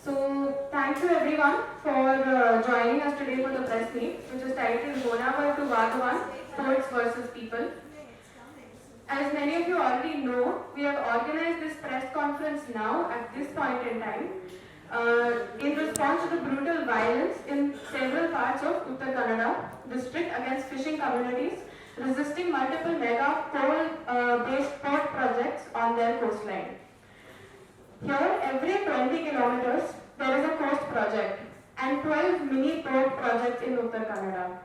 So, thank you everyone for joining us today for the press meet, which is titled Honnavar to Vadhavan, Poets versus People. As many of you already know, we have organized this press conference now at this point in time in response to the brutal violence in several parts of Uttar Kannada district against fishing communities resisting multiple mega coal-based port projects on their coastline. Here, every 20 kilometers, there is a coast project and 12 mini port projects in Uttar Kannada.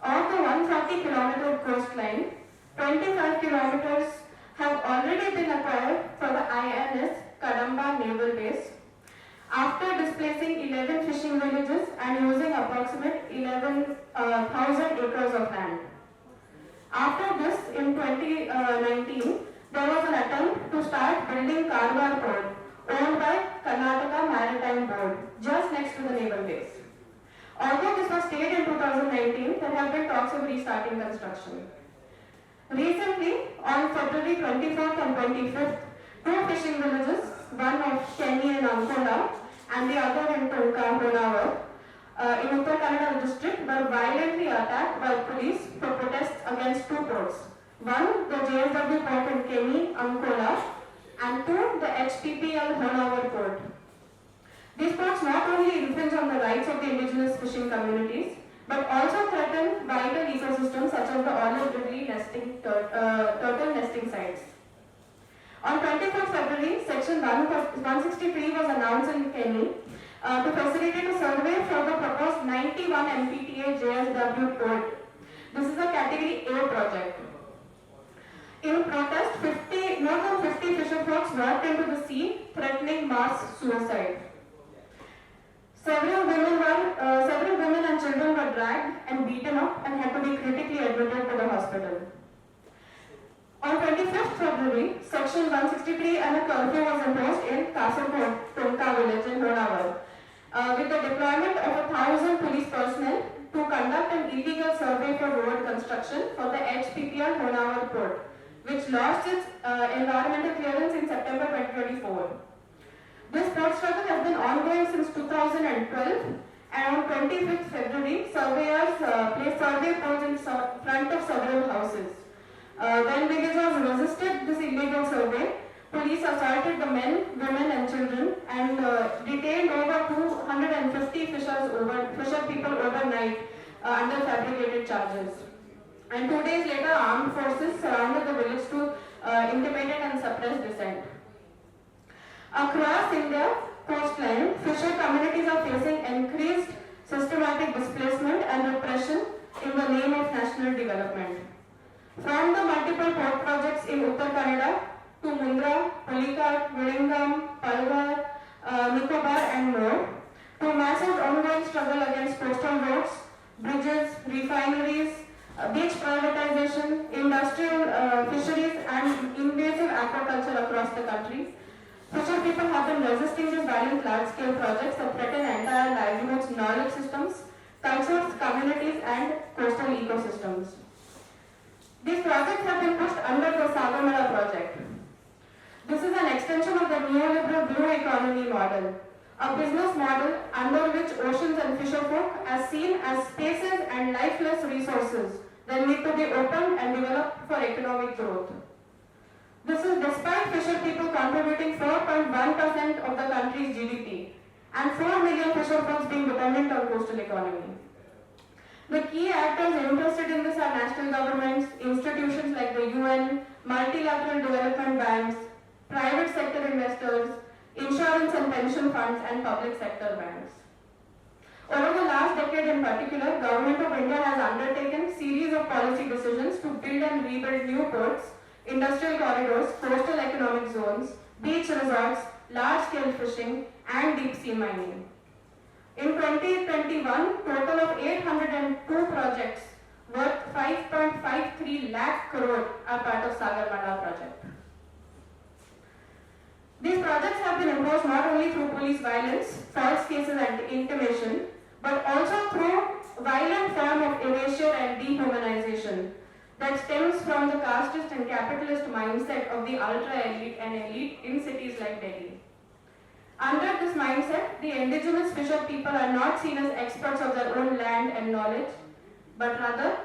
Of the 140-kilometer coastline, 25 kilometers have already been acquired for the INS Kadamba Naval Base after displacing 11 fishing villages and using approximate 11,000 acres of land. After this, in 2019, there was an attempt to start building Honnavar port, owned by Karnataka Maritime Board, just next to the naval base. Although this was stayed in 2019, there have been talks of restarting construction. Recently, on February 24th and 25th, two fishing villages, one of Kenny and Ankola and the other in Tonka, Honnavar, in Uttar Kannada district, were violently attacked by police for protests against two ports. One, the JSW port in Kenny, Ankola, and two, the HPPL Honnavar port. These ports not only infringe on the rights of the indigenous fishing communities, but also threaten vital ecosystems such as the olive ridley turtle nesting sites. On 24th February, Section 163 was announced in Kenny to facilitate a survey for the proposed 91 MPTA JSW port. This is a Category A project. In protest, more than 50 fisher folks walked into the sea, threatening mass suicide. Several women and children were dragged and beaten up and had to be critically admitted to the hospital. On 25th February, Section 163 and a curfew was imposed in Kasarpur, Tonka village in Honnavar, with the deployment of 1,000 police personnel to conduct an illegal survey for road construction for the HPPL Honnavar port, which lost its environmental clearance in September 2024. This port struggle has been ongoing since 2012, and on 25th February, surveyors placed survey poles in front of several houses. When villagers resisted this illegal survey, police assaulted the men, women and children and detained over 250 fisher people overnight under fabricated charges. And 2 days later, armed forces surrounded the village to intimidate and suppress dissent. Across India coastline, fisher communities are facing increased systematic displacement and repression in the name of national development. From the multiple port projects in Uttar Kannada to Mundra, Pulikat, Vizhinjam, Palghar, Nicobar and more, to massive ongoing struggle against coastal roads, bridges, refineries, beach privatization, industrial fisheries and invasive aquaculture across the country. Fisher people have been resisting these violent large-scale projects that threaten entire livelihoods, knowledge systems, cultures, communities and coastal ecosystems. These projects have been pushed under the Sagamala project. This is an extension of the neoliberal blue economy model, a business model under which oceans and fisherfolk are seen as spaces and lifeless resources that need to be opened and developed for economic growth. This is despite fisher people contributing 4.1% of the country's GDP and 4 million fisher folks being dependent on coastal economy. The key actors interested in this are national governments, institutions like the UN, multilateral development banks, private sector investors, insurance and pension funds and public sector banks. Over the last decade in particular, Government of India has undertaken series of policy decisions to build and rebuild new ports, industrial corridors, coastal economic zones, beach resorts, large-scale fishing and deep-sea mining. In 2021, total of 802 projects worth 5.53 lakh crore are part of Sagarmala project. These projects have been imposed not only through police violence, false cases and intimidation, but also through violent form of erasure and dehumanization that stems from the casteist and capitalist mindset of the ultra-elite and elite in cities like Delhi. Under this mindset, the indigenous fisher people are not seen as experts of their own land and knowledge, but rather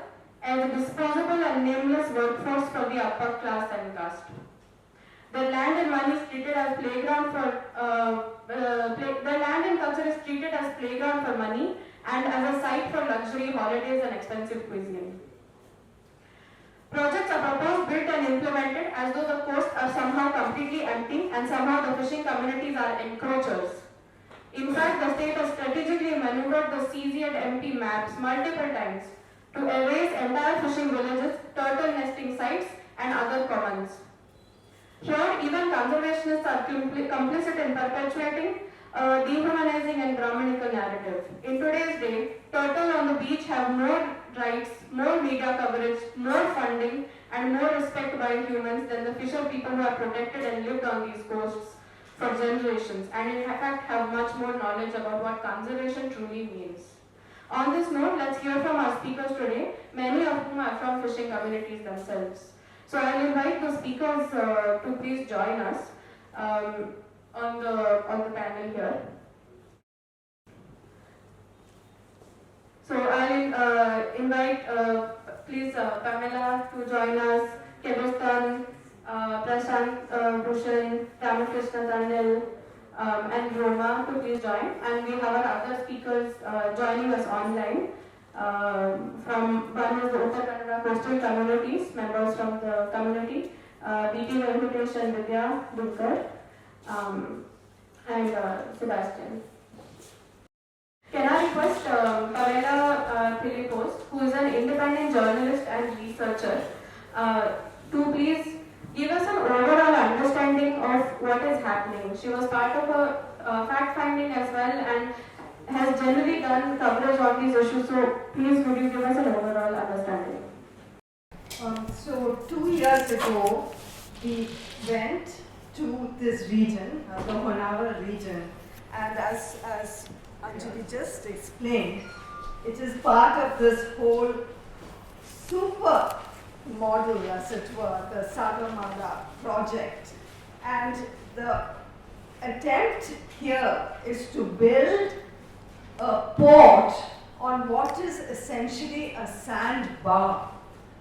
as a disposable and nameless workforce for the upper class and caste. Their land and money is treated as playground for their land and culture is treated as playground for money and as a site for luxury holidays and expensive cuisine. Projects are proposed, built and implemented as though the coasts are somehow completely empty and somehow the fishing communities are encroachers. In fact, the state has strategically maneuvered the CZ and MP maps multiple times to erase entire fishing villages, turtle nesting sites and other commons. Here, even conservationists are complicit in perpetuating a dehumanizing and Brahminical narrative. In today's day, turtle on the beach have more rights, more media coverage, more funding, and more respect by humans than the fisher people who have protected and lived on these coasts for generations, and in fact have much more knowledge about what conservation truly means. On this note, let's hear from our speakers today, many of whom are from fishing communities themselves. So I'll invite the speakers to please join us on the panel here. So I'll invite please Pamela to join us, Kebustan, Prashant Bhushan, Ramakrishna Tandil, and Roma to please join. And we have our other speakers joining us online. From one is the Uttar Kannada coastal communities, members from the community, B.T. Venkatesh and Vidya Dudkar, and Sebastian. Can I request Pamela Philippos, who is an independent journalist and researcher, to please give us an overall understanding of what is happening. She was part of a fact-finding as well and has generally done coverage on these issues, so please would you give us an overall understanding. So 2 years ago, we went to this region, the Honnavar region, and as Anjali just explained, it is part of this whole super model, as it were, the Sagamala project. And the attempt here is to build a port on what is essentially a sandbar.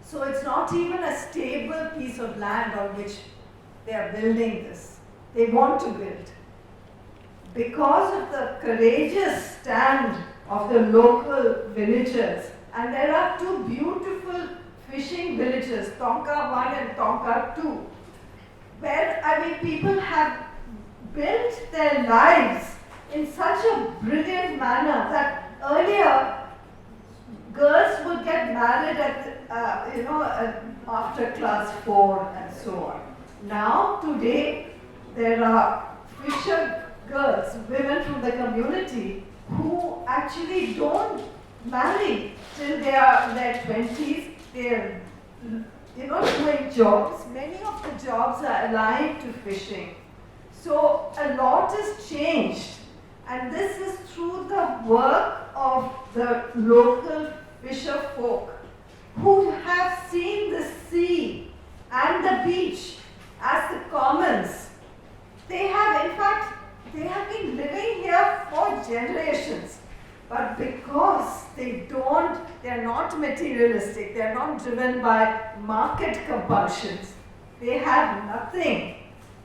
So it's not even a stable piece of land on which they are building this. They want to build. Because of the courageous stand of the local villagers, and there are two beautiful fishing villages, Tonka 1 and Tonka 2, where people have built their lives in such a brilliant manner that earlier girls would get married at after class 4 and so on. Now today there are fisher girls, women from the community, who actually don't marry till they are in their 20s. They're doing jobs. Many of the jobs are aligned to fishing. So a lot has changed, and this is through the work of the local fisher folk who have seen the sea and the beach as the commons. They have been living here for generations, but because they are not materialistic, they are not driven by market compulsions, they have nothing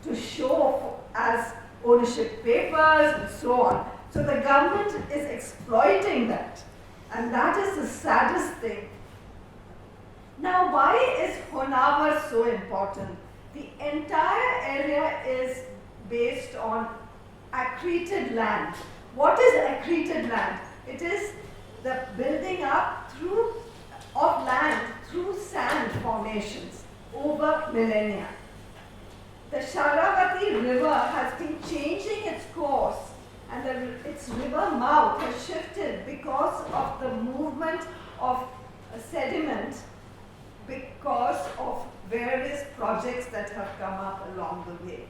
to show as ownership papers and so on. So the government is exploiting that, and that is the saddest thing. Now, why is Honnavar so important? The entire area is based on accreted land. What is accreted land? It is the building up of land through sand formations over millennia. The Sharavati river has been changing its course, and its river mouth has shifted because of the movement of sediment, because of various projects that have come up along the way.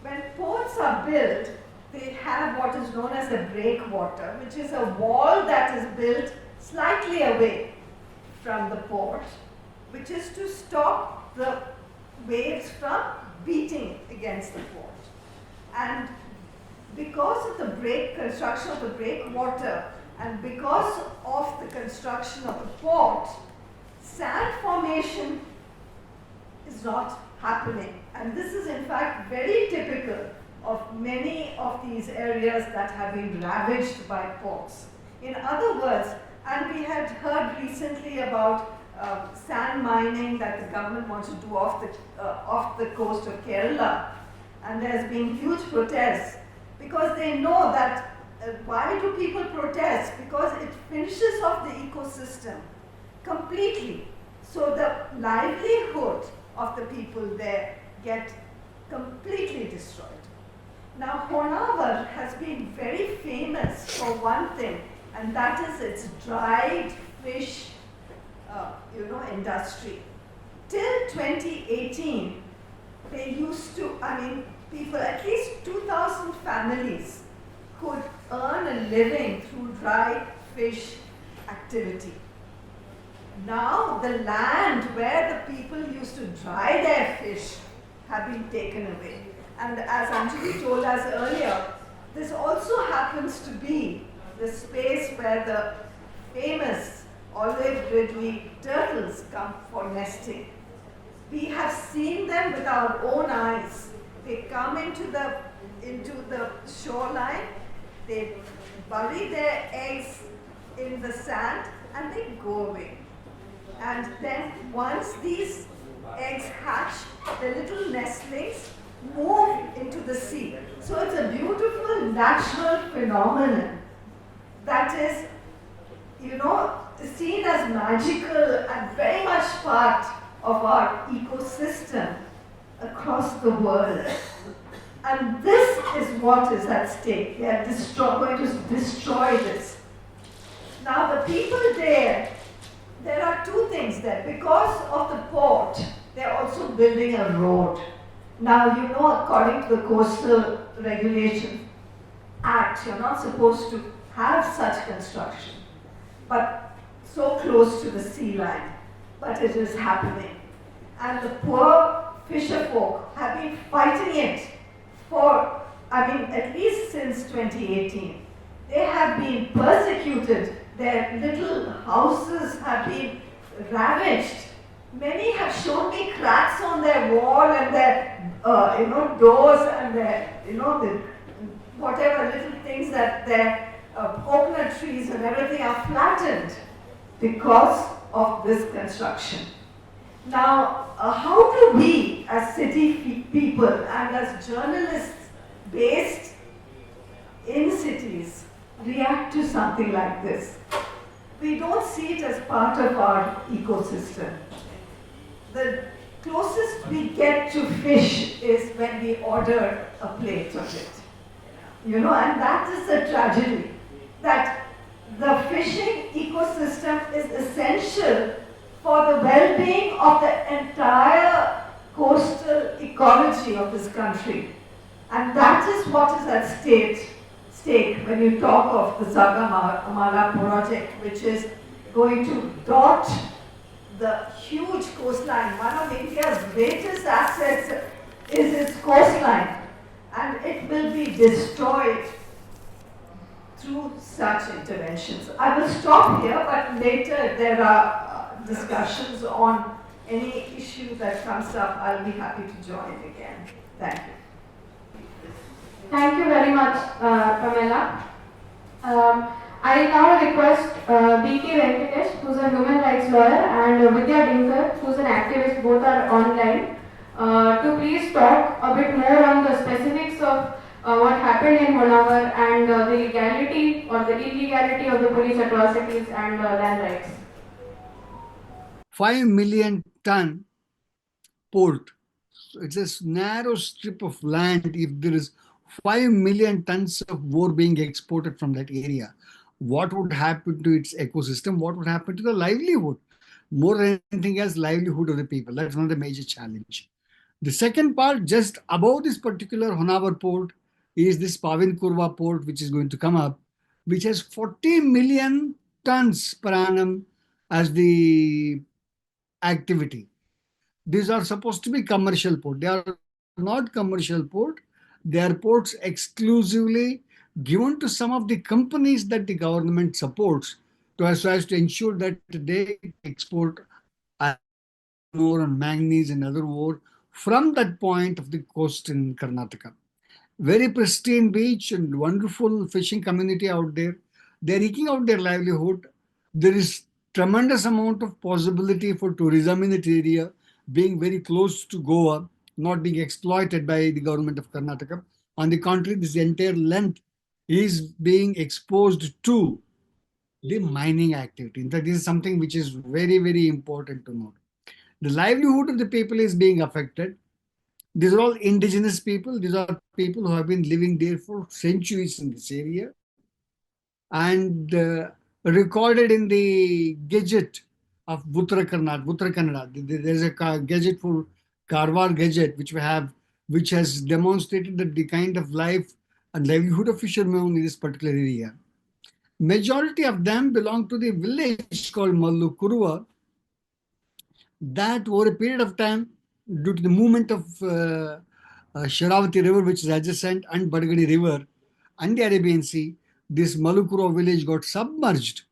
When ports are built, they have what is known as a breakwater, which is a wall that is built slightly away from the port, which is to stop the waves from beating against the port. And because of the construction of the breakwater and because of the construction of the port, sand formation is not happening. And this is in fact very typical of many of these areas that have been ravaged by ports. In other words, and we had heard recently about sand mining that the government wants to do off the coast of Kerala, and there's been huge protests because they know that why do people protest? Because it finishes off the ecosystem completely. So the livelihood of the people there get completely destroyed. Now, Honnavar has been very famous for one thing, and that is its dried fish, industry. Till 2018, they used to, people, at least 2,000 families could earn a living through dry fish activity. Now the land where the people used to dry their fish have been taken away. And as Anjali told us earlier, this also happens to be the space where the famous olive ridley turtles come for nesting. We have seen them with our own eyes. They come into the shoreline, they bury their eggs in the sand, and they go away. And then once these eggs hatch, the little nestlings move into the sea. So it's a beautiful natural phenomenon that is, seen as magical and very much part of our ecosystem across the world. And this is what is at stake. They are going to destroy this. Now the people there are two things there. Because of the port, they're also building a road. Now, according to the Coastal Regulation Act, you're not supposed to have such construction, but so close to the sea line. But it is happening. And the poor fisher folk have been fighting it for, at least since 2018. They have been persecuted. Their little houses have been ravaged. Many have shown me cracks on their wall and their, doors and their, the whatever little things that their coconut trees and everything are flattened because of this construction. Now, how do we as city people and as journalists based in cities react to something like this? We don't see it as part of our ecosystem. The closest we get to fish is when we order a plate of it. And that is a tragedy. That the fishing ecosystem is essential for the well-being of the entire coastal ecology of this country. And that is what is at stake when you talk of the Sagamala project, which is going to dot the huge coastline. One of India's greatest assets is its coastline, and it will be destroyed through such interventions. I will stop here, but later if there are discussions on any issue that comes up, I'll be happy to join again. Thank you. Thank you very much, Pamela. I now request B.K. Venkatesh, who's a human rights lawyer, and Vidya Dinkar, who's an activist, both are online, to please talk a bit more on the specifics of what happened in Honnavar and the legality or the illegality of the police atrocities and land rights. 5 million ton port. So it's a narrow strip of land. If there is 5 million tons of ore being exported from that area, what would happen to its ecosystem? What would happen to the livelihood? More than anything else, livelihood of the people. That's one of the major challenge. The second part, just above this particular Honnavar port, is this Pavin Kurva port, which is going to come up, which has 40 million tons per annum as the activity. These are supposed to be commercial port. They are not commercial port. the airports exclusively given to some of the companies that the government supports so as to ensure that they export iron ore and manganese and other ore from that point of the coast in Karnataka. Very pristine beach and wonderful fishing community out there. They're eking out their livelihood. There is tremendous amount of possibility for tourism in that area, being very close to Goa, not being exploited by the government of Karnataka. On the contrary, this entire length is being exposed to the mining activity. In fact, this is something which is very, very important to note. The livelihood of the people is being affected. These are all indigenous people. These are people who have been living there for centuries in this area. And recorded in the Gazette of Uttara Kannada. There is a Gazette for Karwar Gazette, which we have, which has demonstrated that the kind of life and livelihood of fishermen in this particular area. Majority of them belong to the village called Mallukurva, that over a period of time, due to the movement of Sharavati River, which is adjacent, and Badgani River and the Arabian Sea, this Malukuro village got submerged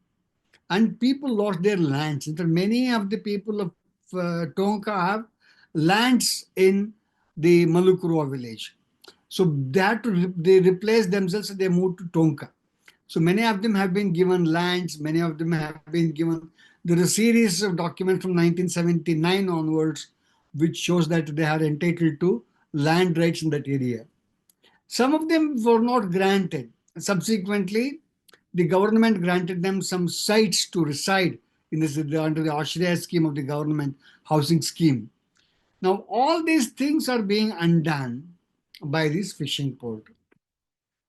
and people lost their lands. In fact, many of the people of Tonka have lands in the Malukuro village. So they replaced themselves and they moved to Tonka. So many of them have been given lands, many of them have been given. There is a series of documents from 1979 onwards which shows that they are entitled to land rights in that area. Some of them were not granted. Subsequently, the government granted them some sites to reside in this under the Ashraya scheme of the government housing scheme. Now, all these things are being undone by this fishing port.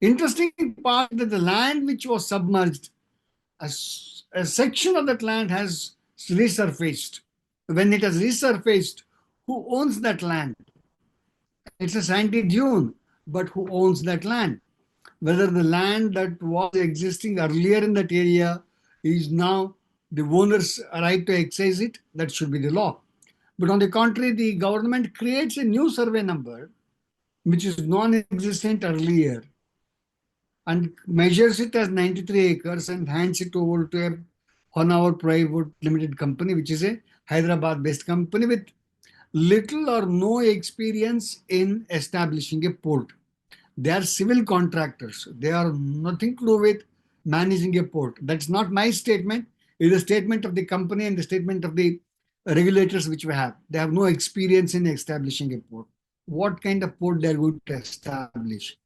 Interesting part that the land which was submerged, a section of that land has resurfaced. When it has resurfaced, who owns that land? It's a sandy dune, but who owns that land? Whether the land that was existing earlier in that area is now the owner's right to excise it, that should be the law. But on the contrary, the government creates a new survey number, which is non-existent earlier, and measures it as 93 acres and hands it over to a Honnavar Private Limited Company, which is a Hyderabad-based company with little or no experience in establishing a port. They are civil contractors. They are nothing to do with managing a port. That's not my statement. It is a statement of the company and the statement of the regulators which we have. They have no experience in establishing a port. What kind of port they are going to establish?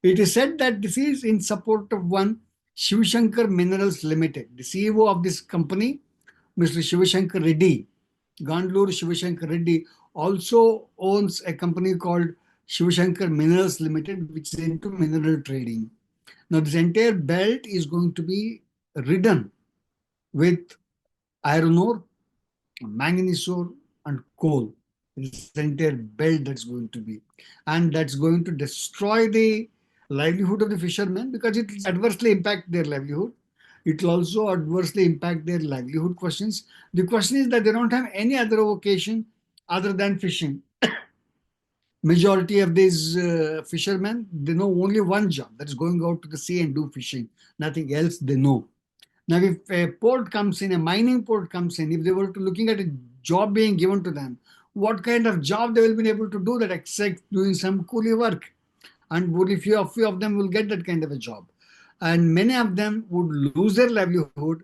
It is said that this is in support of one Shivashankar Minerals Limited. The CEO of this company, Mr. Shivashankar Reddy, Gandlur Shivashankar Reddy, also owns a company called Shivashankar Minerals Limited, which is into mineral trading. Now, this entire belt is going to be ridden with iron ore, manganese ore, and coal. This entire belt that's going to be. And that's going to destroy the livelihood of the fishermen because it will adversely impact their livelihood. It will also adversely impact their livelihood questions. The question is that they don't have any other vocation other than fishing. Majority of these fishermen, they know only one job, that is going out to the sea and do fishing. Nothing else they know. Now, if a port comes in, a mining port comes in, if they were to looking at a job being given to them, what kind of job they will be able to do that except doing some coolie work? And only few of them will get that kind of a job. And many of them would lose their livelihood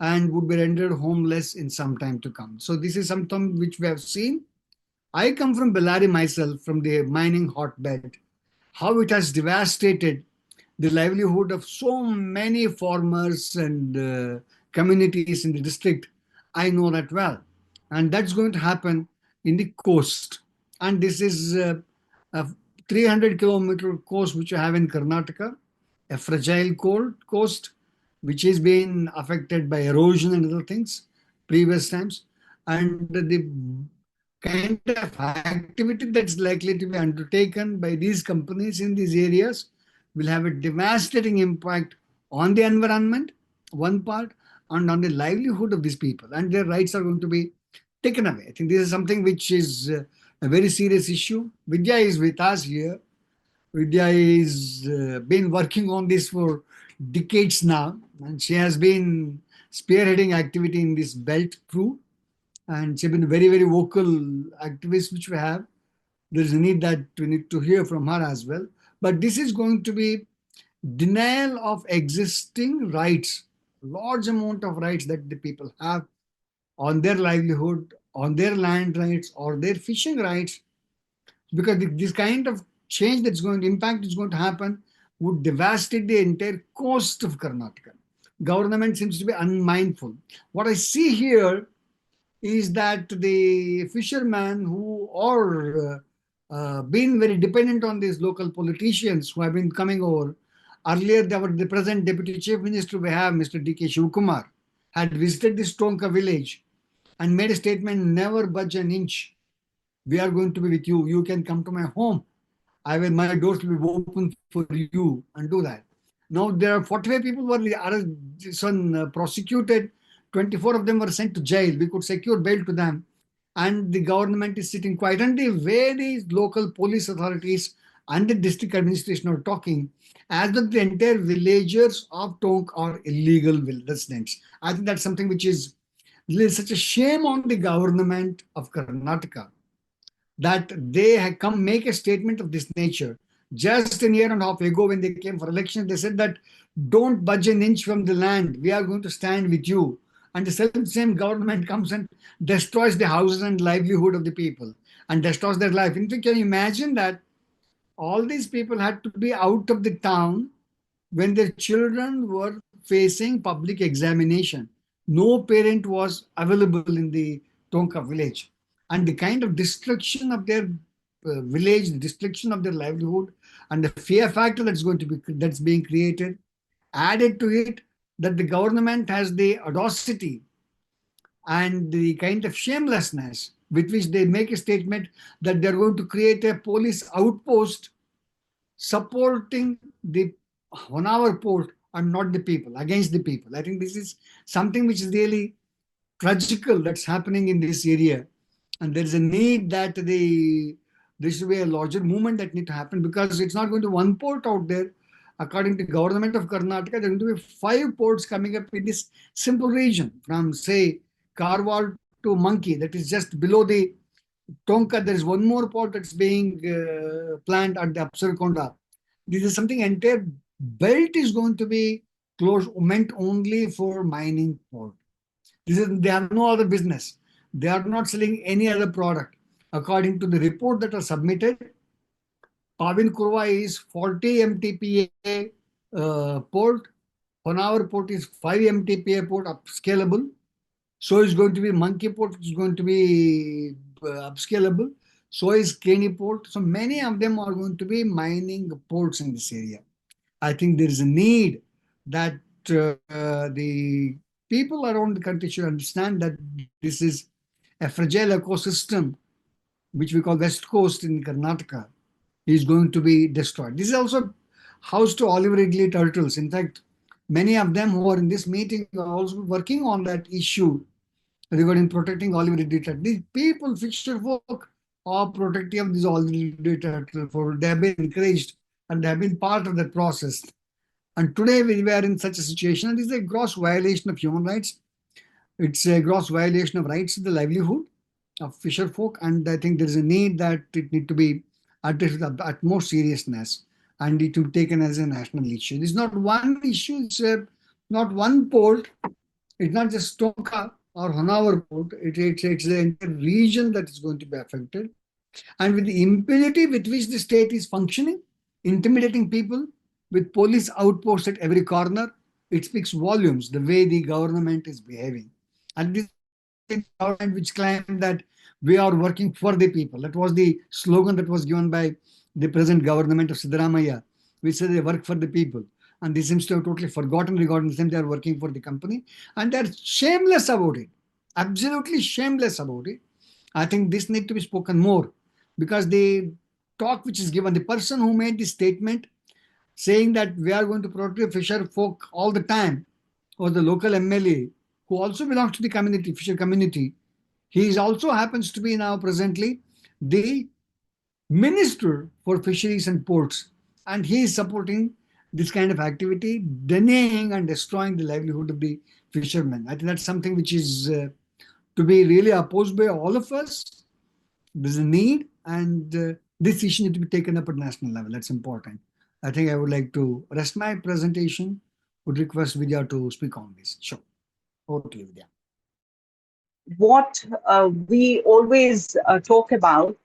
and would be rendered homeless in some time to come. So this is something which we have seen. I come from Bellary myself, from the mining hotbed. How it has devastated the livelihood of so many farmers and communities in the district. I know that well. And that's going to happen in the coast. And this is a 300-kilometer coast which you have in Karnataka, a fragile coast which is being affected by erosion and other things previous times. And the kind of activity that's likely to be undertaken by these companies in these areas will have a devastating impact on the environment, one part, and on the livelihood of these people. And their rights are going to be taken away. I think this is something which is a very serious issue. Vidya is with us here. Vidya is been working on this for decades now, and she has been spearheading activity in this belt crew, and she's been very, very vocal activist which we have. There is a need that we need to hear from her as well. But this is going to be denial of existing rights, large amount of rights that the people have on their livelihood, on their land rights, or their fishing rights, because this kind of change that's going to impact is going to happen would devastate the entire coast of Karnataka. Government seems to be unmindful. What I see here is that the fishermen who are been very dependent on these local politicians who have been coming over. Earlier, the present Deputy Chief Minister we have, Mr. D.K. Shivkumar, had visited this Tonka village and made a statement, never budge an inch. We are going to be with you. You can come to my home. My doors will be open for you and do that. Now there are 45 people were prosecuted. 24 of them were sent to jail. We could secure bail to them, and the government is sitting quiet. And the way the local police authorities and the district administration are talking, as though the entire villagers of Tonk are illegal residents. I think that's something which is such a shame on the government of Karnataka that they had come make a statement of this nature. Just a year and a half ago, when they came for election, they said that don't budge an inch from the land. We are going to stand with you. And the same government comes and destroys the houses and livelihood of the people and destroys their life. In fact, can you imagine that all these people had to be out of the town when their children were facing public examination? No parent was available in the Tonka village. And the kind of destruction of their village, the destruction of their livelihood, and the fear factor that's being created, added to it that the government has the audacity and the kind of shamelessness with which they make a statement that they're going to create a police outpost supporting the Honnavar port and not the people, against the people. I think this is something which is really tragical that's happening in this area. And there's a need that there should be a larger movement that need to happen, because it's not going to one port out there. According to government of Karnataka, there are going to be 5 ports coming up in this simple region from, say, Karwal to Monkey, that is just below the Tonka. There is one more port that's being planned at the Apsarakonda. This is something entire belt is going to be closed, meant only for mining port. They have no other business. They are not selling any other product. According to the report that was submitted, Pavin Kurwa is 40 MTPA port. Honnavar port is 5 MTPA port, upscalable. So is going to be Monkey port, which is going to be upscalable. So is Keni port. So many of them are going to be mining ports in this area. I think there is a need that the people around the country should understand that this is a fragile ecosystem, which we call West Coast in Karnataka, is going to be destroyed. This is also house to olive ridley turtles. In fact, many of them who are in this meeting are also working on that issue regarding protecting olive ridley turtle. These people, fisher folk, are protecting these olive ridley turtle. For they have been encouraged and they have been part of that process. And today we are in such a situation, and this is a gross violation of human rights. It's a gross violation of rights to the livelihood of fisher folk, and I think there is a need that it need to be addressed with the utmost seriousness, and it to be taken as a national issue. It's not one issue, it's not one port, it's not just Tonka or Honnavar port, it's the entire region that is going to be affected. And with the impunity with which the state is functioning, intimidating people with police outposts at every corner, it speaks volumes the way the government is behaving. And this government which claimed that we are working for the people. That was the slogan that was given by the present government of Siddaramaiah, which said they work for the people. And this seems to have totally forgotten regarding them. They are working for the company, and they're shameless about it. Absolutely shameless about it. I think this needs to be spoken more, because the talk which is given, the person who made this statement saying that we are going to protect fisher folk all the time, or the local MLA, who also belongs to the community, fisher community. He is also happens to be now presently the Minister for Fisheries and Ports. and he is supporting this kind of activity, denying and destroying the livelihood of the fishermen. I think that's something which is to be really opposed by all of us. There's a need, and this issue needs to be taken up at national level. That's important. I think I would like to rest my presentation. Would request Vidya to speak on this. Sure. Over to you, Vidya. What we always talk about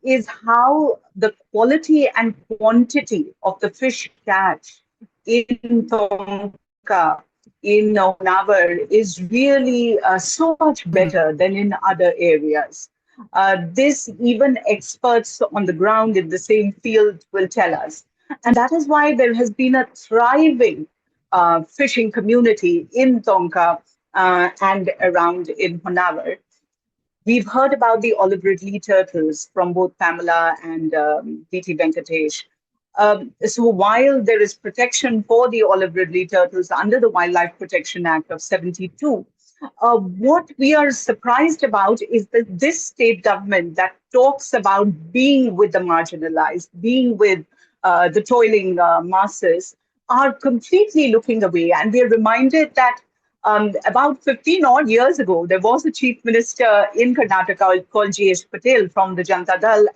is how the quality and quantity of the fish catch in Tonka, in Honnavar, is really so much better than in other areas. This even experts on the ground in the same field will tell us. And that is why there has been a thriving fishing community in Tonka and around in Honnavar. We've heard about the olive ridley turtles from both Pamela and DT Venkatesh. So while there is protection for the olive ridley turtles under the Wildlife Protection Act of 72, what we are surprised about is that this state government that talks about being with the marginalized, being with the toiling masses, are completely looking away. And we are reminded that about 15 odd years ago, there was a chief minister in Karnataka called G.S. Patel from the Janata Dal,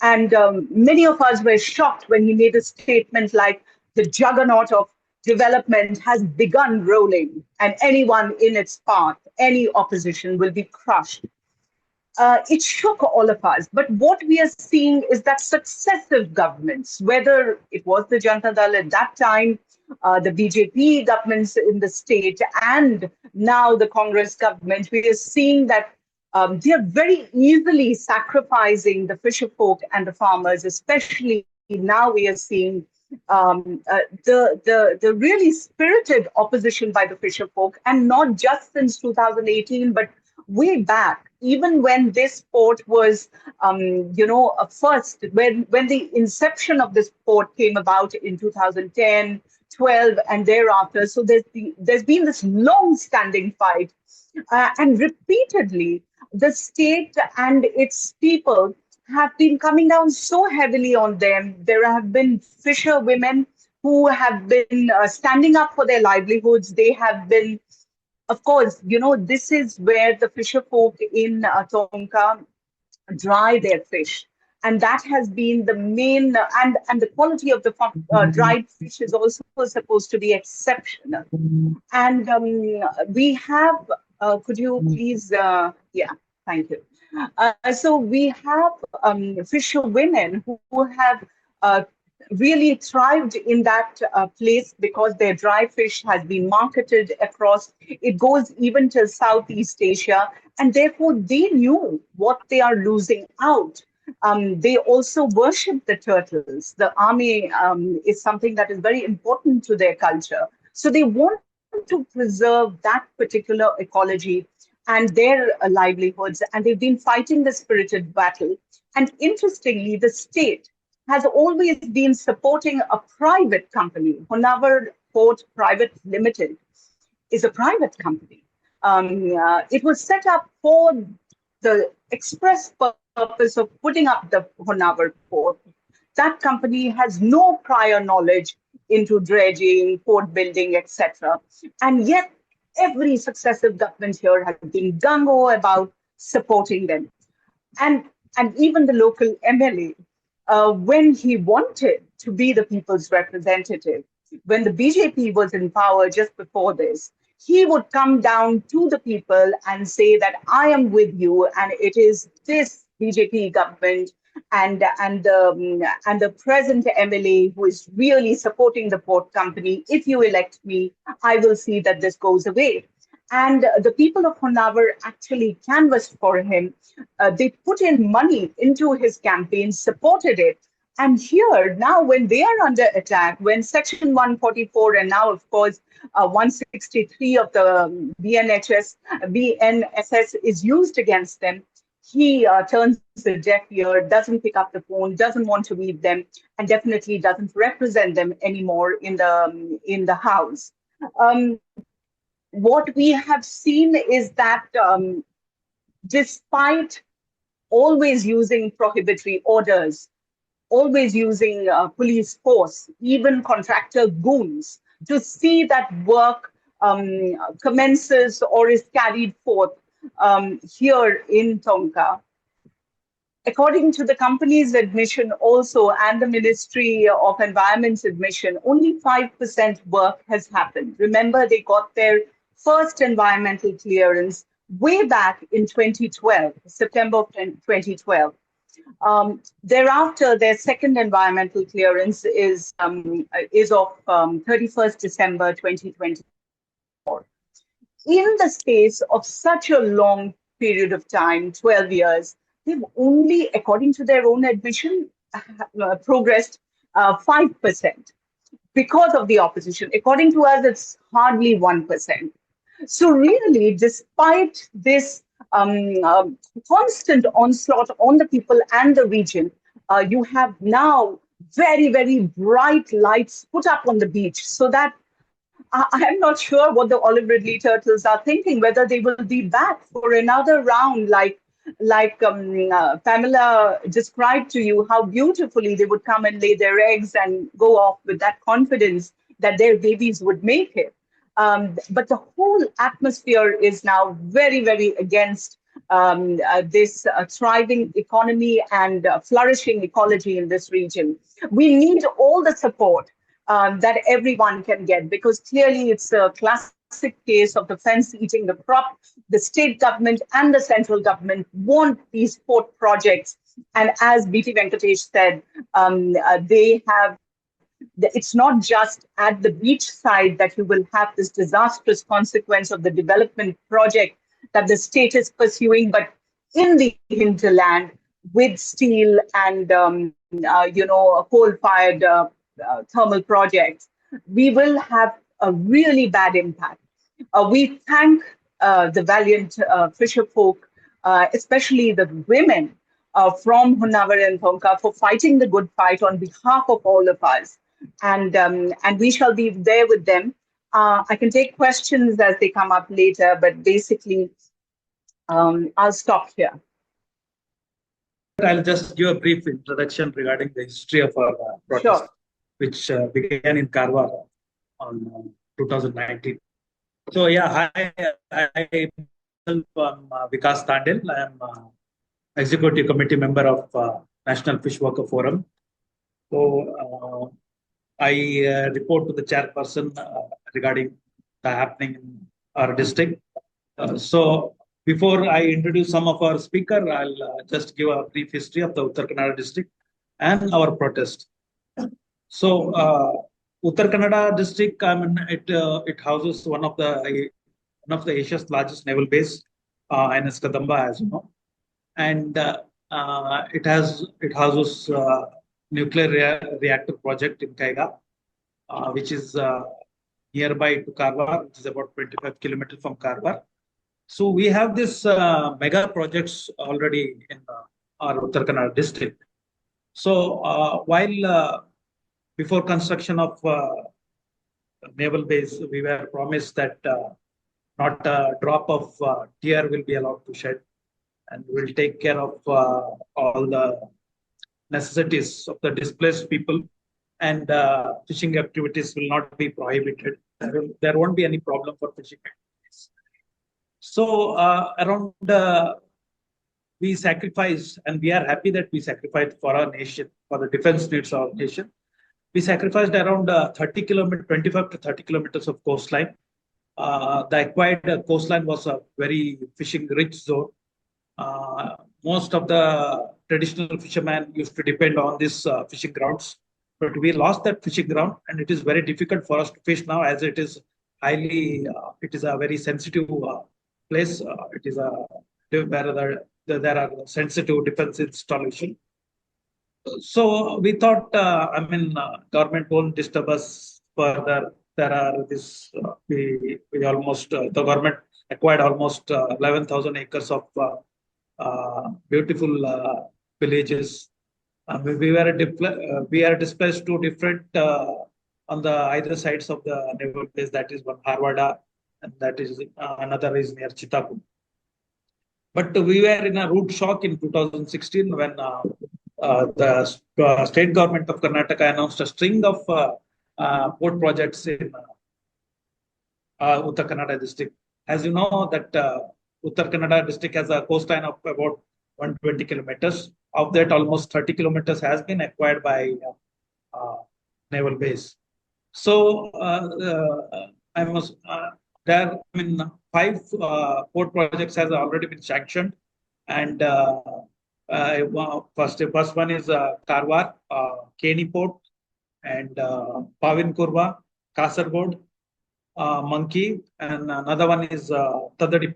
and many of us were shocked when he made a statement like the juggernaut of development has begun rolling, and anyone in its path, any opposition, will be crushed. It shook all of us. But what we are seeing is that successive governments, whether it was the Janata Dal at that time, the BJP governments in the state, and now the Congress government, we are seeing that they are very easily sacrificing the fisher folk and the farmers, especially now we are seeing the really spirited opposition by the fisher folk, and not just since 2018, but way back, even when this port was, first, when the inception of this port came about in 2010, 12, and thereafter. So there's been this long-standing fight, and repeatedly, the state and its people have been coming down so heavily on them. There have been fisher women who have been standing up for their livelihoods. They have been, of course, this is where the fisher folk in Tonka dry their fish. And that has been the main, and the quality of the dried fish is also supposed to be exceptional. And we have, could you please, yeah, thank you. So we have fisher women who have really thrived in that place because their dry fish has been marketed across. It goes even to Southeast Asia, and therefore they knew what they are losing out. They also worship the turtles. The army is something that is very important to their culture. So they want to preserve that particular ecology and their livelihoods, and they've been fighting the spirited battle. And interestingly, the state has always been supporting a private company. Honnavar Port Private Limited is a private company. It was set up for the express purpose of putting up the Honnavar port. That company has no prior knowledge into dredging, port building, etc. And yet, every successive government here has been gung-ho about supporting them. And even the local MLA, when he wanted to be the people's representative, when the BJP was in power just before this, he would come down to the people and say that I am with you, and it is this BJP government and the present MLA who is really supporting the port company. If you elect me, I will see that this goes away. And the people of Honnavar actually canvassed for him. They put in money into his campaign, supported it. And here, now when they are under attack, when Section 144 and now, of course, 163 of the BNSS is used against them, he turns a deaf ear, doesn't pick up the phone, doesn't want to meet them, and definitely doesn't represent them anymore in the House. What we have seen is that despite always using prohibitory orders, always using police force, even contractor goons, to see that work commences or is carried forth here in Tonka. According to the company's admission also and the Ministry of Environment's admission, only 5% work has happened. Remember, they got their first environmental clearance way back in 2012, September of 2012. Thereafter, their second environmental clearance is of 31st December 2020. In the space of such a long period of time, 12 years, they've only, according to their own admission, progressed 5% because of the opposition. According to us, it's hardly 1%. So really, despite this constant onslaught on the people and the region, you have now very, very bright lights put up on the beach so that I'm not sure what the olive ridley turtles are thinking, whether they will be back for another round like Pamela described to you, how beautifully they would come and lay their eggs and go off with that confidence that their babies would make it. But the whole atmosphere is now very, very against this thriving economy and flourishing ecology in this region. We need all the support that everyone can get, because clearly it's a classic case of the fence eating the crop. The state government and the central government want these port projects. And as BT Venkatesh said, they have, it's not just at the beach side that you will have this disastrous consequence of the development project that the state is pursuing, but in the hinterland with steel and, coal-fired thermal projects, we will have a really bad impact. We thank the valiant fisher folk, especially the women from Honnavar and Tonka, for fighting the good fight on behalf of all of us. And we shall be there with them. I can take questions as they come up later, but basically, I'll stop here. I'll just give a brief introduction regarding the history of our protest, Sure. which began in Karwar on 2019. So yeah, I am Vikas Tandil. I am Executive Committee member of National Fish Worker Forum. So I report to the chairperson regarding the happening in our district. So before I introduce some of our speaker, I'll just give a brief history of the Uttar Kannada district and our protest. So Uttar Kannada district, I mean, it houses one of the Asia's largest naval base, NS Kadamba, as you know, and it houses nuclear reactor project in Kaiga, which is nearby to Karwar, which is about 25 kilometers from Karwar. So we have this mega projects already in our Uttar Kannada district. So while before construction of naval base, we were promised that not a drop of tear will be allowed to shed, and we'll take care of all the necessities of the displaced people, and fishing activities will not be prohibited. There won't be any problem for fishing activities. So around we sacrificed, and we are happy that we sacrificed for our nation, for the defense needs of our nation. We sacrificed around 25 to 30 kilometers of coastline. The acquired coastline was a very fishing rich zone. Most of the traditional fishermen used to depend on these fishing grounds, but we lost that fishing ground, and it is very difficult for us to fish now, as it is highly, it is a very sensitive place. It is a where there are sensitive defense installation. So we thought, government won't disturb us further. There are this, we almost, the government acquired almost 11,000 acres of beautiful villages. We are displaced to different on the either sides of the naval base. That is one Harwada, and that is another is near Chittaku. But we were in a rude shock in 2016 when the state government of Karnataka announced a string of port projects in Uttar Kannada district. As you know, that Uttar Kannada district has a coastline of about 120 kilometers. Of that, almost 30 kilometers has been acquired by naval base. So I must there. I mean, 5 port projects has already been sanctioned, and first one is Karwar, Keni Port, and Pavin Kurva, Kasargod, Monkey, and another one is Tadadi.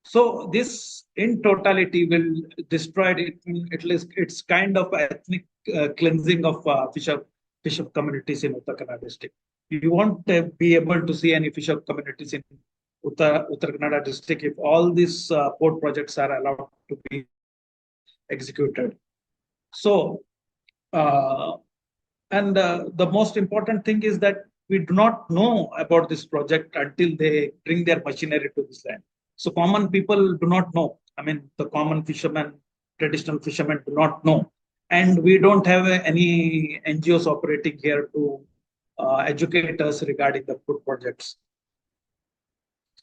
So this in totality will destroy it. At least it's kind of ethnic cleansing of fisher communities in Uttar Kannada district. You won't be able to see any fisher communities in Uttar Kannada district if all these port projects are allowed to be executed. So, the most important thing is that we do not know about this project until they bring their machinery to this land. So common people do not know. I mean, the common fishermen, traditional fishermen do not know. And we don't have any NGOs operating here to educate us regarding the food projects.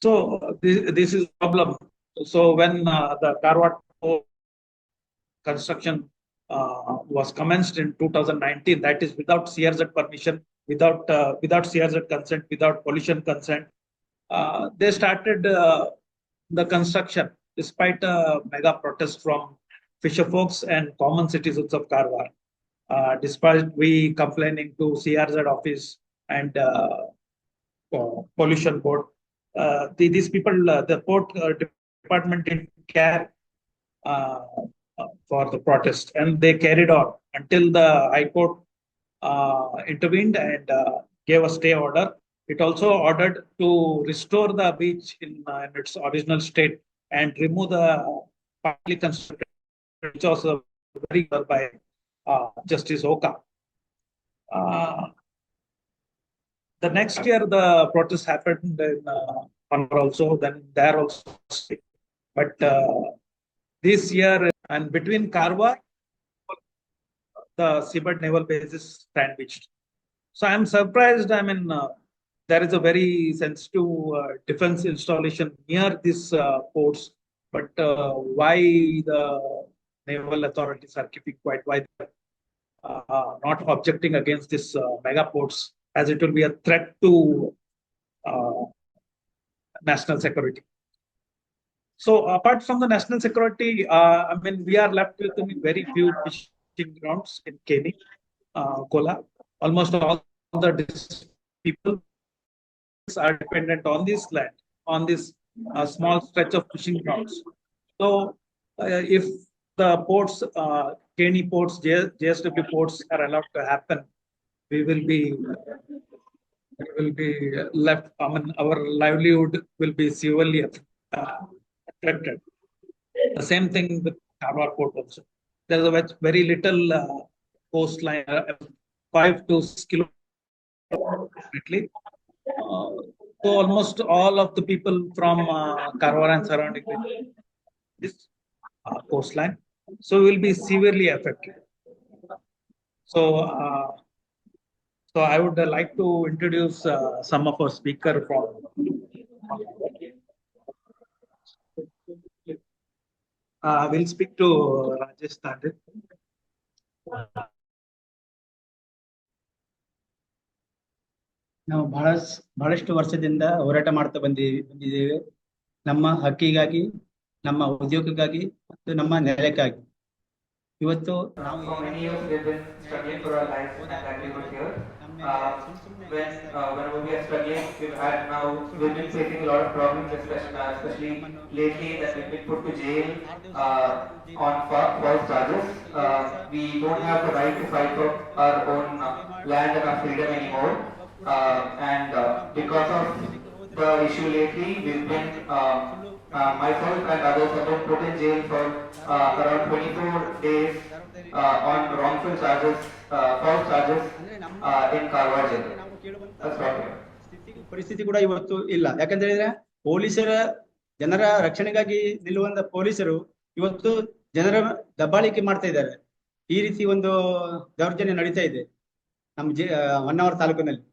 So this is a problem. So when the Karwar construction was commenced in 2019, that is without CRZ permission, without CRZ consent, without pollution consent, they started the construction despite a mega protest from fisher folks and common citizens of Karwar. Despite we complaining to CRZ office and pollution board, these people, the port department didn't care for the protest, and they carried on until the High Court intervened and gave a stay order. It also ordered to restore the beach in its original state and remove the partly constructed, which was very good by Justice Oka. The next year, the protest happened in Honnavar also, then there also. But this year, and between Karwar, the seabed naval base is sandwiched. So I'm surprised. I mean, there is a very sensitive defense installation near these ports, but why the naval authorities are keeping quiet? Why not objecting against this mega ports, as it will be a threat to national security. So apart from the national security, I mean, we are left with very few fishing grounds in Keni, Kola. Almost all the people are dependent on this land, on this small stretch of fishing grounds. So if the ports, Keni ports, JSW ports are allowed to happen, we will be left. I mean, our livelihood will be severely affected. The same thing with Karwar port also. There is a very little coastline, 5 to 6 kilometers. So almost all of the people from Karwar and surrounding this coastline, so will be severely affected. So, so I would like to introduce some of our speakers from. We'll speak to Rajesh Tandil. ನಾವು ಬಹಳಷ್ಟು ವರ್ಷದಿಂದ ಹೋರಾಟ ಮಾಡ್ತಾ ಬಂದಿದ್ದೇವೆ. ನಮ್ಮ ಹಕ್ಕಿಗಾಗಿ, ನಮ್ಮ ಉದ್ಯೋಗಕ್ಕಾಗಿ ಮತ್ತು ನಮ್ಮ ನೆಲಕ್ಕಾಗಿ. ಇವತ್ತು ನಾವು whenever we are struggling, we've been facing a lot of problems, especially lately that we've been put to jail on false charges. We don't have the right to fight for our own land and our freedom anymore. And because of the issue lately, we've been myself and others have been put in jail for around 24 days on wrongful charges, false charges in Karwar jail. That's right. ಪರಿಸ್ಥಿತಿ ಕೂಡ ಇವತ್ತು ಇಲ್ಲ. ಯಾಕಂತ ಹೇಳಿದ್ರೆ ಜನರ ರಕ್ಷಣೆಗಾಗಿ ನಿಲ್ಲುವಂತ ಪೊಲೀಸರು ಇವತ್ತು ಜನರ ದಬ್ಬಾಳಿಕೆ ಮಾಡ್ತಾ ಇದ್ದಾರೆ. ಈ ರೀತಿ ಒಂದು ದೌರ್ಜನ್ಯ ನಡೀತಾ ಇದೆ ನಮ್ಮ ಹೊನ್ನಾವರ ತಾಲೂಕಿನಲ್ಲಿ.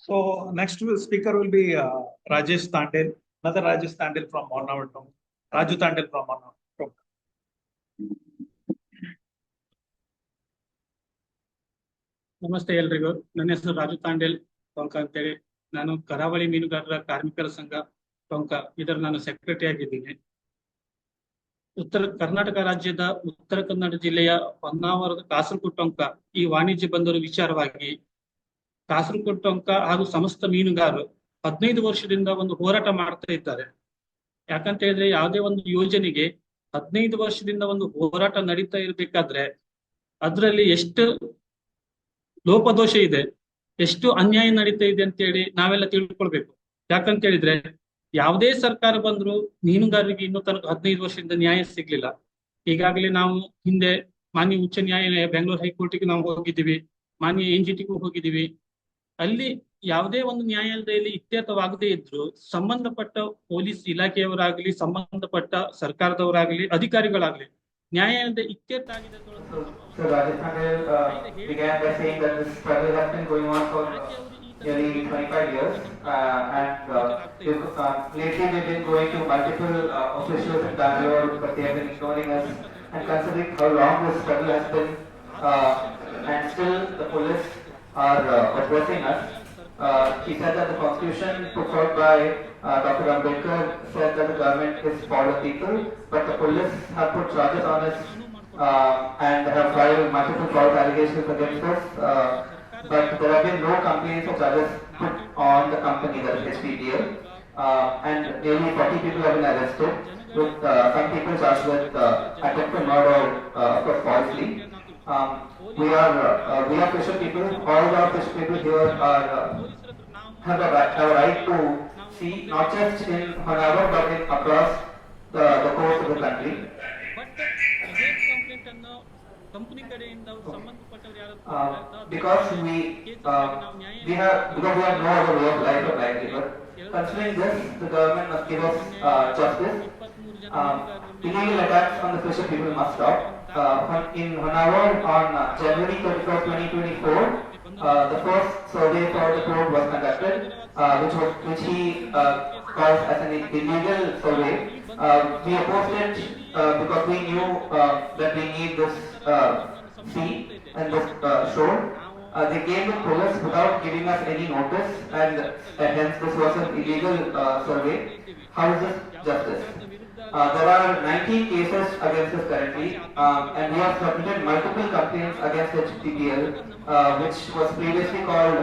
So next speaker will be Rajesh Tandel, another Rajesh Tandel from Honnavar. Raju Tandel from Honnavar. ನಮಸ್ತೆ ಎಲ್ರಿಗೂ. ನನ್ನ ಹೆಸರು ರಾಜು ತಾಂಡೇಲ್ ಟೊಂಕ ಅಂತೇಳಿ. ನಾನು ಕರಾವಳಿ ಮೀನುಗಾರರ ಕಾರ್ಮಿಕರ ಸಂಘ ಟೊಂಕ ಇದರ ನಾನು ಸೆಕ್ರೆಟರಿ ಆಗಿದ್ದೀನಿ. ಉತ್ತರ ಕರ್ನಾಟಕ ರಾಜ್ಯದ ಉತ್ತರ ಕನ್ನಡ ಜಿಲ್ಲೆಯ ಹೊನ್ನಾವರದ ಕಾಸರಗೋಡು ಟೊಂಕ ಈ ವಾಣಿಜ್ಯ ಬಂದರು ವಿಚಾರವಾಗಿ ಕಾಸರಗೋಡು ಟೊಂಕ ಹಾಗೂ ಸಮಸ್ತ ಮೀನುಗಾರರು 15 ವರ್ಷದಿಂದ ಒಂದು ಹೋರಾಟ ಮಾಡ್ತಾ ಇದ್ದಾರೆ. ಯಾಕಂತ ಹೇಳಿದ್ರೆ ಯಾವುದೇ ಒಂದು ಯೋಜನೆಗೆ 15 ವರ್ಷದಿಂದ ಒಂದು ಹೋರಾಟ ನಡೀತಾ ಇರ್ಬೇಕಾದ್ರೆ ಅದರಲ್ಲಿ ಎಷ್ಟು ಲೋಪದೋಷ ಇದೆ, ಎಷ್ಟು ಅನ್ಯಾಯ ನಡೀತಾ ಇದೆ ಅಂತೇಳಿ ನಾವೆಲ್ಲ ತಿಳ್ಕೊಳ್ಬೇಕು. ಯಾಕಂತ ಹೇಳಿದ್ರೆ ಯಾವುದೇ ಸರ್ಕಾರ ಬಂದ್ರು ಮೀನುಗಾರರಿಗೆ ಇನ್ನೂ ತನಕ 15 ವರ್ಷದಿಂದ ನ್ಯಾಯ ಸಿಗ್ಲಿಲ್ಲ. ಈಗಾಗಲೇ ನಾವು ಹಿಂದೆ ಮಾನ್ಯ ಉಚ್ಚ ನ್ಯಾಯಾಲಯ ಬೆಂಗಳೂರು ಹೈಕೋರ್ಟಿಗೆ ನಾವು ಹೋಗಿದ್ದೀವಿ, ಮಾನ್ಯ NGTಗೂ ಹೋಗಿದ್ದೀವಿ. ಅಲ್ಲಿ ಯಾವುದೇ ಒಂದು ನ್ಯಾಯಾಲಯದಲ್ಲಿ ಇತ್ಯರ್ಥವಾಗದೇ ಇದ್ರು ಸಂಬಂಧಪಟ್ಟ ಪೊಲೀಸ್ ಇಲಾಖೆಯವರಾಗ್ಲಿ, ಸಂಬಂಧಪಟ್ಟ ಸರ್ಕಾರದವರಾಗ್ಲಿ, ಅಧಿಕಾರಿಗಳಾಗ್ಲಿ ನ್ಯಾಯಾಲಯದ ಇತ್ಯರ್ಥ ಆಗಿದೆ. So Rajasthan began by saying that this struggle has been going on for nearly 25 years, and lately we've been going to multiple officials in Bangalore, but they have been ignoring us. And considering how long this struggle has been, and still the police are oppressing us. He said that the constitution put forth by Dr. Ambedkar said that the government is for the people, but the police have put charges on us and have filed multiple false allegations against us. But there have been no complaints or charges put on the company, that is HPPL, and nearly 40 people have been arrested, with some people charged with attempted murder, of course falsely. We are fisher people. All the fisher people here are have a right to sea, not just in Honnavar but in across the coast of the country. Because we have no other way of life or livelihood. Considering this, the government must give us justice. Illegal attacks on the fisher people must stop. In Honnavar on January 31st, 2024, the first survey for the port was conducted, which he calls as an illegal survey. We opposed it because we knew that we need this sea and this shore. They came with police without giving us any notice, and hence this was an illegal survey. How is this justice? There are 19 cases against us currently, and we have submitted multiple complaints against HPPL, which was previously called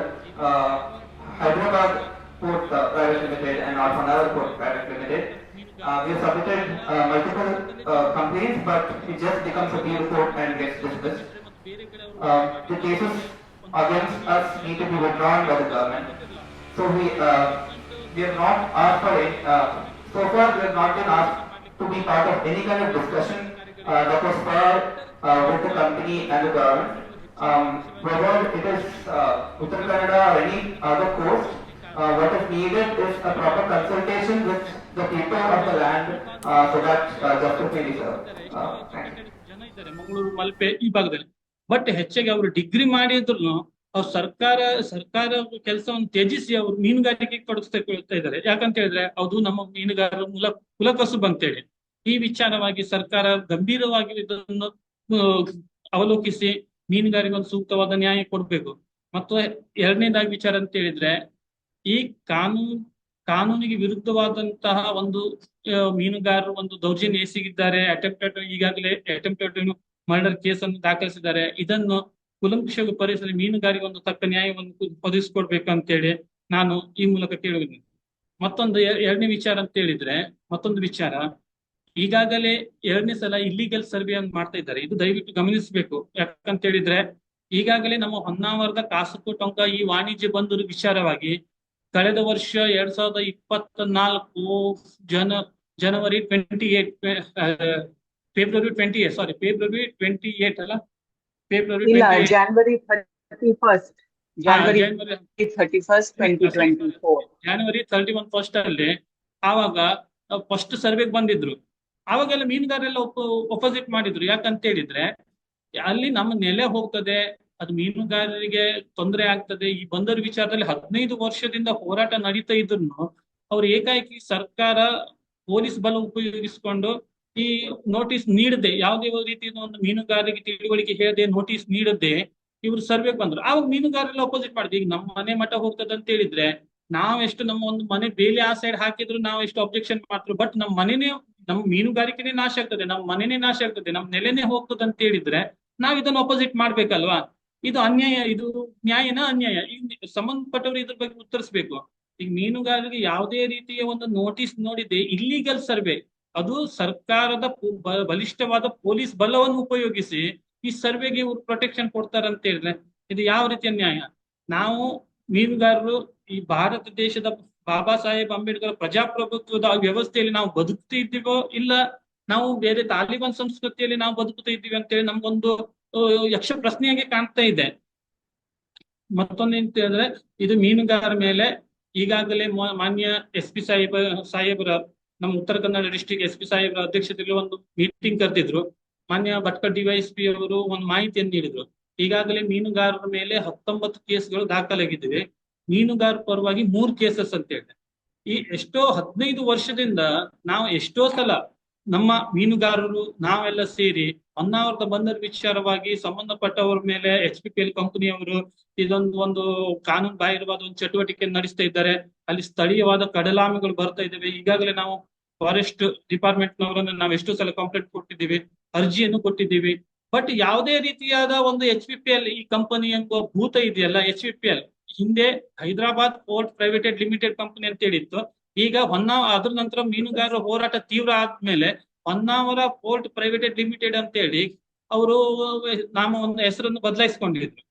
Hyderabad Port Private Limited and not Honnavar Port Private Limited. We have submitted multiple complaints, but it just becomes a appeal court and gets dismissed. The cases against us need to be withdrawn by the government. So we have not asked for it. So far, we have not been asked to be part of any kind of discussion that was fair with the company and the government. Whether it is Uttar Kannada or any other coast, what is needed is a proper consultation with the people of the land so that justice may be served. Thank you. ಜನ ಇದ್ದಾರೆ ಮಂಗಳೂರು ಮಲ್ಪೆ ಈ ಭಾಗದಲ್ಲಿ. But ಹೆಚ್ಚಾಗಿ ಅವರು degree ಮಾಡಿದ್ರು ಅವ್ರು ಸರ್ಕಾರ ಕೆಲಸವನ್ನು ತ್ಯಜಿಸಿ ಅವ್ರು ಮೀನುಗಾರಿಕೆ ತೊಡಗಿಸ್ತಾ ಇದ್ದಾರೆ. ಯಾಕಂತ ಹೇಳಿದ್ರೆ ಅದು ನಮ್ಮ ಮೀನುಗಾರರ ಕುಲಕಸುಬು ಅಂತೇಳಿ. ಈ ವಿಚಾರವಾಗಿ ಸರ್ಕಾರ ಗಂಭೀರವಾಗಿ ಇದನ್ನು ಅವಲೋಕಿಸಿ ಮೀನುಗಾರಿಕೆ ಒಂದು ಸೂಕ್ತವಾದ ನ್ಯಾಯ ಕೊಡ್ಬೇಕು. ಮತ್ತು ಎರಡನೇದಾಗಿ ವಿಚಾರ ಅಂತ ಹೇಳಿದ್ರೆ ಈ ಕಾನೂನಿಗೆ ವಿರುದ್ಧವಾದಂತಹ ಒಂದು ಮೀನುಗಾರರು ಒಂದು ದೌರ್ಜನ್ಯ ಎಸಗಿದ್ದಾರೆ. ಈಗಾಗಲೇ ಅಟೆಂಪ್ಟೆಡ್ ಮರ್ಡರ್ ಕೇಸನ್ನು ದಾಖಲಿಸಿದ್ದಾರೆ. ಇದನ್ನು ಕುಲಂಕುಷವಾಗಿ ಪರಿಸರ ಮೀನುಗಾರಿಗೆ ಒಂದು ತಕ್ಕ ನ್ಯಾಯವನ್ನು ಒದಗಿಸ್ಕೊಡ್ಬೇಕಂತೇಳಿ ನಾನು ಈ ಮೂಲಕ ಕೇಳಿದ್ದೀನಿ. ಮತ್ತೊಂದು ಎರಡನೇ ವಿಚಾರ ಅಂತ ಹೇಳಿದ್ರೆ ಮತ್ತೊಂದು ವಿಚಾರ, ಈಗಾಗಲೇ 2ನೇ ಸಲ ಇಲ್ಲಿಗಲ್ ಸರ್ವೆ ಅನ್ನು ಮಾಡ್ತಾ ಇದ್ದಾರೆ. ಇದು ದಯವಿಟ್ಟು ಗಮನಿಸಬೇಕು. ಯಾಕಂತ ಹೇಳಿದ್ರೆ ಈಗಾಗಲೇ ನಮ್ಮ ಹೊನ್ನಾವರದ ಕಾಸರಗೋಡು ಟೊಂಕ ಈ ವಾಣಿಜ್ಯ ಬಂದರು ವಿಚಾರವಾಗಿ ಕಳೆದ ವರ್ಷ 2024 ಜನವರಿ 28 ಫೆಬ್ರವರಿ 28 ಅಲ್ಲ February January 31st. January 31st, 2024. January 31st ಅಲ್ಲಿ ಆವಾಗ ಫಸ್ಟ್ ಸರ್ವೆಗೆ ಬಂದಿದ್ರು. ಆವಾಗೆಲ್ಲ ಮೀನುಗಾರೆಲ್ಲ ಒಪೋಸಿಟ್ ಮಾಡಿದ್ರು. ಯಾಕಂತ ಹೇಳಿದ್ರೆ ಅಲ್ಲಿ ನಮ್ಮ ನೆಲೆ ಹೋಗ್ತದೆ, ಅದು ಮೀನುಗಾರರಿಗೆ ತೊಂದರೆ ಆಗ್ತದೆ. ಈ ಬಂದರು ವಿಚಾರದಲ್ಲಿ 15 ವರ್ಷದಿಂದ ಹೋರಾಟ ನಡೀತಾ ಇದ್ರು ಅವ್ರು ಏಕಾಏಕಿ ಸರ್ಕಾರ ಪೊಲೀಸ್ ಬಲ ಉಪಯೋಗಿಸಿಕೊಂಡು ಈ ನೋಟಿಸ್ ನೀಡದೆ, ಯಾವುದೇ ರೀತಿಯ ಒಂದು ಮೀನುಗಾರರಿಗೆ ತಿಳುವಳಿಕೆ ಹೇಳದೆ ನೋಟಿಸ್ ನೀಡದೆ ಇವ್ರು ಸರ್ವೆಗೆ ಬಂದ್ರು. ಆವಾಗ ಮೀನುಗಾರರೆಲ್ಲ ಅಪೋಸಿಟ್ ಮಾಡಿದ್ವಿ. ಈಗ ನಮ್ಮ ಮನೆ ಮಠ ಹೋಗ್ತದೆ ಅಂತ ಹೇಳಿದ್ರೆ ನಾವೆಷ್ಟು ನಮ್ಮ ಒಂದು ಮನೆ ಬೇಲಿ ಆ ಸೈಡ್ ಹಾಕಿದ್ರು ನಾವು ಎಷ್ಟು ಅಬ್ಜೆಕ್ಷನ್ ಮಾಡ್ತೀವಿ, ಬಟ್ ನಮ್ಮ ಮನೆನೇ, ನಮ್ಮ ಮೀನುಗಾರಿಕೆನೇ ನಾಶ ಆಗ್ತದೆ, ನಮ್ಮ ಮನೆನೇ ನಾಶ ಆಗ್ತದೆ, ನಮ್ಮ ನೆಲೆನೇ ಹೋಗ್ತದೆ ಅಂತ ಹೇಳಿದ್ರೆ ನಾವ್ ಇದನ್ನ ಅಪೋಸಿಟ್ ಮಾಡ್ಬೇಕಲ್ವಾ? ಇದು ಅನ್ಯಾಯ, ಇದು ನ್ಯಾಯನ ಅನ್ಯಾಯ? ಈಗ ಸಂಬಂಧಪಟ್ಟವರು ಇದ್ರ ಬಗ್ಗೆ ಉತ್ತರಿಸ್ಬೇಕು. ಈಗ ಮೀನುಗಾರರಿಗೆ ಯಾವುದೇ ರೀತಿಯ ಒಂದು ನೋಟಿಸ್ ನೋಡಿದೆ ಇಲ್ಲಿಗಲ್ ಸರ್ವೆ, ಅದು ಸರ್ಕಾರದ ಬಲಿಷ್ಠವಾದ ಪೊಲೀಸ್ ಬಲವನ್ನು ಉಪಯೋಗಿಸಿ ಈ ಸರ್ವೆಗೆ ಇವ್ರು ಪ್ರೊಟೆಕ್ಷನ್ ಕೊಡ್ತಾರಂತ ಹೇಳಿದ್ರೆ ಇದು ಯಾವ ರೀತಿಯ ನ್ಯಾಯ? ನಾವು ಮೀನುಗಾರರು ಈ ಭಾರತ ದೇಶದ ಬಾಬಾ ಸಾಹೇಬ್ ಅಂಬೇಡ್ಕರ್ ಪ್ರಜಾಪ್ರಭುತ್ವದ ವ್ಯವಸ್ಥೆಯಲ್ಲಿ ನಾವು ಬದುಕ್ತಿದ್ದೀವೋ ಇಲ್ಲ ನಾವು ಬೇರೆ ತಾಲಿಬಾನ್ ಸಂಸ್ಕೃತಿಯಲ್ಲಿ ನಾವು ಬದುಕ್ತಾ ಇದ್ದೀವಿ ಅಂತೇಳಿ ನಮ್ಗೊಂದು ಯಕ್ಷ ಪ್ರಶ್ನೆಯಾಗಿ ಕಾಣ್ತಾ ಇದೆ. ಮತ್ತೊಂದೇಂತ ಹೇಳಿದ್ರೆ ಇದು ಮೀನುಗಾರ ಮೇಲೆ ಈಗಾಗಲೇ ಮಾನ್ಯ SP ಸಾಹೇಬರ ನಮ್ಮ ಉತ್ತರ ಕನ್ನಡ ಡಿಸ್ಟ್ರಿಕ್ಟ್ SP ಸಾಹೇಬರ ಅಧ್ಯಕ್ಷತೆಯಲ್ಲಿ ಒಂದು ಮೀಟಿಂಗ್ ಕರೆದಿದ್ರು. ಮಾನ್ಯ ಭಟ್ಕಳ DYSP ಅವರು ಒಂದು ಮಾಹಿತಿಯನ್ನು ನೀಡಿದ್ರು. ಈಗಾಗಲೇ ಮೀನುಗಾರರ ಮೇಲೆ 19 ಕೇಸ್ಗಳು ದಾಖಲಾಗಿದ್ದಾವೆ. ಮೀನುಗಾರ ಪರವಾಗಿ 3 ಕೇಸಸ್ ಅಂತ ಹೇಳಿದೆ. ಈ ಎಷ್ಟೋ 15 ವರ್ಷದಿಂದ ನಾವು ಎಷ್ಟೋ ಸಲ ನಮ್ಮ ಮೀನುಗಾರರು ನಾವೆಲ್ಲ ಸೇರಿ ಹೊನ್ನಾವರದ ಬಂದರ್ ವಿಚಾರವಾಗಿ ಸಂಬಂಧಪಟ್ಟವರ ಮೇಲೆ HPPL ಕಂಪನಿಯವರು ಒಂದು ಕಾನೂನು ಬಾಹಿರವಾದ ಒಂದು ಚಟುವಟಿಕೆ ನಡೆಸ್ತಾ ಇದ್ದಾರೆ. ಅಲ್ಲಿ ಸ್ಥಳೀಯವಾದ ಕಡಲಾಮೆಗಳು ಬರ್ತಾ ಇದ್ದಾವೆ. ಈಗಾಗಲೇ ನಾವು ಫಾರೆಸ್ಟ್ ಡಿಪಾರ್ಟ್ಮೆಂಟ್ ನವರನ್ನು ನಾವು ಎಷ್ಟೋ ಸಲ ಕಂಪ್ಲೇಂಟ್ ಕೊಟ್ಟಿದ್ದೀವಿ, ಅರ್ಜಿಯನ್ನು ಕೊಟ್ಟಿದ್ದೀವಿ. ಬಟ್ ಯಾವುದೇ ರೀತಿಯಾದ ಒಂದು HPPL ಈ ಕಂಪನಿ ಎಂಬ ಭೂತ ಇದೆಯಲ್ಲ, HPPL ಹಿಂದೆ ಹೈದರಾಬಾದ್ ಪೋರ್ಟ್ ಪ್ರೈವೇಟೆಡ್ ಲಿಮಿಟೆಡ್ ಕಂಪನಿ ಅಂತ ಹೇಳಿತ್ತು. ಈಗ ಅದ್ರ ನಂತರ ಮೀನುಗಾರರ ಹೋರಾಟ ತೀವ್ರ ಆದ್ಮೇಲೆ ಹೊನ್ನಾವರ ಪೋರ್ಟ್ ಪ್ರೈವೇಟೆಡ್ ಲಿಮಿಟೆಡ್ ಅಂತ ಹೇಳಿ ಅವರು ನಾಮ ಒಂದು ಹೆಸರನ್ನು ಬದಲಾಯಿಸ್ಕೊಂಡಿದ್ರು.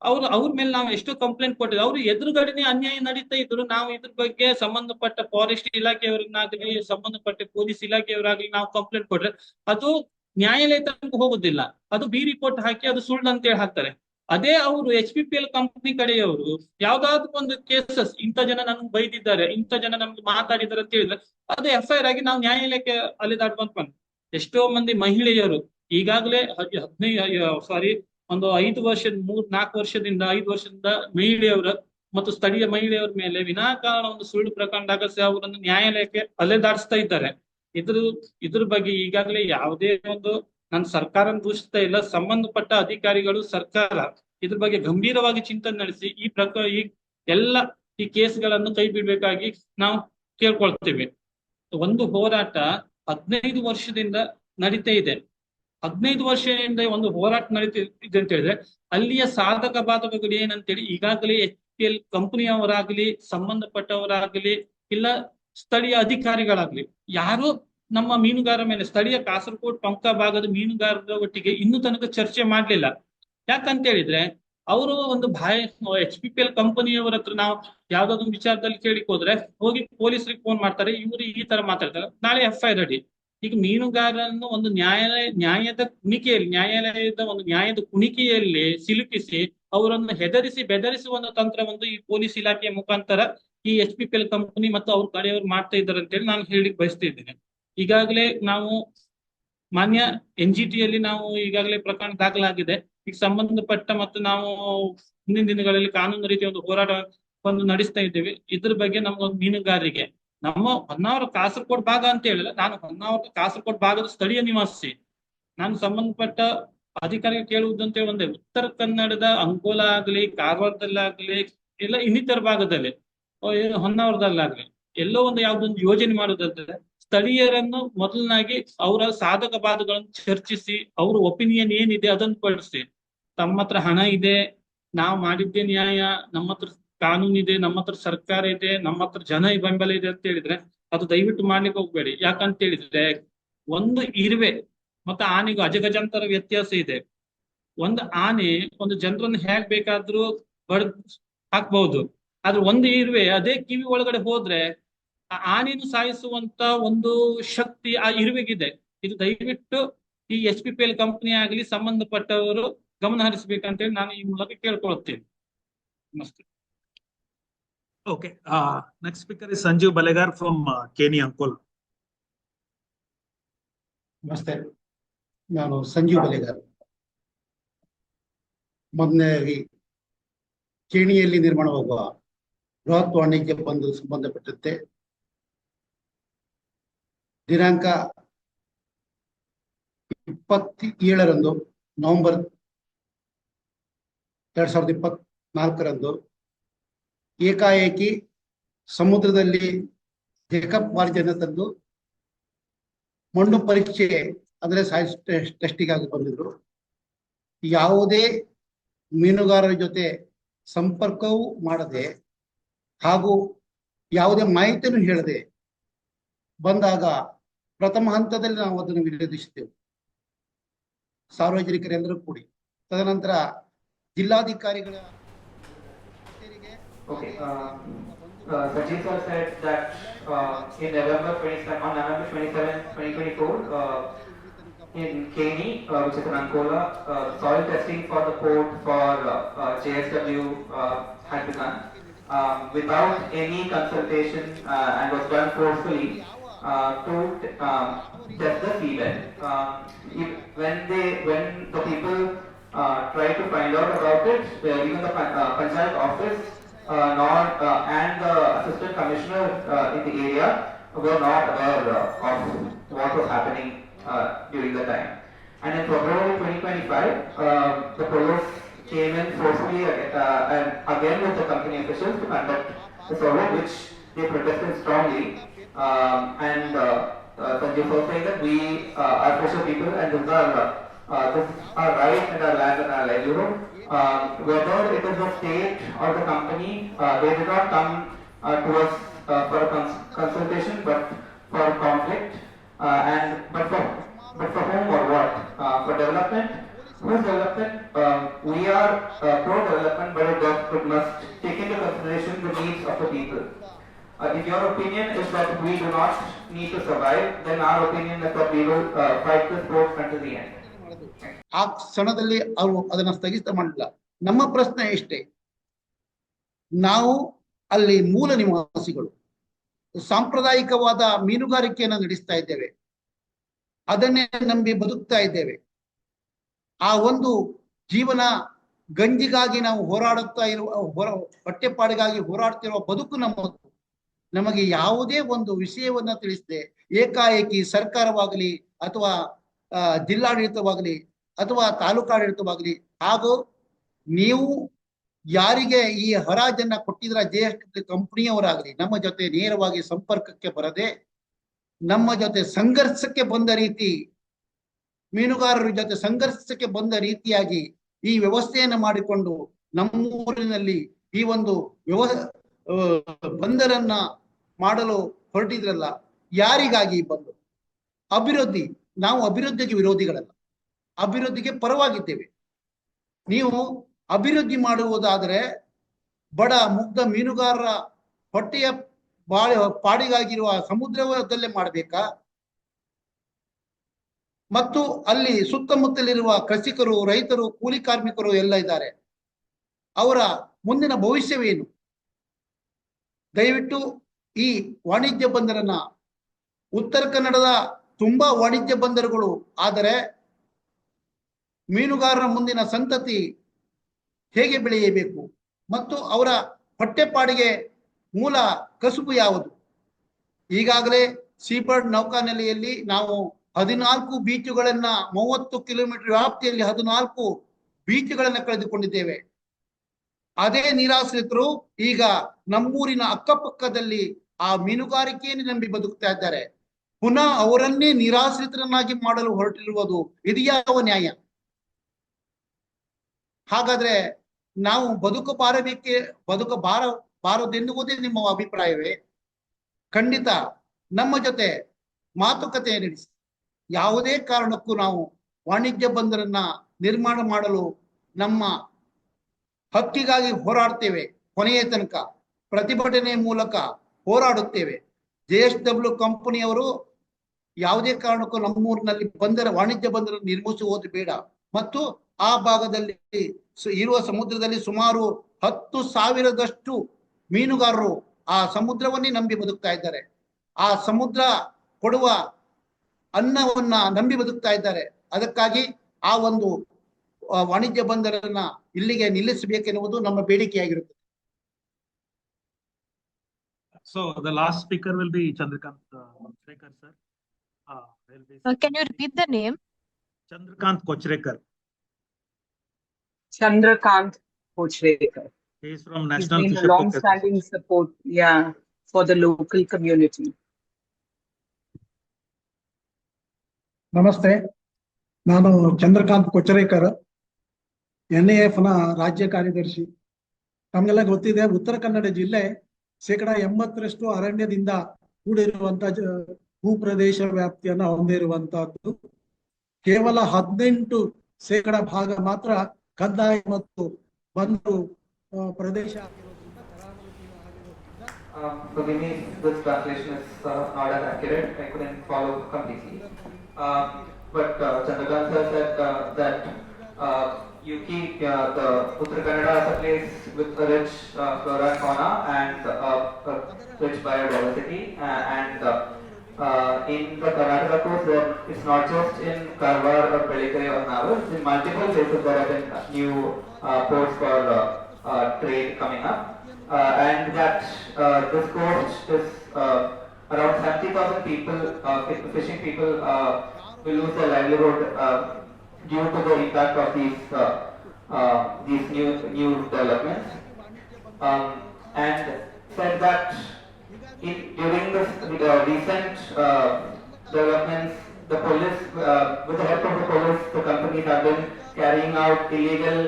ಅವ್ರ ಮೇಲೆ ನಾವು ಎಷ್ಟು ಕಂಪ್ಲೇಂಟ್ ಕೊಟ್ಟಿದ್ವಿ. ಅವ್ರು ಎದುರುಗಡೆನೆ ಅನ್ಯಾಯ ನಡೀತಾ ಇದ್ರು. ನಾವು ಇದ್ರ ಬಗ್ಗೆ ಸಂಬಂಧಪಟ್ಟ ಫಾರೆಸ್ಟ್ ಇಲಾಖೆಯವರನ್ನಾಗ್ಲಿ ಸಂಬಂಧಪಟ್ಟ ಪೊಲೀಸ್ ಇಲಾಖೆಯವರಾಗ್ಲಿ ನಾವು ಕಂಪ್ಲೇಂಟ್ ಕೊಟ್ರೆ ಅದು ನ್ಯಾಯಾಲಯ ತನಕ ಹೋಗುದಿಲ್ಲ. ಅದು ಬಿ ರಿಪೋರ್ಟ್ ಹಾಕಿ ಅದು ಸುಳ್ಳು ಅಂತ ಹೇಳಿ ಹಾಕ್ತಾರೆ. ಅದೇ ಅವರು HPPL ಕಂಪನಿ ಕಡೆಯವರು ಯಾವ್ದಾದ್ರು ಒಂದು ಕೇಸಸ್ ಇಂಥ ಜನ ನನ್ಗೆ ಬೈದಿದ್ದಾರೆ, ಇಂಥ ಜನ ನಮ್ಗೆ ಮಾತಾಡಿದ್ದಾರೆ ಅಂತ ಹೇಳಿದ್ರೆ ಅದು FIR ಆಗಿ ನಾವು ನ್ಯಾಯಾಲಯಕ್ಕೆ ಅಲೆದಾಡುವಂತ ಬಂದು ಎಷ್ಟೋ ಮಂದಿ ಮಹಿಳೆಯರು ಈಗಾಗಲೇ 5 ವರ್ಷ 3-4 ವರ್ಷದಿಂದ 5 ವರ್ಷದಿಂದ ಮಹಿಳೆಯರ ಮತ್ತು ಸ್ಥಳೀಯ ಮಹಿಳೆಯರ ಮೇಲೆ ವಿನಾಕಾರಣ ಒಂದು ಸುಳ್ಳು ಪ್ರಕರಣ ದಾಖಲಿಸಿ ಅವರನ್ನು ನ್ಯಾಯಾಲಯಕ್ಕೆ ಅಲೆದಾಡಿಸ್ತಾ ಇದ್ದಾರೆ. ಇದ್ರ ಬಗ್ಗೆ ಈಗಾಗಲೇ ಯಾವುದೇ ಒಂದು ನಾನು ಸರ್ಕಾರ ದೂಷಿಸ್ತಾ ಇಲ್ಲ, ಸಂಬಂಧಪಟ್ಟ ಅಧಿಕಾರಿಗಳು ಸರ್ಕಾರ ಇದ್ರ ಬಗ್ಗೆ ಗಂಭೀರವಾಗಿ ಚಿಂತನೆ ನಡೆಸಿ ಈ ಎಲ್ಲ ಈ ಕೇಸ್ಗಳನ್ನು ಕೈ ಬಿಡ್ಬೇಕಾಗಿ ನಾವು ಕೇಳ್ಕೊಳ್ತೇವೆ. ಒಂದು ಹೋರಾಟ 15 ವರ್ಷದಿಂದ ನಡೀತಾ ಇದೆ. 15 ವರ್ಷದಿಂದ ಒಂದು ಹೋರಾಟ ನಡೀತಿದೆ ಅಂತ ಹೇಳಿದ್ರೆ ಅಲ್ಲಿಯ ಸಾಧಕ ಬಾಧಕಗಳು ಏನಂತೇಳಿ ಈಗಾಗಲೇ HPPL ಕಂಪನಿಯವರಾಗ್ಲಿ ಸಂಬಂಧಪಟ್ಟವರಾಗ್ಲಿ ಇಲ್ಲ ಸ್ಥಳೀಯ ಅಧಿಕಾರಿಗಳಾಗ್ಲಿ ಯಾರು ನಮ್ಮ ಮೀನುಗಾರ ಮೇಲೆ ಸ್ಥಳೀಯ ಕಾಸರಗೋಡು ಟೊಂಕ ಭಾಗದ ಮೀನುಗಾರರ ಒಟ್ಟಿಗೆ ಇನ್ನೂ ತನಕ ಚರ್ಚೆ ಮಾಡ್ಲಿಲ್ಲ. ಯಾಕಂತ ಹೇಳಿದ್ರೆ ಅವರು ಒಂದು HPPL ಕಂಪನಿಯವರ ಹತ್ರ ನಾವು ಯಾವ್ದಾದ್ರು ವಿಚಾರದಲ್ಲಿ ಕೇಳಿಕ್ ಹೋದ್ರೆ ಹೋಗಿ ಪೊಲೀಸರಿಗೆ ಫೋನ್ ಮಾಡ್ತಾರೆ, ಇವರು ಈ ತರ ಮಾತಾಡ್ತಾರೆ, ನಾಳೆ FIR ರೆಡಿ. ಈಗ ಮೀನುಗಾರರನ್ನು ಒಂದು ನ್ಯಾಯದ ಕುಣಿಕೆಯಲ್ಲಿ ಸಿಲುಕಿಸಿ ಅವರನ್ನು ಹೆದರಿಸಿ ಬೆದರಿಸುವ ಒಂದು ತಂತ್ರವನ್ನು ಈ ಪೊಲೀಸ್ ಇಲಾಖೆಯ ಮುಖಾಂತರ ಈ HPPL ಕಂಪನಿ ಮತ್ತು ಅವ್ರ ಕಡೆಯವರು ಮಾಡ್ತಾ ಇದ್ದಾರೆ ಅಂತೇಳಿ ನಾನು ಹೇಳಿಕ್ ಬಯಸ್ತಾ ಇದ್ದೇನೆ. ಈಗಾಗಲೇ ನಾವು ಮಾನ್ಯ NGTಯಲ್ಲಿ ನಾವು ಈಗಾಗಲೇ ಪ್ರಕರಣ ದಾಖಲಾಗಿದೆ. ಈಗ ಸಂಬಂಧಪಟ್ಟ ಮತ್ತು ನಾವು ಮುಂದಿನ ದಿನಗಳಲ್ಲಿ ಕಾನೂನು ರೀತಿಯ ಒಂದು ಹೋರಾಟ ನಡೆಸ್ತಾ ಇದ್ದೇವೆ. ಇದ್ರ ಬಗ್ಗೆ ನಮ್ಗೊಂದು ಮೀನುಗಾರರಿಗೆ ನಮ್ಮ ಹೊನ್ನಾವರ ಕಾಸರಗೋಡು ಭಾಗ ಅಂತ ಹೇಳಿದ್ರೆ ನಾನು ಹೊನ್ನಾವರ ಕಾಸರಗೋಡು ಭಾಗದ ಸ್ಥಳೀಯ ನಿವಾಸಿ. ನಾನು ಸಂಬಂಧಪಟ್ಟ ಅಧಿಕಾರಿಗೆ ಕೇಳುವುದಂತೆ ಒಂದೇ, ಉತ್ತರ ಕನ್ನಡದ ಅಂಕೋಲಾ ಆಗ್ಲಿ ಕಾರವಾರದಲ್ಲಾಗ್ಲಿ ಇಲ್ಲ ಇನ್ನಿತರ ಭಾಗದಲ್ಲಿ ಹೊನ್ನಾವರದಲ್ಲಾಗ್ಲಿ ಎಲ್ಲೋ ಒಂದು ಯಾವ್ದೊಂದು ಯೋಜನೆ ಮಾಡೋದಂದ್ರೆ ಸ್ಥಳೀಯರನ್ನು ಮೊದಲನಾಗಿ ಅವರ ಸಾಧಕ ಬಾಧಗಳನ್ನು ಚರ್ಚಿಸಿ ಅವ್ರ ಒಪಿನಿಯನ್ ಏನಿದೆ ಅದನ್ನು ಪಡಿಸಿ, ತಮ್ಮ ಹತ್ರ ಹಣ ಇದೆ, ನಾವು ಮಾಡಿದ್ದೇ ನ್ಯಾಯ, ನಮ್ಮ ಹತ್ರ ಕಾನೂನು ಇದೆ, ನಮ್ಮ ಹತ್ರ ಸರ್ಕಾರ ಇದೆ, ನಮ್ಮ ಹತ್ರ ಜನ ಬೆಂಬಲ ಇದೆ ಅಂತ ಹೇಳಿದ್ರೆ ಅದು ದಯವಿಟ್ಟು ಮಾಡ್ಲಿಕ್ಕೆ ಹೋಗ್ಬೇಡಿ. ಯಾಕಂತ ಹೇಳಿದ್ರೆ ಒಂದು ಇರುವೆ ಮತ್ತೆ ಆನೆಗೂ ಅಜಗಜಾಂತರ ವ್ಯತ್ಯಾಸ ಇದೆ. ಒಂದು ಆನೆ ಒಂದು ಜನರನ್ನು ಹೇಗ್ ಬೇಕಾದ್ರೂ ಹಾಕ್ಬಹುದು, ಆದ್ರೆ ಒಂದು ಇರುವೆ ಅದೇ ಕಿವಿ ಒಳಗಡೆ ಹೋದ್ರೆ ಆ ಆನೆಯನ್ನು ಸಾಯಿಸುವಂತ ಒಂದು ಶಕ್ತಿ ಆ ಇರುವೆಗಿದೆ. ಇದು ದಯವಿಟ್ಟು ಈ HPPL ಕಂಪನಿ ಆಗಲಿ ಸಂಬಂಧಪಟ್ಟವರು ಗಮನ ಹರಿಸಬೇಕಂತೇಳಿ ನಾನು ಈ ಮೂಲಕ ಕೇಳ್ಕೊಳ್ತೇನೆ. ನಮಸ್ತೆ. Okay. Next speaker is Sanjeev Balegar from Keni, Ankola. ನಮಸ್ತೆ, ನಾನು ಸಂಜೀವ್ ಬಲೆಗಾರ್. ಮೊದಲನೇದಾಗಿ ಕೇಣಿಯಲ್ಲಿ ನಿರ್ಮಾಣವಾಗುವ ಬೃಹತ್ ವಾಣಿಜ್ಯ ಬಂದು ಸಂಬಂಧಪಟ್ಟಂತೆ ದಿನಾಂಕ 27ರಂದು ನವೆಂಬರ್ 2024ರಂದು ಏಕಾಏಕಿ ಸಮುದ್ರದಲ್ಲಿ ಜೇಕಬ್ ಮಾರ್ಜನ ತಂದು ಮಣ್ಣು ಪರೀಕ್ಷೆ ಅಂದ್ರೆ ಸಾಯಿಲ್ ಟೆಸ್ಟಿಗಾಗಿ ಬಂದಿದ್ರು. ಯಾವುದೇ ಮೀನುಗಾರರ ಜೊತೆ ಸಂಪರ್ಕವೂ ಮಾಡದೆ ಹಾಗೂ ಯಾವುದೇ ಮಾಹಿತಿಯನ್ನು ಹೇಳದೆ ಬಂದಾಗ ಪ್ರಥಮ ಹಂತದಲ್ಲಿ ನಾವು ಅದನ್ನು ವಿರೋಧಿಸಿದ್ದೆವು, ಸಾರ್ವಜನಿಕರೆಲ್ಲರೂ ಕೂಡಿ. ತದನಂತರ ಜಿಲ್ಲಾಧಿಕಾರಿಗಳ Okay. Sajid sir said that in November 27, on November 27, 2024, in Keni, which is in Angola, soil testing for the port for JSW had begun without any consultation and was done forcefully to test the seabed. When the people tried to find out about it, even the Panchayat office and the assistant commissioner in the area were not aware of what was happening during the time. And in February 2025, the police came in forcefully and again with the company officials to conduct the survey, which they protested strongly. And Sanjay was saying that we are fisher people and this is our right and our land and our livelihood. Whether it is the state or the company, they did not come to us for a consultation, but for conflict, but for whom or what? For development. Whose development? We are pro-development, but it must take into consideration the needs of the people. If your opinion is that we do not need to survive, then our opinion is that we will fight this boat until the end. ಆ ಕ್ಷಣದಲ್ಲಿ ಅವರು ಅದನ್ನ ಸ್ಥಗಿತ ಮಾಡಲಿಲ್ಲ. ನಮ್ಮ ಪ್ರಶ್ನೆ ಇಷ್ಟೇ, ನಾವು ಅಲ್ಲಿ ಮೂಲ ನಿವಾಸಿಗಳು ಸಾಂಪ್ರದಾಯಿಕವಾದ ಮೀನುಗಾರಿಕೆಯನ್ನು ನಡೆಸ್ತಾ ಇದ್ದೇವೆ, ಅದನ್ನೇ ನಂಬಿ ಬದುಕ್ತಾ ಇದ್ದೇವೆ. ಆ ಒಂದು ಜೀವನ ಗಂಜಿಗಾಗಿ ನಾವು ಹೋರಾಡುತ್ತಾ ಇರುವ ಹೊಟ್ಟೆಪಾಡಿಗಾಗಿ ಹೋರಾಡ್ತಿರುವ ಬದುಕು ನಮ್ಮದು. ನಮಗೆ ಯಾವುದೇ ಒಂದು ವಿಷಯವನ್ನ ತಿಳಿಸದೆ ಏಕಾಏಕಿ ಸರ್ಕಾರವಾಗಲಿ ಅಥವಾ ಜಿಲ್ಲಾಡಳಿತವಾಗಲಿ ಅಥವಾ ತಾಲೂಕಾಡಳಿತವಾಗಲಿ ಹಾಗೂ ನೀವು ಯಾರಿಗೆ ಈ ಹರಾಜನ್ನ ಕೊಟ್ಟಿದ್ರ JSW ಕಂಪನಿಯವರಾಗಲಿ ನಮ್ಮ ಜೊತೆ ನೇರವಾಗಿ ಸಂಪರ್ಕಕ್ಕೆ ಬರದೆ ನಮ್ಮ ಜೊತೆ ಸಂಘರ್ಷಕ್ಕೆ ಬಂದ ರೀತಿ, ಮೀನುಗಾರರ ಜೊತೆ ಸಂಘರ್ಷಕ್ಕೆ ಬಂದ ರೀತಿಯಾಗಿ ಈ ವ್ಯವಸ್ಥೆಯನ್ನು ಮಾಡಿಕೊಂಡು ನಮ್ಮೂರಿನಲ್ಲಿ ಈ ಒಂದು ಬಂದರನ್ನ ಮಾಡಲು ಹೊರಟಿದ್ರಲ್ಲ, ಯಾರಿಗಾಗಿ ಬಂದು? ಅಭಿವೃದ್ಧಿ. ನಾವು ಅಭಿವೃದ್ಧಿಗೆ ವಿರೋಧಿಗಳಲ್ಲ, ಅಭಿವೃದ್ಧಿಗೆ ಪರವಾಗಿದ್ದೇವೆ. ನೀವು ಅಭಿವೃದ್ಧಿ ಮಾಡುವುದಾದರೆ ಬಡ ಮುಗ್ಧ ಮೀನುಗಾರರ ಹೊಟ್ಟೆಯ ಪಾಡಿಗಾಗಿರುವ ಸಮುದ್ರದಲ್ಲೇ ಮಾಡಬೇಕಾ? ಮತ್ತು ಅಲ್ಲಿ ಸುತ್ತಮುತ್ತಲಿರುವ ಕೃಷಿಕರು, ರೈತರು, ಕೂಲಿ ಕಾರ್ಮಿಕರು ಎಲ್ಲ ಇದ್ದಾರೆ. ಅವರ ಮುಂದಿನ ಭವಿಷ್ಯವೇನು? ದಯವಿಟ್ಟು ಈ ವಾಣಿಜ್ಯ ಬಂದರನ್ನ, ಉತ್ತರ ಕನ್ನಡದ ತುಂಬಾ ವಾಣಿಜ್ಯ ಬಂದರುಗಳು, ಆದರೆ ಮೀನುಗಾರರ ಮುಂದಿನ ಸಂತತಿ ಹೇಗೆ ಬೆಳೆಯಬೇಕು ಮತ್ತು ಅವರ ಹೊಟ್ಟೆಪಾಡಿಗೆ ಮೂಲ ಕಸುಬು ಯಾವುದು? ಈಗಾಗಲೇ ಸೀಬರ್ಡ್ ನೌಕಾನೆಲೆಯಲ್ಲಿ ನಾವು 14 ಬೀಚುಗಳನ್ನ 30 ಕಿಲೋಮೀಟರ್ ವ್ಯಾಪ್ತಿಯಲ್ಲಿ 14 ಬೀಚುಗಳನ್ನ ಕಳೆದುಕೊಂಡಿದ್ದೇವೆ. ಅದೇ ನಿರಾಶ್ರಿತರು ಈಗ ನಮ್ಮೂರಿನ ಅಕ್ಕಪಕ್ಕದಲ್ಲಿ ಆ ಮೀನುಗಾರಿಕೆಯನ್ನು ನಂಬಿ ಬದುಕ್ತಾ ಇದ್ದಾರೆ. ಪುನಃ ಅವರನ್ನೇ ನಿರಾಶ್ರಿತರನ್ನಾಗಿ ಮಾಡಲು ಹೊರಟಿರುವುದು ಇದು ಯಾವ ನ್ಯಾಯ? ಹಾಗಾದ್ರೆ ನಾವು ಬದುಕಬಾರದೆನ್ನುವುದೇ ನಿಮ್ಮ ಅಭಿಪ್ರಾಯವೇ? ಖಂಡಿತ ನಮ್ಮ ಜೊತೆ ಮಾತುಕತೆ ನಡೆಸಿ. ಯಾವುದೇ ಕಾರಣಕ್ಕೂ ನಾವು ವಾಣಿಜ್ಯ ಬಂದರನ್ನ ನಿರ್ಮಾಣ ಮಾಡಲು ನಮ್ಮ ಹಕ್ಕಿಗಾಗಿ ಹೋರಾಡ್ತೇವೆ. ಕೊನೆಯ ತನಕ ಪ್ರತಿಭಟನೆ ಮೂಲಕ ಹೋರಾಡುತ್ತೇವೆ. JSW ಕಂಪನಿಯವರು ಯಾವುದೇ ಕಾರಣಕ್ಕೂ ನಮ್ಮೂರಿನಲ್ಲಿ ವಾಣಿಜ್ಯ ಬಂದರು ನಿರ್ಮಿಸುವುದು ಬೇಡ. ಮತ್ತು ಆ ಭಾಗದಲ್ಲಿ ಇರುವ ಸಮುದ್ರದಲ್ಲಿ ಸುಮಾರು 10,000ದಷ್ಟು ಮೀನುಗಾರರು ಆ ಸಮುದ್ರವನ್ನೇ ನಂಬಿ ಬದುಕ್ತಾ ಇದ್ದಾರೆ. ಆ ಸಮುದ್ರ ಕೊಡುವ ಅನ್ನವನ್ನ ನಂಬಿ ಬದುಕ್ತಾ ಇದ್ದಾರೆ. ಅದಕ್ಕಾಗಿ ಆ ಒಂದು ವಾಣಿಜ್ಯ ಬಂದರನ್ನ ಇಲ್ಲಿಗೆ ನಿಲ್ಲಿಸಬೇಕೆನ್ನುವುದು ನಮ್ಮ ಬೇಡಿಕೆಯಾಗಿರುತ್ತದೆ. So the last speaker will be Chandrakant Kochrekar, sir. Can you repeat the name? Chandrakant Kochrekar. Chandrakant Kochrekar. He is from He's National been a Fisher Folk long-standing Association. support, for the local community. ನಮಸ್ತೆ, ನಾನು Chandrakant ಕೊಚರೇಕರ್, NAF ನ ರಾಜ್ಯ ಕಾರ್ಯದರ್ಶಿ. ತಮಗೆಲ್ಲ ಗೊತ್ತಿದೆ, ಉತ್ತರ ಕನ್ನಡ ಜಿಲ್ಲೆ 80% ಅರಣ್ಯದಿಂದ ಕೂಡಿರುವಂತಹ ಭೂಪ್ರದೇಶ ವ್ಯಾಪ್ತಿಯನ್ನ ಹೊಂದಿರುವಂತಹದ್ದು. ಕೇವಲ 18% ಭಾಗ ಮಾತ್ರ ಕಂದಾಯ ಮತ್ತು ಬಂದರು ಪ್ರದೇಶ. Forgive me, this translation is not as accurate. I couldn't follow completely. But Chandrakant sir said that you keep the Uttar Kannada as a place with a rich flora and fauna and rich biodiversity. And in the Karnataka coast, it's not just in Karwar or Pellikere or Honnavar. In multiple places there have been new ports for trade coming up. And that this coast is around 70,000 people, fishing people, will lose their livelihood due to the impact of these new developments. And said that during this recent developments, the police, with the help of the police, the companies have been carrying out illegal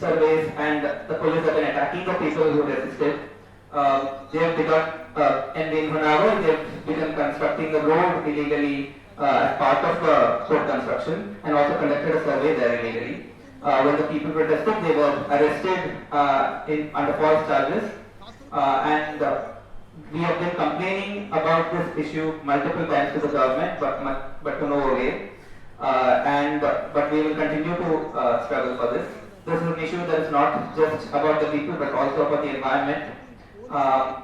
surveys, and the police have been attacking the people who resisted. They have begun, and in Honnavar, they have begun constructing the road illegally as part of the road construction, and also conducted a survey there illegally. When the people protested, they were arrested under false charges, and we have been complaining about this issue multiple times to the government, but to no avail. But we will continue to struggle for this. This is an issue that is not just about the people, but also about the environment.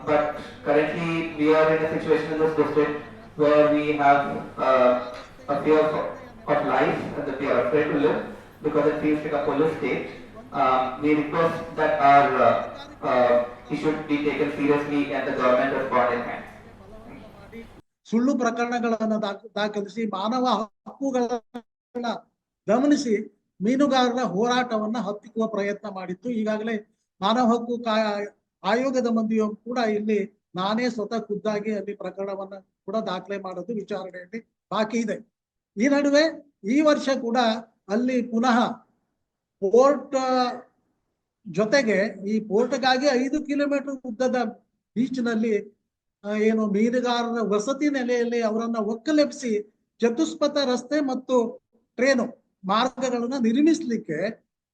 But currently, we are in a situation in this district where we have a fear of life, and that we are afraid to live because it feels like a police state. We request that our issue should be taken seriously and the government respond in hand. ಸುಳ್ಳು ಪ್ರಕರಣಗಳನ್ನು ದಾಖಲಿಸಿ ಮಾನವ ಹಕ್ಕುಗಳನ್ನ ಗಮನಿಸಿ ಮೀನುಗಾರರ ಹೋರಾಟವನ್ನ ಹತ್ತಿಕ್ಕುವ ಪ್ರಯತ್ನ ಮಾಡಿತ್ತು. ಈಗಾಗಲೇ ಮಾನವ ಹಕ್ಕು ಆಯೋಗದ ಮಂದಿಯು ಕೂಡ ಇಲ್ಲಿ ನಾನೇ ಸ್ವತಃ ಖುದ್ದಾಗಿ ಅಲ್ಲಿ ಪ್ರಕರಣವನ್ನ ಕೂಡ ದಾಖಲೆ ಮಾಡೋದು ವಿಚಾರಣೆಯಲ್ಲಿ ಬಾಕಿ ಇದೆ. ಈ ನಡುವೆ ಈ ವರ್ಷ ಕೂಡ ಅಲ್ಲಿ ಪುನಃ ಪೋರ್ಟ್ ಜೊತೆಗೆ ಈ ಪೋರ್ಟ್ಗಾಗಿ 5 ಕಿಲೋಮೀಟರ್ ಉದ್ದದ ಬೀಚ್ ನಲ್ಲಿ ಏನು ಮೀನುಗಾರರ ವಸತಿ ನೆಲೆಯಲ್ಲಿ ಅವರನ್ನ ಒಕ್ಕಲೆಬ್ಬಿಸಿ ಚತುಷ್ಪಥ ರಸ್ತೆ ಮತ್ತು ಟ್ರೇನು ಮಾರ್ಗಗಳನ್ನ ನಿರ್ಮಿಸ್ಲಿಕ್ಕೆ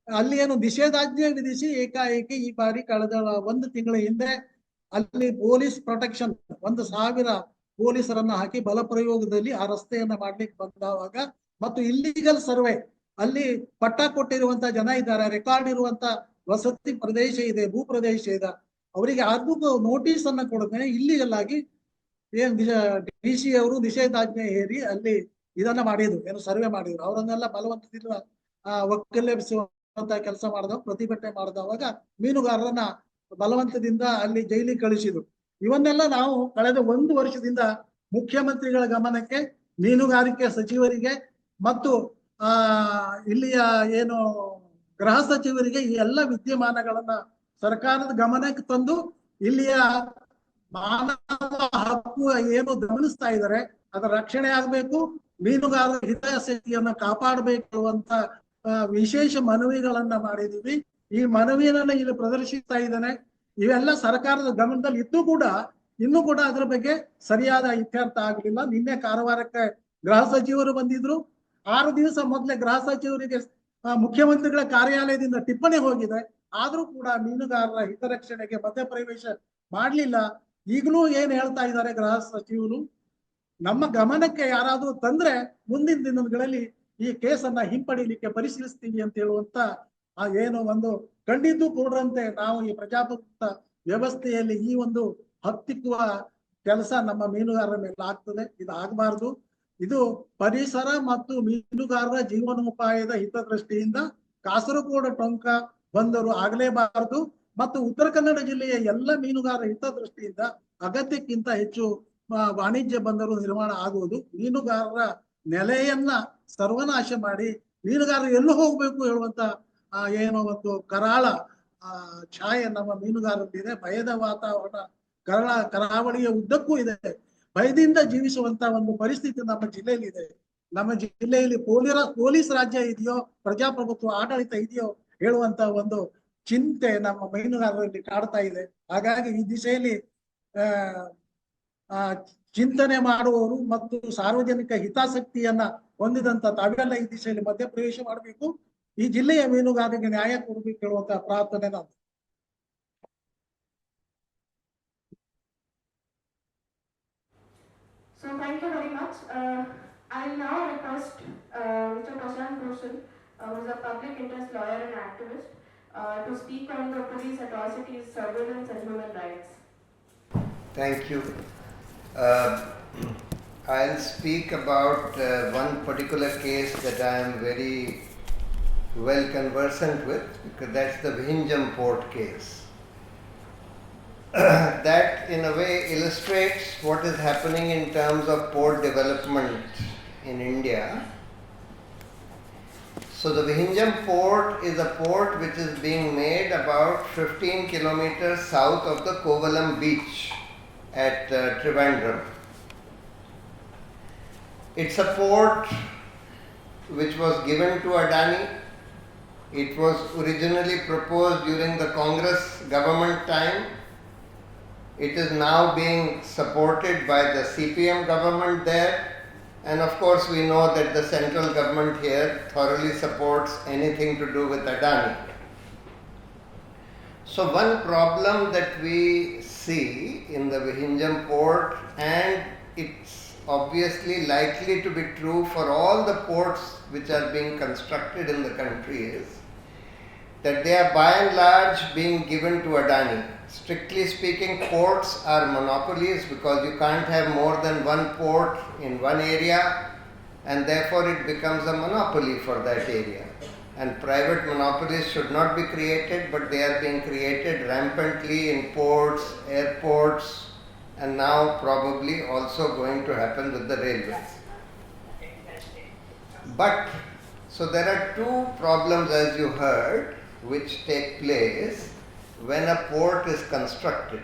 ಅಲ್ಲಿ ಏನು ನಿಷೇಧಾಜ್ಞೆ ವಿಧಿಸಿ ಏಕಾಏಕಿ ಈ ಬಾರಿ ಕಳೆದ 1 ತಿಂಗಳ ಹಿಂದೆ ಅಲ್ಲಿ ಪೊಲೀಸ್ ಪ್ರೊಟೆಕ್ಷನ್ 1,000 ಪೊಲೀಸರನ್ನ ಹಾಕಿ ಬಲ ಪ್ರಯೋಗದಲ್ಲಿ ಆ ರಸ್ತೆಯನ್ನ ಮಾಡ್ಲಿಕ್ಕೆ ಬಂದಾಗ ಮತ್ತು ಇಲ್ಲಿಗಲ್ ಸರ್ವೆ ಅಲ್ಲಿ ಪಟ್ಟ ಕೊಟ್ಟಿರುವಂತ ಜನ ಇದ್ದಾರೆ, ರೆಕಾರ್ಡ್ ಇರುವಂತ ವಸತಿ ಪ್ರದೇಶ ಇದೆ, ಭೂ ಪ್ರದೇಶ ಇದೆ, ಅವರಿಗೆ ಯಾರಿಗೂ ನೋಟಿಸ್ ಅನ್ನ ಕೊಡದೆ ಇಲ್ಲಿಗಲ್ ಆಗಿ ಏನ್ DC ಅವರು ನಿಷೇಧಾಜ್ಞೆ ಹೇರಿ ಅಲ್ಲಿ ಇದನ್ನ ಮಾಡಿದ್ರು, ಏನು ಸರ್ವೆ ಮಾಡಿದ್ರು. ಅವರನ್ನೆಲ್ಲ ಬಲವಂತದಿಂದ ಒಕ್ಕಲೆಬ್ಬಿಸುವಂತ ಕೆಲಸ ಮಾಡಿದವಾಗ, ಪ್ರತಿಭಟನೆ ಮಾಡಿದವಾಗ ಮೀನುಗಾರರನ್ನ ಬಲವಂತದಿಂದ ಅಲ್ಲಿ ಜೈಲಿಗೆ ಕಳಿಸಿದ್ರು. ಇವನ್ನೆಲ್ಲ ನಾವು ಕಳೆದ 1 ವರ್ಷದಿಂದ ಮುಖ್ಯಮಂತ್ರಿಗಳ ಗಮನಕ್ಕೆ, ಮೀನುಗಾರಿಕೆ ಸಚಿವರಿಗೆ ಮತ್ತು ಇಲ್ಲಿಯ ಏನು ಗೃಹ ಸಚಿವರಿಗೆ ಈ ಎಲ್ಲ ವಿದ್ಯಮಾನಗಳನ್ನ ಸರ್ಕಾರದ ಗಮನಕ್ಕೆ ತಂದು ಇಲ್ಲಿಯ ಮಾನವ ಹಕ್ಕು ಏನು ಗಮನಿಸ್ತಾ ಇದ್ದಾರೆ ಅದರ ರಕ್ಷಣೆ ಆಗ್ಬೇಕು, ಮೀನುಗಾರರ ಹಿತಾಸಕ್ತಿಯನ್ನ ಕಾಪಾಡಬೇಕು ಅಂತ ವಿಶೇಷ ಮನವಿಗಳನ್ನ ಮಾಡಿದೀವಿ. ಈ ಮನವಿಯನ್ನ ಇಲ್ಲಿ ಪ್ರದರ್ಶಿಸ್ತಾ ಇದ್ದಾನೆ. ಇವೆಲ್ಲ ಸರ್ಕಾರದ ಗಮನದಲ್ಲಿ ಇನ್ನೂ ಕೂಡ ಅದರ ಬಗ್ಗೆ ಸರಿಯಾದ ಇತ್ಯರ್ಥ ಆಗಲಿಲ್ಲ. ನಿನ್ನೆ ಕಾರವಾರಕ್ಕೆ ಗೃಹ ಸಚಿವರು ಬಂದಿದ್ರು. 6 ದಿವಸ ಮೊದಲೇ ಗೃಹ ಸಚಿವರಿಗೆ ಮುಖ್ಯಮಂತ್ರಿಗಳ ಕಾರ್ಯಾಲಯದಿಂದ ಟಿಪ್ಪಣಿ ಹೋಗಿದೆ. ಆದ್ರೂ ಕೂಡ ಮೀನುಗಾರರ ಹಿತರಕ್ಷಣೆಗೆ ಮಧ್ಯಪ್ರವೇಶ ಮಾಡ್ಲಿಲ್ಲ. ಈಗಲೂ ಏನ್ ಹೇಳ್ತಾ ಇದ್ದಾರೆ ಗೃಹ ಸಚಿವರು, ನಮ್ಮ ಗಮನಕ್ಕೆ ಯಾರಾದ್ರೂ ತಂದ್ರೆ ಮುಂದಿನ ದಿನಗಳಲ್ಲಿ ಈ ಕೇಸನ್ನ ಹಿಂಪಡಿಲಿಕ್ಕೆ ಪರಿಶೀಲಿಸ್ತೀವಿ ಅಂತ ಹೇಳುವಂತ ಏನು ಒಂದು ಕಂಡಿದ್ದು ಕೂಡರಂತೆ ನಾವು ಈ ಪ್ರಜಾಪ್ರಭುತ್ವ ವ್ಯವಸ್ಥೆಯಲ್ಲಿ ಈ ಒಂದು ಹತ್ತಿಕ್ಕುವ ಕೆಲಸ ನಮ್ಮ ಮೀನುಗಾರರ ಮೇಲೆ ಆಗ್ತದೆ. ಇದು ಆಗಬಾರ್ದು. ಇದು ಪರಿಸರ ಮತ್ತು ಮೀನುಗಾರರ ಜೀವನೋಪಾಯದ ಹಿತದೃಷ್ಟಿಯಿಂದ ಕಾಸರಗೋಡು ಟೊಂಕ ಬಂದರು ಆಗಲೇಬಾರದು ಮತ್ತು ಉತ್ತರ ಕನ್ನಡ ಜಿಲ್ಲೆಯ ಎಲ್ಲ ಮೀನುಗಾರರ ಹಿತದೃಷ್ಟಿಯಿಂದ ಅಗತ್ಯಕ್ಕಿಂತ ಹೆಚ್ಚು ವಾಣಿಜ್ಯ ಬಂದರು ನಿರ್ಮಾಣ ಆಗುವುದು ಮೀನುಗಾರರ ನೆಲೆಯನ್ನ ಸರ್ವನಾಶ ಮಾಡಿ ಮೀನುಗಾರರು ಎಲ್ಲೂ ಹೋಗ್ಬೇಕು ಹೇಳುವಂತ ಏನೋ ಒಂದು ಕರಾಳ ಛಾಯೆ ನಮ್ಮ ಮೀನುಗಾರರಿದೆ. ಭಯದ ವಾತಾವರಣ ಕರಾವಳಿಯ ಉದ್ದಕ್ಕೂ ಇದೆ. ಭಯದಿಂದ ಜೀವಿಸುವಂತ ಒಂದು ಪರಿಸ್ಥಿತಿ ನಮ್ಮ ಜಿಲ್ಲೆಯಲ್ಲಿ ಇದೆ. ನಮ್ಮ ಜಿಲ್ಲೆಯಲ್ಲಿ ಪೊಲೀಸ್ ರಾಜ್ಯ ಇದೆಯೋ ಪ್ರಜಾಪ್ರಭುತ್ವ ಆಡಳಿತ ಇದೆಯೋ ಹೇಳುವಂತ ಒಂದು ಚಿಂತೆ ನಮ್ಮ ಮೀನುಗಾರರಲ್ಲಿ ಕಾಡ್ತಾ ಇದೆ. ಹಾಗಾಗಿ ಈ ದಿಶೆಯಲ್ಲಿ ಚಿಂತನೆ ಮಾಡುವವರು ಮತ್ತು ಸಾರ್ವಜನಿಕ ಹಿತಾಸಕ್ತಿಯನ್ನ ಹೊಂದಿದಂತ ತಾವೆಲ್ಲ ಈ ದಿಶೆಯಲ್ಲಿ ಮಧ್ಯಪ್ರವೇಶ ಮಾಡಬೇಕು. ಈ ಜಿಲ್ಲೆಯ ಮೀನುಗಾರರಿಗೆ ನ್ಯಾಯ ಕೊಡಬೇಕು ಹೇಳುವಂತ ಪ್ರಾರ್ಥನೆ ನಾವು. So thank you very much. I'll now request Mr. Prashant Bhushan, who is a public interest lawyer and activist, to speak on the police atrocities, surveillance and human rights. Thank you. I'll speak about one particular case that I am very well conversant with, because that's the Vadhavan port case. That in a way illustrates what is happening in terms of port development in India. So the Vadhavan port is a port which is being made about 15 kilometers south of the Kovalam beach at Trivandrum. It's a port which was given to Adani. It was originally proposed during the Congress government time. It is now being supported by the CPM government there, and of course we know that the central government here thoroughly supports anything to do with Adani. So one problem that we see in the Vadhavan port, and it's obviously likely to be true for all the ports which are being constructed in the country, is that they are by and large being given to Adani. Strictly speaking, ports are monopolies because you can't have more than one port in one area, and therefore it becomes a monopoly for that area. And private monopolies should not be created, but they are being created rampantly in ports, airports, and now probably also going to happen with the railways. But, so there are two problems, as you heard, which take place when a port is constructed.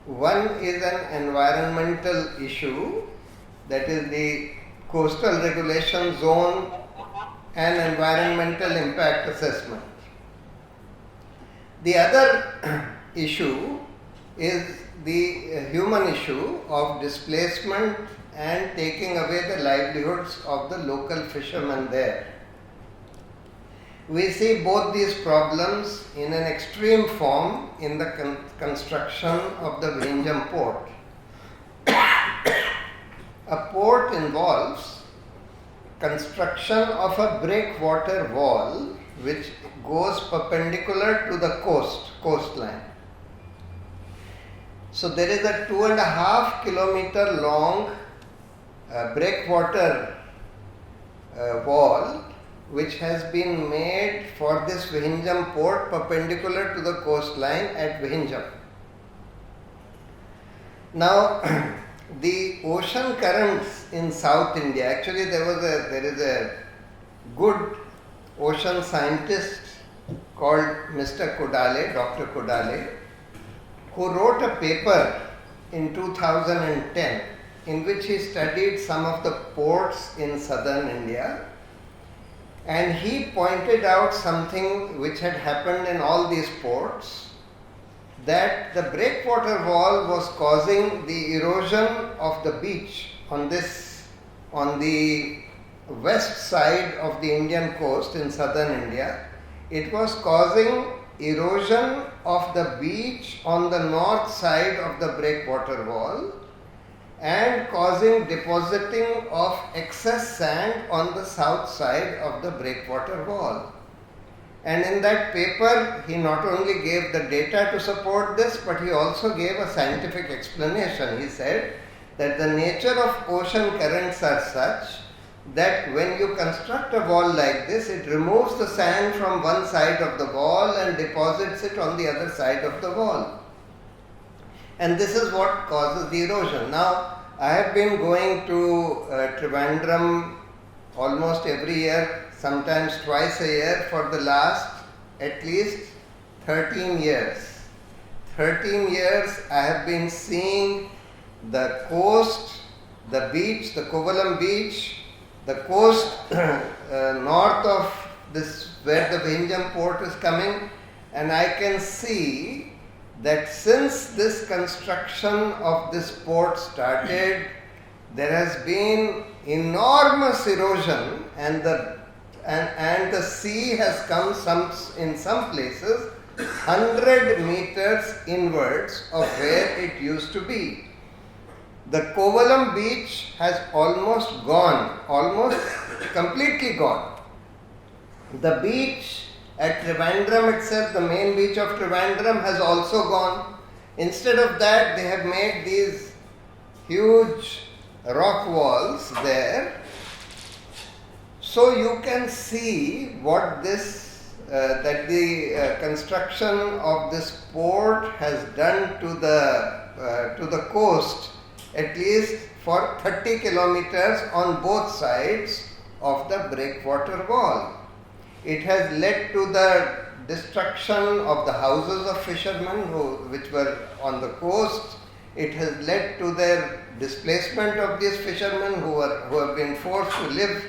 One is an environmental issue, that is the coastal regulation zone and environmental impact assessment. The other issue is the human issue of displacement and taking away the livelihoods of the local fishermen there. We see both these problems in an extreme form in the construction of the Vadhavan port. A port involves construction of a breakwater wall which goes perpendicular to the coastline. So there is a 2.5 kilometer long breakwater wall which has been made for this Vadhavan port perpendicular to the coastline at Vadhavan. Now, the ocean currents in South India, actually there is a good ocean scientist called Mr. Kodale, Dr. Kodale, who wrote a paper in 2010 in which he studied some of the ports in southern India. And he pointed out something which had happened in all these ports, that the breakwater wall was causing the erosion of the beach on the west side of the Indian coast in southern India. It was causing erosion of the beach on the north side of the breakwater wall and causing depositing of excess sand on the south side of the breakwater wall. And in that paper, he not only gave the data to support this, but he also gave a scientific explanation. He said that the nature of ocean currents are such that when you construct a wall like this, it removes the sand from one side of the wall and deposits it on the other side of the wall. And this is what causes the erosion. Now, I have been going to Trivandrum almost every year, sometimes twice a year for the last at least 13 years. 13 years I have been seeing the coast, the beach, the Kovalam beach, the coast north of this where the Vizhinjam port is coming, and I can see that since this construction of this port started, there has been enormous erosion, and the sea has come in some places 100 meters inwards of where it used to be. The Kovalam beach has almost gone, almost completely gone. The beach at Trivandrum itself, the main beach of Trivandrum, has also gone. Instead of that, they have made these huge rock walls there. So you can see what this, that the construction of this port has done to the coast, at least for 30 kilometers on both sides of the breakwater wall. It has led to the destruction of the houses of fishermen which were on the coast. It has led to their displacement of these fishermen who have been forced to live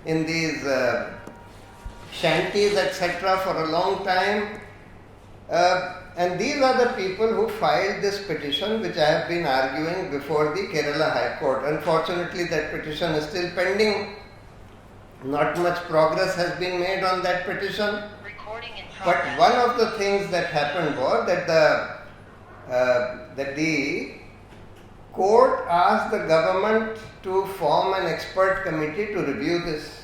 in these shanties, etc. for a long time. And these are the people who filed this petition, which I have been arguing before the Kerala High Court. Unfortunately, that petition is still pending. Not much progress has been made on that petition. But one of the things that happened was that the court asked the government to form an expert committee to review this.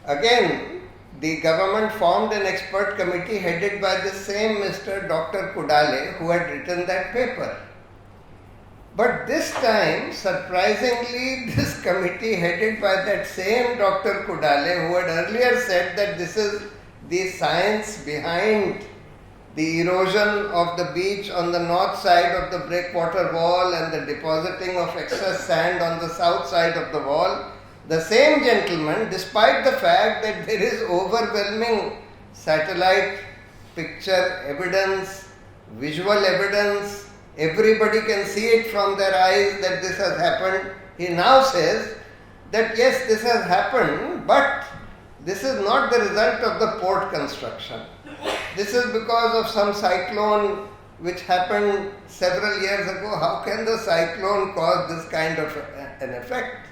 Again, the government formed an expert committee headed by the same Mr. Dr. Kudale who had written that paper. But this time, surprisingly, this committee headed by that same Dr. Kudale, who had earlier said that this is the science behind the erosion of the beach on the north side of the breakwater wall and the depositing of excess sand on the south side of the wall, the same gentleman, despite the fact that there is overwhelming satellite picture evidence, visual evidence, everybody can see it from their eyes that this has happened, he now says that yes, this has happened, but this is not the result of the port construction. This is because of some cyclone which happened several years ago. How can the cyclone cause this kind of an effect?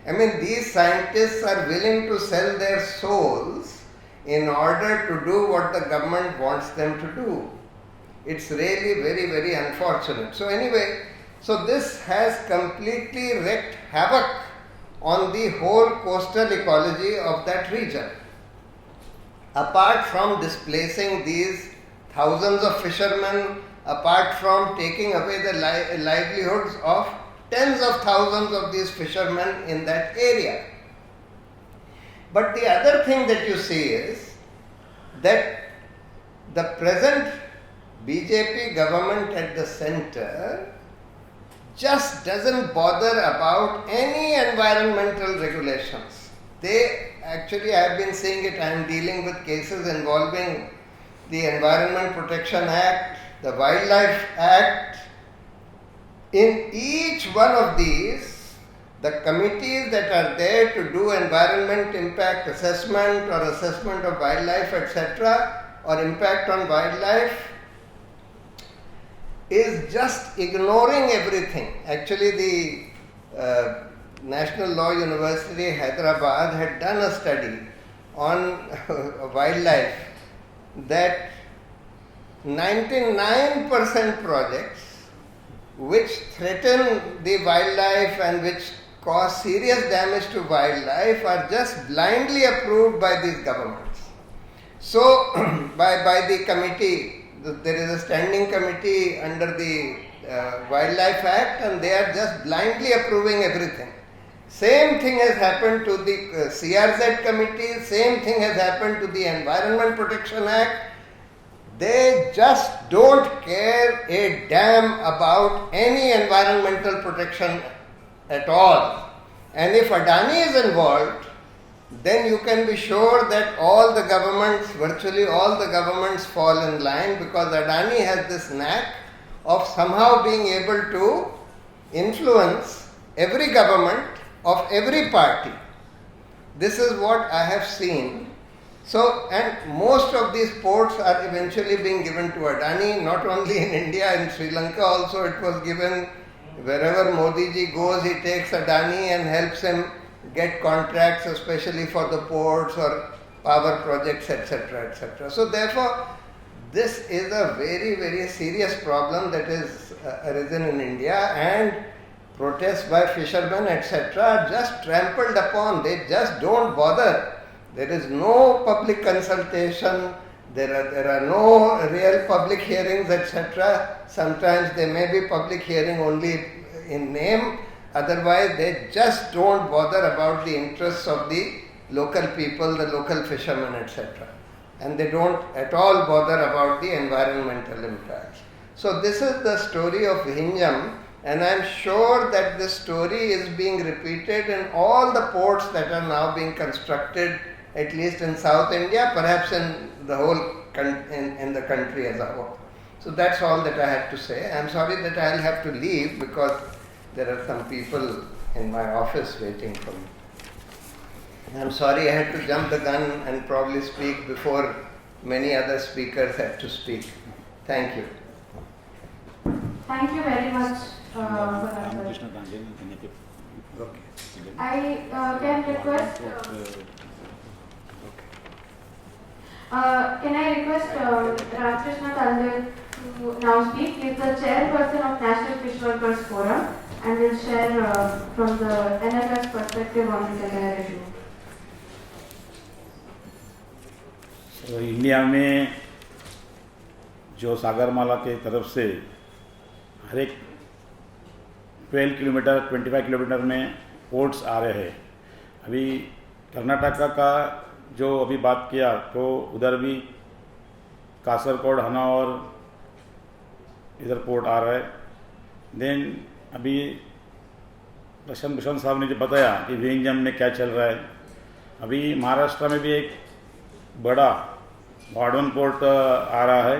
I mean, these scientists are willing to sell their souls in order to do what the government wants them to do. It's really very, very unfortunate. So anyway, so this has completely wreaked havoc on the whole coastal ecology of that region. Apart from displacing these thousands of fishermen, apart from taking away the livelihoods of tens of thousands of these fishermen in that area. But the other thing that you see is that the present BJP government at the center just doesn't bother about any environmental regulations. They actually, I have been seeing it, I am dealing with cases involving the Environment Protection Act, the Wildlife Act. In each one of these, the committees that are there to do environment impact assessment or assessment of wildlife, etc., or impact on wildlife, is just ignoring everything. Actually, the National Law University, Hyderabad, had done a study on wildlife that 99% projects which threaten the wildlife and which cause serious damage to wildlife are just blindly approved by these governments. So, by the committee, there is a standing committee under the Wildlife Act, and they are just blindly approving everything. Same thing has happened to the CRZ committee, same thing has happened to the Environment Protection Act. They just don't care a damn about any environmental protection at all. And if Adani is involved, then you can be sure that all the governments, virtually all the governments fall in line, because Adani has this knack of somehow being able to influence every government of every party. This is what I have seen. So, and most of these ports are eventually being given to Adani, not only in India, in Sri Lanka also it was given. Wherever Modi ji goes, he takes Adani and helps him get contracts, especially for the ports or power projects, etc., etc. So therefore, this is a very, very serious problem that is arisen in India, and protests by fishermen, etc., are just trampled upon. They just don't bother. There is no public consultation, there are no real public hearings, etc. Sometimes there may be public hearing only in name, otherwise they just don't bother about the interests of the local people, the local fishermen, etc. And they don't at all bother about the environmental impacts. So this is the story of Vizhinjam, and I am sure that this story is being repeated in all the ports that are now being constructed, at least in South India, perhaps in the whole in the country as a whole. So that's all that I had to say. I'm sorry that I'll have to leave because there are some people in my office waiting for me. I'm sorry I had to jump the gun and probably speak before many other speakers had to speak. Thank you. Thank you very much, Honnavar. Okay. I can request. Can I request Ramakrishna Tandil to now speak? He is the chairperson of National Fish Workers Forum and will share from the NFF's perspective on this entire issue. तो India में जो सागरमाला के तरफ से हर एक 12 kilometre 25 kilometre में ports आ रहे हैं। अभी कर्नाटका का जो अभी बात किया तो उधर भी कासरकोड हनावर इधर पोर्ट आ रहा है। देन अभी लक्ष्मण भूषण साहब ने जो बताया कि विंजम में क्या चल रहा है, अभी महाराष्ट्र में भी एक बड़ा वाडवन पोर्ट आ रहा है।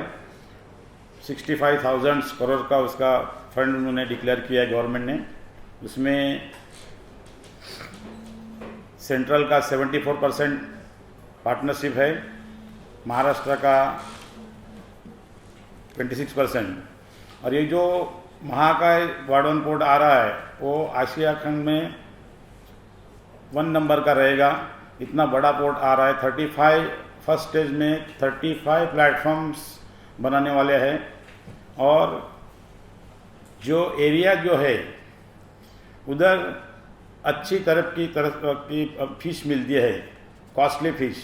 65,000 करोड़ का उसका फंड उन्होंने डिक्लेयर किया है गवर्नमेंट ने। उसमें सेंट्रल का 74% पार्टनरशिप है, महाराष्ट्र का 26%। और ये जो महाकाय वाडवन पोर्ट आ रहा है वो आशिया खंड में 1 नंबर का रहेगा। इतना बड़ा पोर्ट आ रहा है। 35 फर्स्ट स्टेज में 35 प्लेटफॉर्म्स बनाने वाले हैं। और जो एरिया जो है उधर अच्छी तरह की फिश मिलती है, कॉस्टली फिश।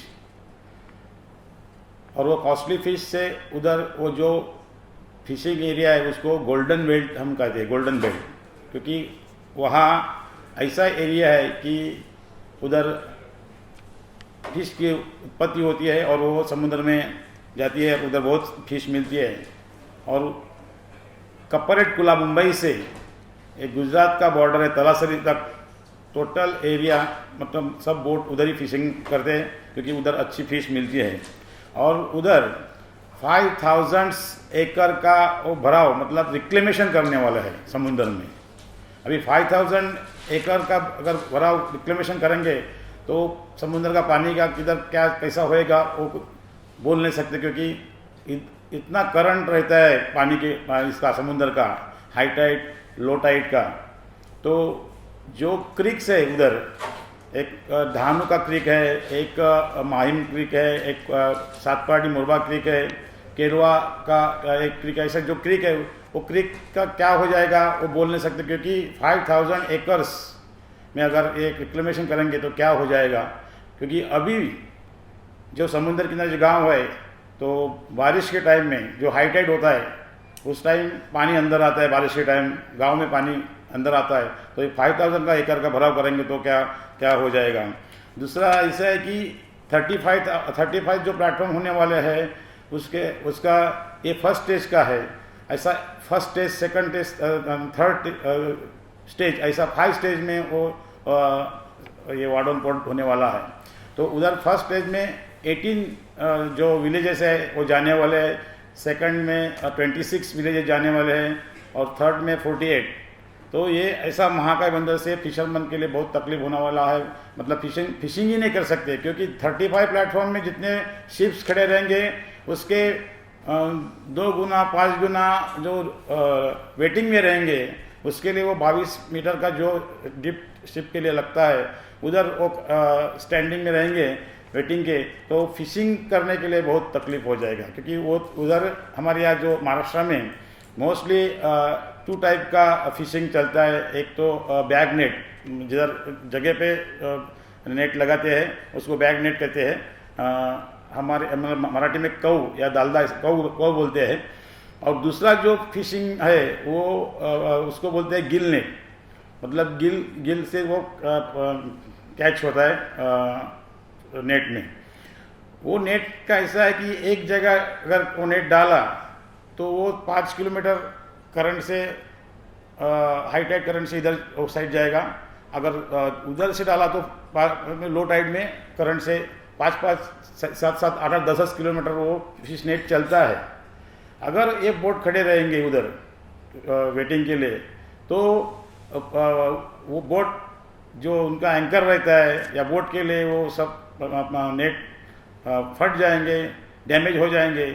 और वो कॉस्टली फिश से उधर वो जो फिशिंग एरिया है उसको गोल्डन बेल्ट हम कहते हैं, गोल्डन बेल्ट, क्योंकि वहाँ ऐसा एरिया है कि उधर फिश की उत्पत्ति होती है और वो समुद्र में जाती है, उधर बहुत फिश मिलती है। और कपरेट कुला मुंबई से एक गुजरात का बॉर्डर है तलासरी तक, टोटल एरिया मतलब सब बोट उधर ही फिशिंग करते हैं क्योंकि उधर अच्छी फिश मिलती है। और उधर 5,000 एकड़ का वो भराव मतलब रिक्लेमेशन करने वाला है समुद्र में। अभी 5,000 एकड़ का अगर भराव रिक्लेमेशन करेंगे तो समुद्र का पानी का किधर क्या कैसा होएगा वो बोल नहीं सकते, क्योंकि इतना करंट रहता है पानी के इसका समुद्र का, हाई टाइड लो टाइड का। तो जो क्रिक्स है उधर, एक धानु का क्रिक है, एक माहिम क्रिक है, एक सातपाटी मुरबा क्रिक है, केरवा का एक क्रिक है। ऐसा जो क्रिक है वो क्रिक का क्या हो जाएगा वो बोल नहीं सकते, क्योंकि 5,000 एकर्स में अगर एक रिक्लेमेशन करेंगे तो क्या हो जाएगा। क्योंकि अभी जो समुद्र किनारे जो गांव है तो बारिश के टाइम में जो हाई टाइड होता है उस टाइम पानी अंदर आता है, बारिश के टाइम गांव में पानी अंदर आता है, तो ये 5000 का एकड़ का भराव करेंगे तो क्या क्या हो जाएगा। दूसरा ऐसा है कि 35 जो प्लेटफॉर्म होने वाले हैं उसका ये फर्स्ट स्टेज का है, ऐसा first stage, second stage, third stage, ऐसा 5 स्टेज में वो ये वार्डन पोर्ट होने वाला है। तो उधर फर्स्ट स्टेज में 18 जो विलेजेस है वो जाने वाले हैं, सेकंड में 26 विलेजेस जाने वाले हैं और थर्ड में 48। तो ये ऐसा महाकाय बंदर से फिशरमैन के लिए बहुत तकलीफ होने वाला है, मतलब फिशिंग ही नहीं कर सकते, क्योंकि 35 प्लेटफॉर्म में जितने शिप्स खड़े रहेंगे उसके 2 गुना 5 गुना जो वेटिंग में रहेंगे, उसके लिए वो 22 मीटर का जो डिप शिप के लिए लगता है उधर वो स्टैंडिंग में रहेंगे वेटिंग के, तो फिशिंग करने के लिए बहुत तकलीफ हो जाएगा। क्योंकि वो उधर हमारे यहाँ जो महाराष्ट्र में मोस्टली 2 टाइप का फिशिंग चलता है। एक तो बैग नेट, जिधर जगह पे नेट लगाते हैं उसको बैग नेट कहते हैं, हमारे मराठी में कौ या दालदा कौ बोलते हैं। और दूसरा जो फिशिंग है वो उसको बोलते हैं गिल नेट, मतलब गिल से वो कैच होता है नेट में। वो नेट का ऐसा है कि एक जगह अगर वो नेट डाला तो वो 5 किलोमीटर करंट से हाई टाइड करंट से इधर उस साइड जाएगा, अगर उधर से डाला तो लो टाइड में करंट से 5-5, 7-7, 8-8, 10-10 किलोमीटर वो फिश नेट चलता है। अगर ये बोट खड़े रहेंगे उधर वेटिंग के लिए तो वो बोट जो उनका एंकर रहता है या बोट के लिए वो सब नेट फट जाएंगे, डैमेज हो जाएंगे।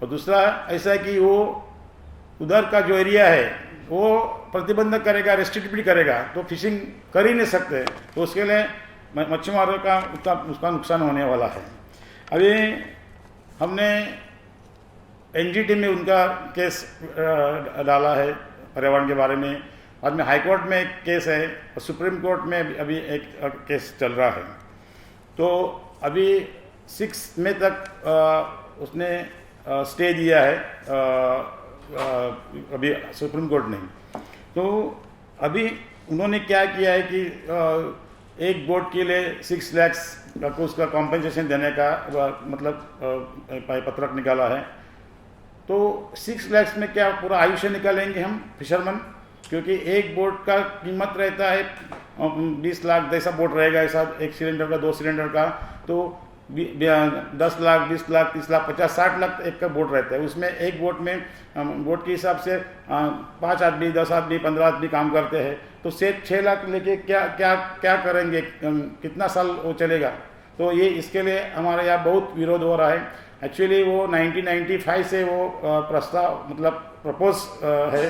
और दूसरा ऐसा है कि वो उधर का जो एरिया है वो प्रतिबंधक करेगा, रेस्ट्रिक्ट भी करेगा, तो फिशिंग कर ही नहीं सकते, तो उसके लिए मच्छीमारों का उसका नुकसान होने वाला है। अभी हमने एनजीटी में उनका केस डाला है पर्यावरण के बारे में, बाद में हाई कोर्ट में एक केस है और सुप्रीम कोर्ट में अभी एक केस चल रहा है। तो अभी 6 मई तक उसने स्टे दिया है अभी सुप्रीम कोर्ट ने। तो अभी उन्होंने क्या किया है कि एक बोट के लिए 6 लाख को उसका कॉम्पेंसेशन देने का मतलब पत्रक निकाला है। तो 6 लाख में क्या पूरा आयुष्य निकालेंगे हम फिशरमैन, क्योंकि एक बोट का कीमत रहता है 20 लाख, जैसा बोट रहेगा ऐसा 1 सिलेंडर का 2 सिलेंडर का, तो 10 लाख 20 लाख 30 लाख 50 60 लाख एक का बोट रहता है। उसमें एक बोट में बोट के हिसाब से 5 आदमी 10 आदमी 15 आदमी काम करते हैं, तो 6 लाख लेके क्या करेंगे, कितना साल वो चलेगा। तो ये इसके लिए हमारे यहाँ बहुत विरोध हो रहा है। एक्चुअली वो 1995 से वो प्रस्ताव मतलब प्रपोज है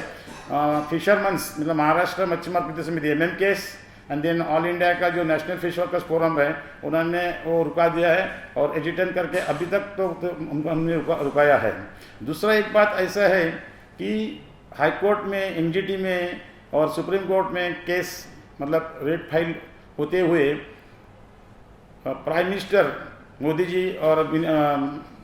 फिशरमैन्स मतलब महाराष्ट्र मच्छीमार कृषि समिति MM case and then all India का जो नेशनल फिश वर्कर्स फोरम है उन्होंने वो रुका दिया है और एजिटेट करके अभी तक तो हमने रुकाया है। दूसरा एक बात ऐसा है कि हाई कोर्ट में NGT में और सुप्रीम कोर्ट में केस मतलब रेट फाइल होते हुए प्राइम मिनिस्टर मोदी जी और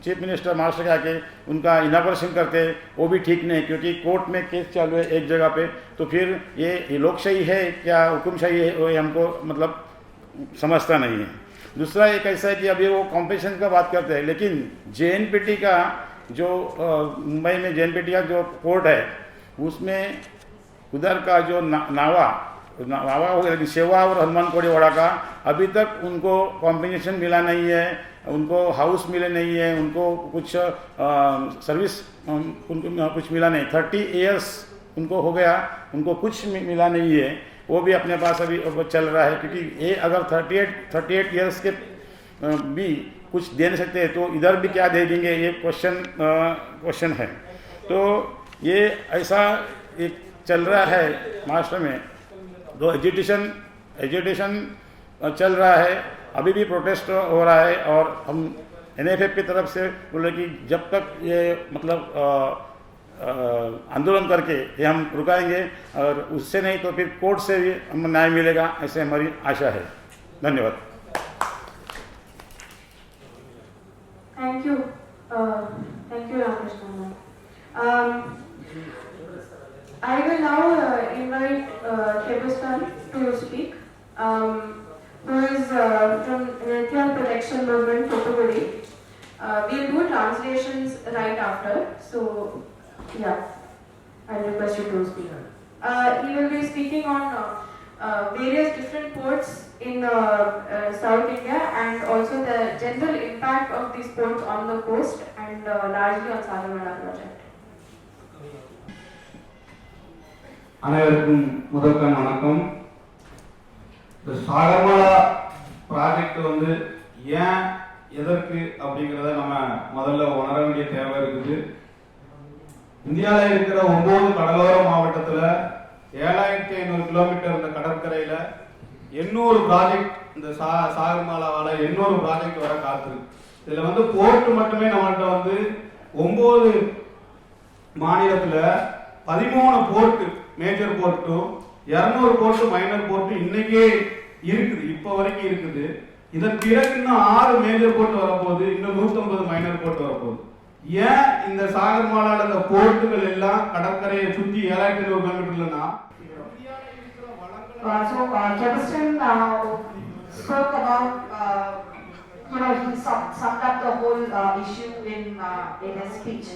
चीफ मिनिस्टर महाराष्ट्र के आके उनका इनागोरेशन करते, वो भी ठीक नहीं, क्योंकि कोर्ट में केस चालू है एक जगह पे, तो फिर ये लोकशाही है क्या हुकुमशाही है वो हमको मतलब समझता नहीं है। दूसरा एक ऐसा है कि अभी वो कॉम्पिटिशन का बात करते हैं, लेकिन JNPT का जो मुंबई में JNPT का जो कोर्ट है उसमें उधर का जो नावा हो गया सेवा और हनुमान कोड़ीवाड़ा का अभी तक उनको कॉम्पेंसेशन मिला नहीं है, उनको हाउस मिले नहीं है, उनको कुछ सर्विस उनको कुछ मिला नहीं। 30 इयर्स उनको हो गया, उनको कुछ मिला नहीं है, वो भी अपने पास अभी चल रहा है। क्योंकि ये अगर 38 इयर्स के भी कुछ दे नहीं सकते हैं तो इधर भी क्या दे देंगे, ये क्वेश्चन है। तो ये ऐसा एक चल रहा है महाराष्ट्र में, तो एजिटेशन चल रहा है, अभी भी प्रोटेस्ट हो रहा है। और हम NFF की तरफ से बोले कि जब तक ये मतलब आंदोलन करके ये हम रुकाएंगे, और उससे नहीं तो फिर कोर्ट से भी हम न्याय मिलेगा, ऐसे हमारी आशा है। धन्यवाद। Thank you Ramakrishna. to speak, who is from Nitya Protection Movement, Totogudi. We'll do translations right after, so yeah, I request you to speak. He will be speaking on various different ports in South India and also the general impact of these ports on the coast and largely on Sagarmala project. அனைவருக்கும் முதற்கண் வணக்கம். இந்த Sagarmala project வந்து ஏன் எதற்கு அப்படிங்கிறத நம்ம முதல்ல உணர வேண்டிய தேவை இருக்குது. இந்தியாவில் இருக்கிற 9 கடலோர மாவட்டத்தில் 7500 கிலோமீட்டர் இந்த கடற்கரையில் 800 ப்ராஜெக்ட் இந்த சாகர்மாலாவால் 800 ப்ராஜெக்ட் வர காத்திருக்கு. இதில் வந்து போர்ட் மட்டுமே நம்மகிட்ட வந்து 9 மாநிலத்தில் 13 போர்ட்டு மேஜர் போர்ட்டும் 200 போர்ட்டு மைனர் போர்ட்டு இன்னைக்கே இருக்குது, இப்போ வரைக்கும் இருக்குது. இதன் பிறகு இன்னும் 6 மேஜர் போர்ட் வரப்போகுது, இன்னும் 150 மைனர் போர்ட் வரப்போகுது. ஏன் இந்த சாகர்மாலால இந்த போர்ட்டுகள் எல்லாம் கடற்கரையை சுற்றி 7500 கிலோமீட்டர்லன்னா Jefferson spoke about, he summed up the whole issue in his speech.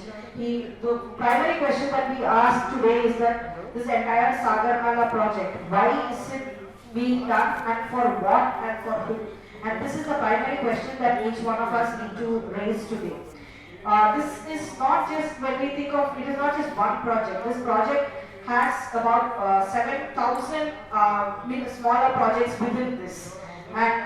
The primary question that we asked today is that this entire Sagarmala project, why is it being done and for what and for who? And this is the primary question that each one of us need to raise today. This is not just, when we think of, it is not just one project. This project has about 7,000 smaller projects within this. And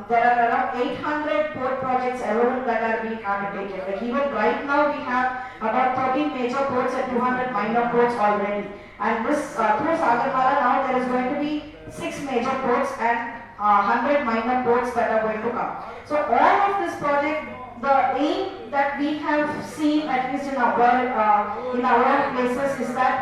there are around 800 port projects alone that are being undertaken. Like even right now we have about 13 major ports and 200 minor ports already. And this through Sagarmala now there is going to be 6 major ports and 100 minor ports that are going to come. So all of this project, the aim that we have seen, at least in our places, is that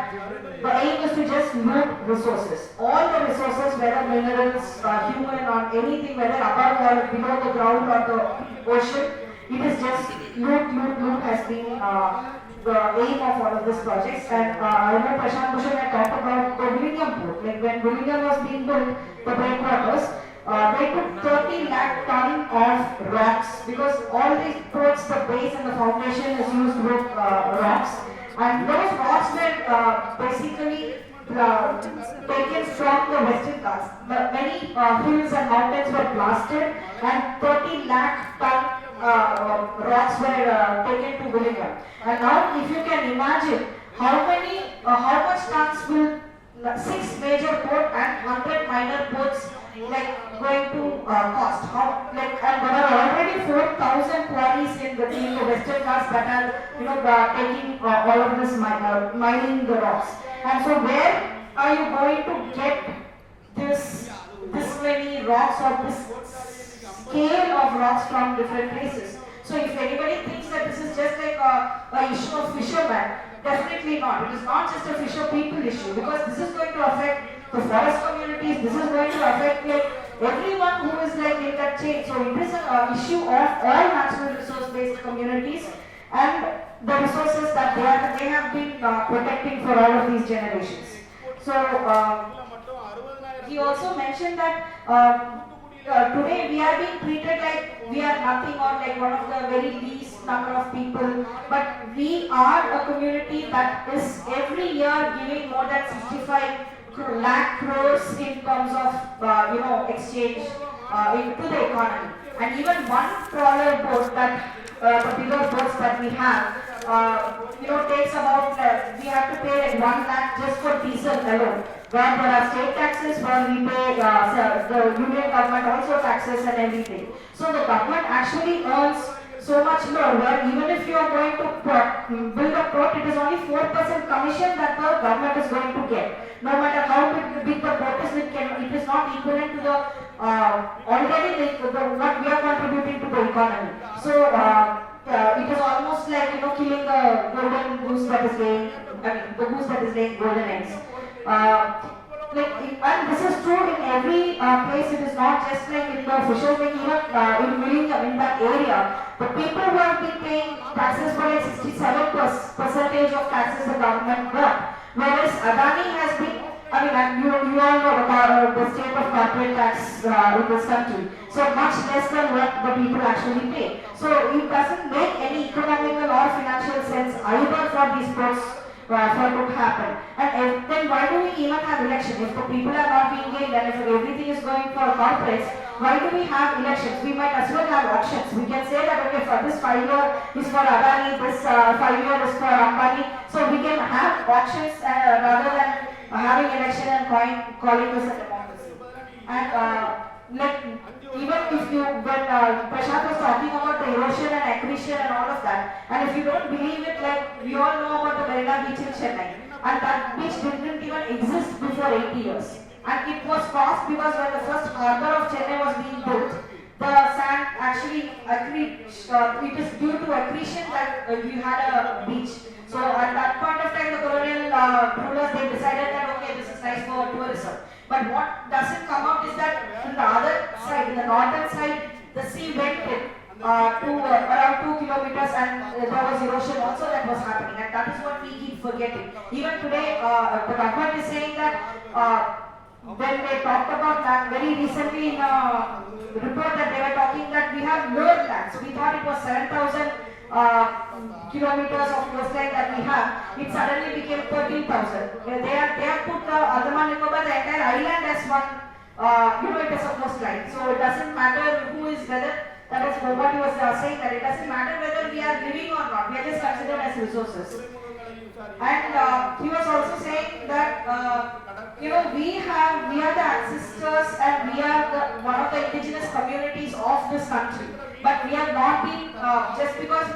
the aim is to just loot resources. All the resources, whether minerals, human or anything, whether above or below the ground or the ocean, it is just loot has been the aim of all of these projects. And I know Prashant Bhushan had talked about the Willingham port. Like when Willingham was being built, the breakwaters, they took 30 lakh ton of rocks, because all these ports, the base and the foundation is used with rocks. And those rocks were basically taken from the Western Ghats. Many hills and mountains were blasted and 30 lakh ton rocks were taken to Willingham. And now if you can imagine how much tons will 6 major ports and 100 minor ports going to cost. And there are already 4,000 quarries in the Western Ghats that are taking all of this mining the rocks. And so where are you going to get this many rocks or this scale of rocks from different places? So if anybody thinks that this is just like a issue of fishermen, definitely not. It is not just a fisher people issue, because this is going to affect the forest communities. This is going to affect everyone who is in that chain. So it is an issue of all natural resource based communities and the resources that they have been protecting for all of these generations. So he also mentioned that today we are being treated like we are nothing or like one of the very least number of people, but we are a community that is every year giving more than 65 lakh crores in terms of exchange into the economy. And even one trawler boat, that the bigger boats that we have, takes about we have to pay like 1 lakh just for diesel alone. Where there are state taxes, where we pay the union government also taxes and everything. So the government actually earns so much more, where even if you are going to build a port, it is only 4% commission that the government is going to get. No matter how big the port is, it is not equivalent to the already what we are contributing to the economy. So it is almost like killing the golden goose that is laying, the goose that is laying golden eggs. And this is true in every place. It is not just like in the fisher thing, even in Willingham, in that area. The people who have been paying taxes for like 67% of taxes the government got. Whereas Adani has been I mean, you all know the state of corporate tax in this country. So much less than what the people actually pay. So it doesn't make any economical or financial sense either for these sports for it to happen. And then why do we even have elections? If the people are not being gained and if everything is going for corporates, why do we have elections? We might as well have auctions. We can say that okay, for this 5 year is for Adani, this 5 year is for Ambani. So we can have auctions rather than having election and calling this a democracy. And like even if you when Prashant was talking about the erosion and accretion and all of that, and if you don't believe it, like we all know about the Marina Beach in Chennai, and that beach didn't even exist before 80 years. And it was caused because when the first harbour of Chennai was being built, the sand actually it is due to accretion that we had a beach. So at that point of time, the colonial rulers, they decided that okay, this is nice for tourism. But what doesn't come out is that in the other side, in the northern side, the sea went in to around 2 kilometers, and there was erosion also that was happening, and that is what we keep forgetting. Even today, the government is saying that when they talked about that very recently in a report that they were talking that we have lower lands. We thought it was 7,000 kilometers of coastline that we have. It suddenly became 13,000. They have put the Andaman Nicobar, the entire island as one, it is a coastline. So it doesn't matter who is whether, that is what he was saying, that it doesn't matter whether we are living or not. We are just considered as resources. And he was also saying that we are the ancestors and we are one of the indigenous communities of this country. But we have not been just because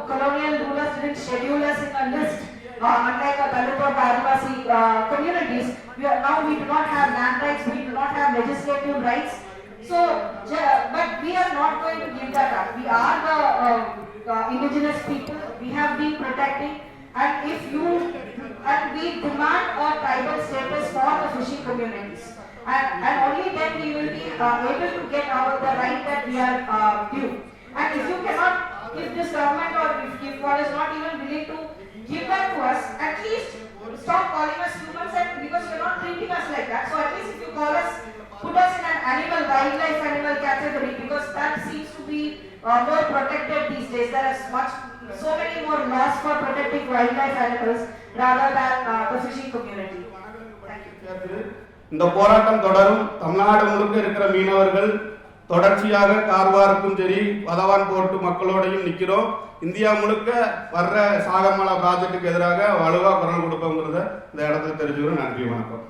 colonial rulers didn't schedule us in a list. Unlike a Dalit or Adivasi communities, we do not have land rights, we do not have legislative rights. So, but we are not going to give that up. We are the indigenous people. We have been protecting. And we demand a tribal status for the fishing communities, and only then we will be able to get the right that we are due. And if this government or if one is not even willing to give that to us, at least stop calling us humans, and because you are not treating us like that. So at least if you call us, put us in an wildlife animal category, because that seems to be more protected these days. There is so many more laws for protecting wildlife animals rather than the fishing community. Thank you. இந்த போராட்டம் தொடரும். தமிழ்நாடு முழுக்க இருக்கிற மீனவர்கள் தொடர்ச்சியாக கார்வாருக்கும் சரி Wadhawan board மக்களோடையும் நிற்கிறோம். India முழுக்க வர்ற சாகர்மாலா ப்ராஜெக்டுக்கு எதிராக வலுவா குரல் கொடுப்போங்கிறத இந்த இடத்துல தெரிஞ்சுக்கிறோம். நன்றி, வணக்கம்.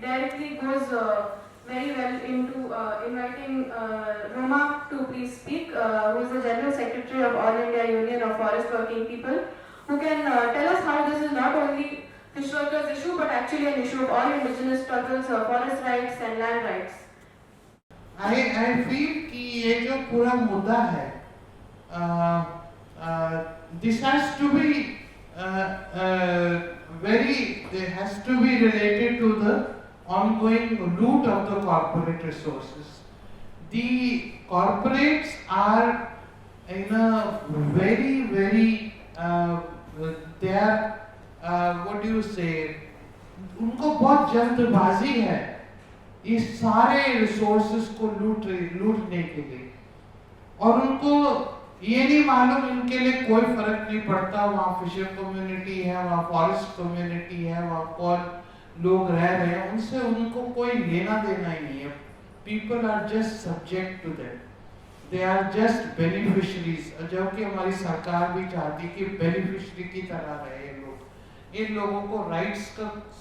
Directly goes very well into inviting Roma to please speak, who is the General Secretary of All India Union of Forest Working People, who can tell us how this is not only fish workers issue but actually an issue of all indigenous struggles, forest rights and land rights. I feel कि ये जो पूरा मुद्दा है, this has to be it has to be related to the ongoing loot of the corporate resources. The corporates are in a very they are what do you say, उनको बहुत जल्दबाजी है इस सारे रिसोर्सेज को लूटने के लिए, और उनको ये नहीं मालूम, इनके लिए कोई फर्क नहीं पड़ता वहाँ फिशर कम्युनिटी है, वहाँ फॉरेस्ट कम्युनिटी है, वहाँ कौन लोग रह रहे हैं, उनसे उनको कोई लेना देना ही नहीं है. People are just subject to that, they are just beneficiaries. जबकि हमारी सरकार भी चाहती कि बेनिफिशरी की तरह रहे ये लोग, इन लोगों को राइट्स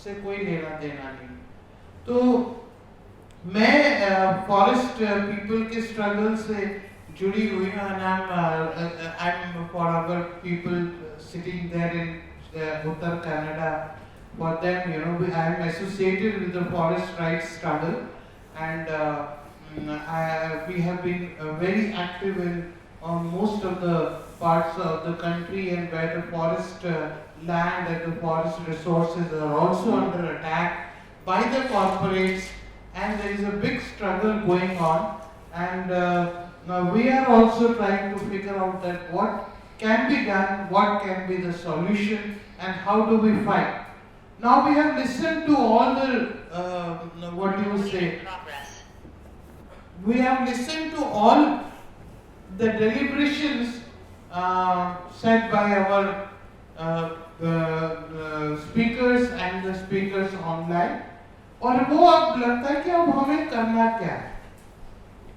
से कोई लेना देना नहीं. तो मैं फॉरेस्ट पीपल के स्ट्रगल से जुड़ी हुई हूँ, and I'm for our people sitting there in Uttar Canada. For them, I am associated with the forest rights struggle, and we have been very active in most of the parts of the country, and where the forest land and the forest resources are also under attack by the corporates, and there is a big struggle going on, and we are also trying to figure out that what can be done, what can be the solution, and how do we fight. Now we have listened to all the, what do you say, we have listened to all the deliberations said by our speakers and the speakers online. और वो अब लगता है कि अब हमें करना क्या है?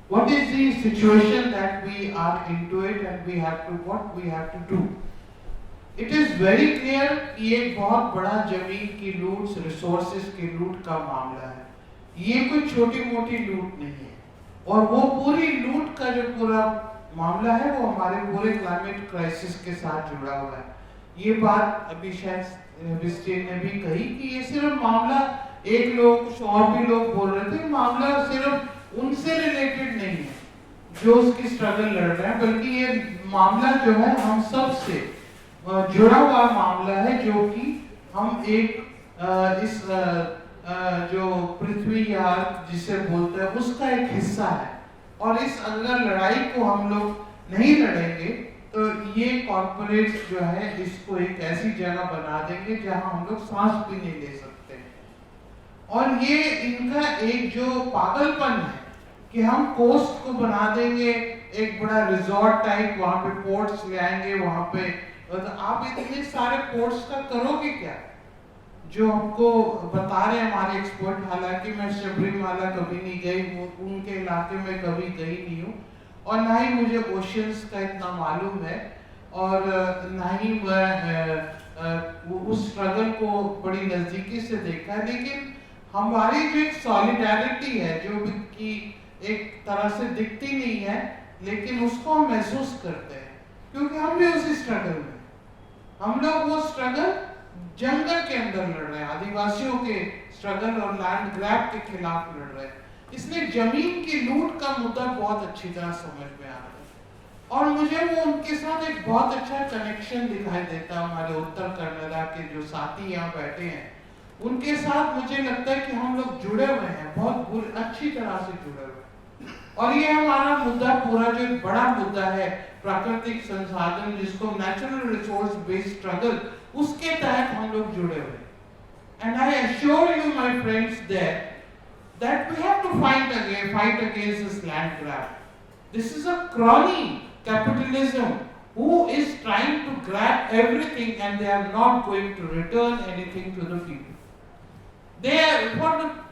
What is the situation that we are into it and we have to, what we have to do? It is very clear कि एक बहुत बड़ा जमीन की लूट, रिसोर्सेज की लूट का मामला है. ये कोई छोटी मोटी लूट नहीं है. और वो पूरी लूट का जो पूरा मामला है वो हमारे पूरे क्लाइमेट क्राइसिस के साथ जुड़ा हुआ है. ये बात अभी शायद विस्टेन ने भी कही कि ये सिर्फ मामला एक लोग, कुछ और भी लोग बोल रहे थे, मामला सिर्फ उनसे रिलेटेड नहीं है जो उसकी स्ट्रगल लड़ रहे हैं, बल्कि ये मामला जो है हम सब से जुड़ा हुआ मामला है, जो कि हम एक इस जो पृथ्वी या जिसे बोलते हैं उसका एक हिस्सा है. और इस अगर लड़ाई को हम लोग नहीं लड़ेंगे तो ये कॉर्पोरेट्स जो है इसको एक ऐसी जगह बना देंगे जहां हम लोग सांस भी नहीं ले सकते. और ये इनका एक जो पागलपन है कि हम कोस्ट को बना देंगे एक बड़ा रिजॉर्ट टाइप, वहां पे पोर्ट्स ले आएंगे, वहां पे तो आप इतने सारे पोर्ट्स का करोगे क्या जो हमको बता रहे हैं हमारे एक्सपर्ट. हालांकि मैं शबरीमाला कभी नहीं गई, उनके इलाके में कभी गई नहीं हूँ, और ना ही मुझे ओशंस का इतना मालूम है, और ना ही मैं उस स्ट्रगल को बड़ी नजदीकी से देखा है. लेकिन हमारी जो एक सॉलिडारिटी है जो कि एक तरह से दिखती नहीं है, लेकिन उसको हम महसूस करते हैं क्योंकि हम भी उसी स्ट्रगल में, हम लोग वो स्ट्रगल जंगल के अंदर लड़ रहे हैं, आदिवासियों के स्ट्रगल और लैंड ग्रैब के खिलाफ लड़ रहे हैं. इसलिए जमीन की लूट का मुद्दा बहुत अच्छी तरह समझ में आ रहा है, और मुझे वो उनके साथ एक बहुत अच्छा कनेक्शन दिखाई देता है. हमारे उत्तर कन्नड़ा के जो साथी यहाँ बैठे हैं उनके साथ मुझे लगता है कि हम लोग जुड़े हुए हैं, बहुत अच्छी तरह से जुड़े हुए हैं. और ये हमारा मुद्दा पूरा जो एक बड़ा मुद्दा है प्राकृतिक संसाधन, जिसको नेचुरल रिसोर्स बेस्ड स्ट्रगल, उसके तहत हम लोग जुड़े हुए हैं. And I assure you my friends that we have to fight against this land grab. This is a crony capitalism who is trying to grab everything and they are not going to return anything to the people.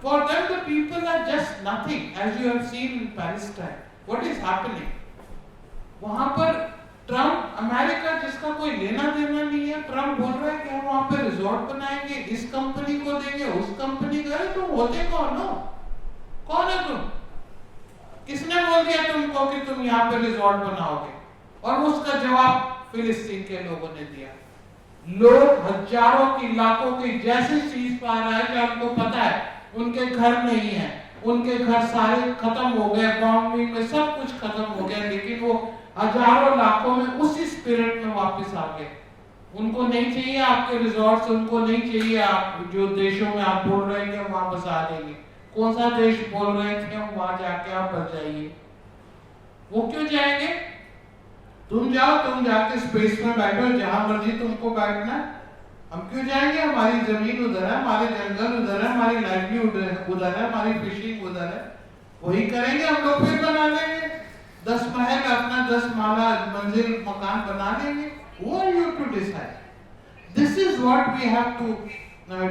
For them the people are just nothing, as you have seen in Palestine. What is happening? वहां पर Trump, America जिसका कोई लेना देना नहीं है, Trump बोल रहा है कि हम वहां पे रिजॉर्ट बनाएंगे, इस कंपनी को देंगे, उस कंपनी को. अरे तुम होते कौन हो? कौन है तुम? किसने बोल दिया तुमको कि तुम यहाँ पे रिजॉर्ट बनाओगे? और उसका जवाब फिलिस्तीन के लोगों ने दिया. लोग हजारों की लाखों की जैसे चीज पा रहा है कि आपको पता है उनके घर नहीं है, उनके घर सारे खत्म हो गए, बॉम्बिंग में सब कुछ खत्म हो गया, लेकिन वो हजारों लाखों में उसी स्पिरिट में वापस आ गए. उनको नहीं चाहिए आपके रिजॉर्ट्स, उनको नहीं चाहिए आप जो देशों में आप बोल रहे हैं कि हम वहां बसा देंगे. कौन सा देश बोल रहे हैं कि हम वहां जाके आप बस जाइए? वो क्यों जाएंगे? तुम जाओ, तुम जाके स्पेस में बैठो जहां मर्जी तुमको बैठना. हम क्यों जाएंगे? हमारी जमीन उधर है, हमारे जंगल उधर है, हमारी लाइवलीहुड उधर है, हमारी फिशिंग उधर है. वही करेंगे हम लोग, फिर बना लेंगे 10 महल, अपना 10 माला मंजिल मकान बना लेंगे. Who are you to decide? This is what we have to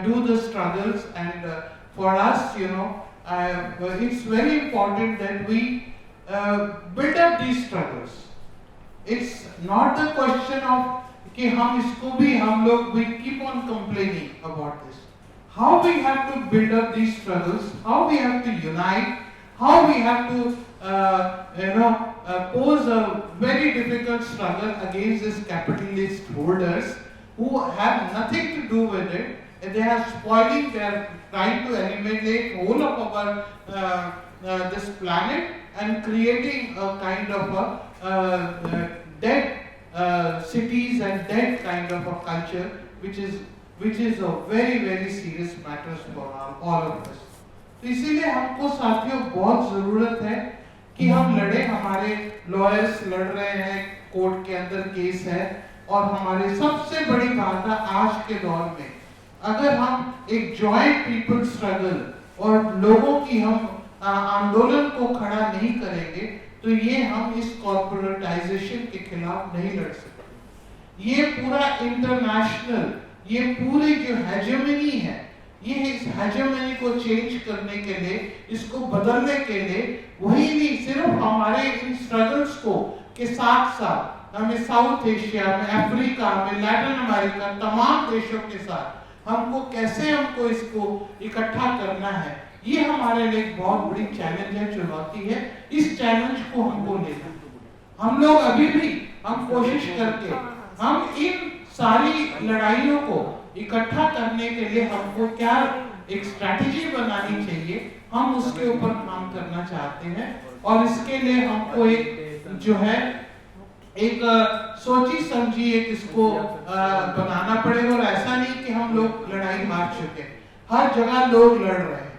do the struggles, and for us, you know, it's very important that we build up these struggles. It's not the question of कि हम इसको भी हम लोग we keep on complaining about this. How we have to build up these struggles, how we have to unite, how we have to pose a very difficult struggle against these capitalist holders who have nothing to do with it. And they are spoiling, they are trying to eliminate whole of our this planet and creating a kind of a dead cities and dead kind of a culture, which is a very serious matters for all of us. तो इसीलिए हमको साथियों बहुत जरूरत है कि हम लड़े. हमारे लॉयर्स लड़ रहे हैं, कोर्ट के अंदर केस है। और हमारी सबसे बड़ी बात है आज के दौर में, अगर हम एक जॉइंट पीपल स्ट्रगल और लोगों की हम आंदोलन को खड़ा नहीं करेंगे तो ये हम इस कॉर्पोरेटाइजेशन के खिलाफ नहीं लड़ सकते। ये पूरा इंटरनेशनल, ये पूरी जो हेजेमनी है, ये इस हेजेमनी को चेंज करने के लिए, इसको बदलने के लिए, वही नहीं सिर्फ हमारे इन स्ट्रगल्स को के साथ साथ हमें साउथ एशिया में, अफ्रीका में, लैटिन अमेरिका, तमाम देशों के साथ हमको कैसे हमको इसको इकट्ठा करना है, ये हमारे लिए एक बहुत बड़ी चैलेंज है, चुनौती है। इस चैलेंज को हमको लेना, हम लोग अभी भी हम कोशिश करके हम इन सारी लड़ाइयों को इकट्ठा करने के लिए हमको क्या एक स्ट्रैटेजी बनानी चाहिए, हम उसके ऊपर काम करना चाहते हैं। और इसके लिए हमको एक जो है एक सोची समझी एक इसको बनाना पड़ेगा। और ऐसा नहीं कि हम लोग लड़ाई हार चुके, हर जगह लोग लड़ रहे हैं।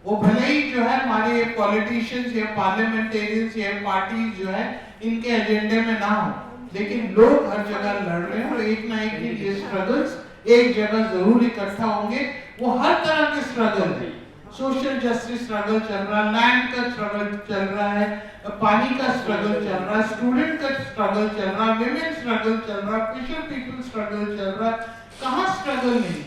वो भले ही जो है हमारे पॉलिटिशियंस या पार्लियामेंटेरियंस या पार्टीज जो है इनके एजेंडे में ना हो, लेकिन लोग हर जगह लड़ रहे हैं। और एक ना एक दिन ये स्ट्रगल्स एक जगह जरूर इकट्ठा होंगे। वो हर तरह के स्ट्रगल है, सोशल जस्टिस स्ट्रगल चल रहा है, लैंड का स्ट्रगल चल रहा है, पानी का स्ट्रगल चल रहा है, स्टूडेंट का स्ट्रगल चल रहा है, विमेन स्ट्रगल चल रहा है, फिशर पीपल स्ट्रगल चल रहा है, कहाँ स्ट्रगल नहीं।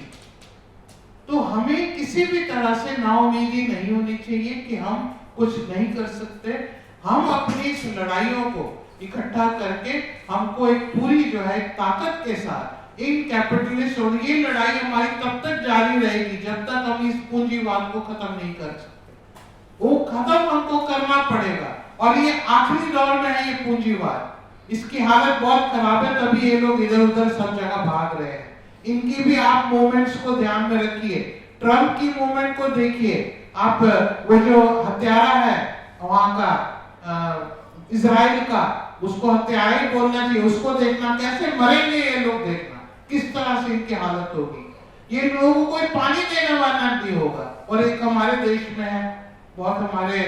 तो हमें किसी भी तरह से नाउम्मीदी नहीं होनी चाहिए कि हम कुछ नहीं कर सकते। हम अपनी इस लड़ाइयों को इकट्ठा करके हमको एक पूरी जो है ताकत के साथ इन कैपिटलिस्ट, और ये लड़ाई हमारी तब तक जारी रहेगी जब तक हम इस पूंजीवाद को खत्म नहीं कर सकते। वो खत्म हमको करना पड़ेगा। और ये आखिरी दौर में है ये पूंजीवाद, इसकी हालत बहुत खराब है, तभी ये लोग इधर उधर सब जगह भाग रहे हैं। इनकी भी आप मूवमेंट्स को ध्यान में रखिए, ट्रम्प की मूवमेंट को देखिए आप, वो जो हत्यारा है वहां का इजराइल का, उसको हत्यारा ही बोलना चाहिए, उसको देखना कैसे मरेंगे ये लोग, देखना किस तरह से इनकी हालत होगी। ये लोगों को पानी देने वाला नहीं होगा। और एक हमारे देश में है, बहुत हमारे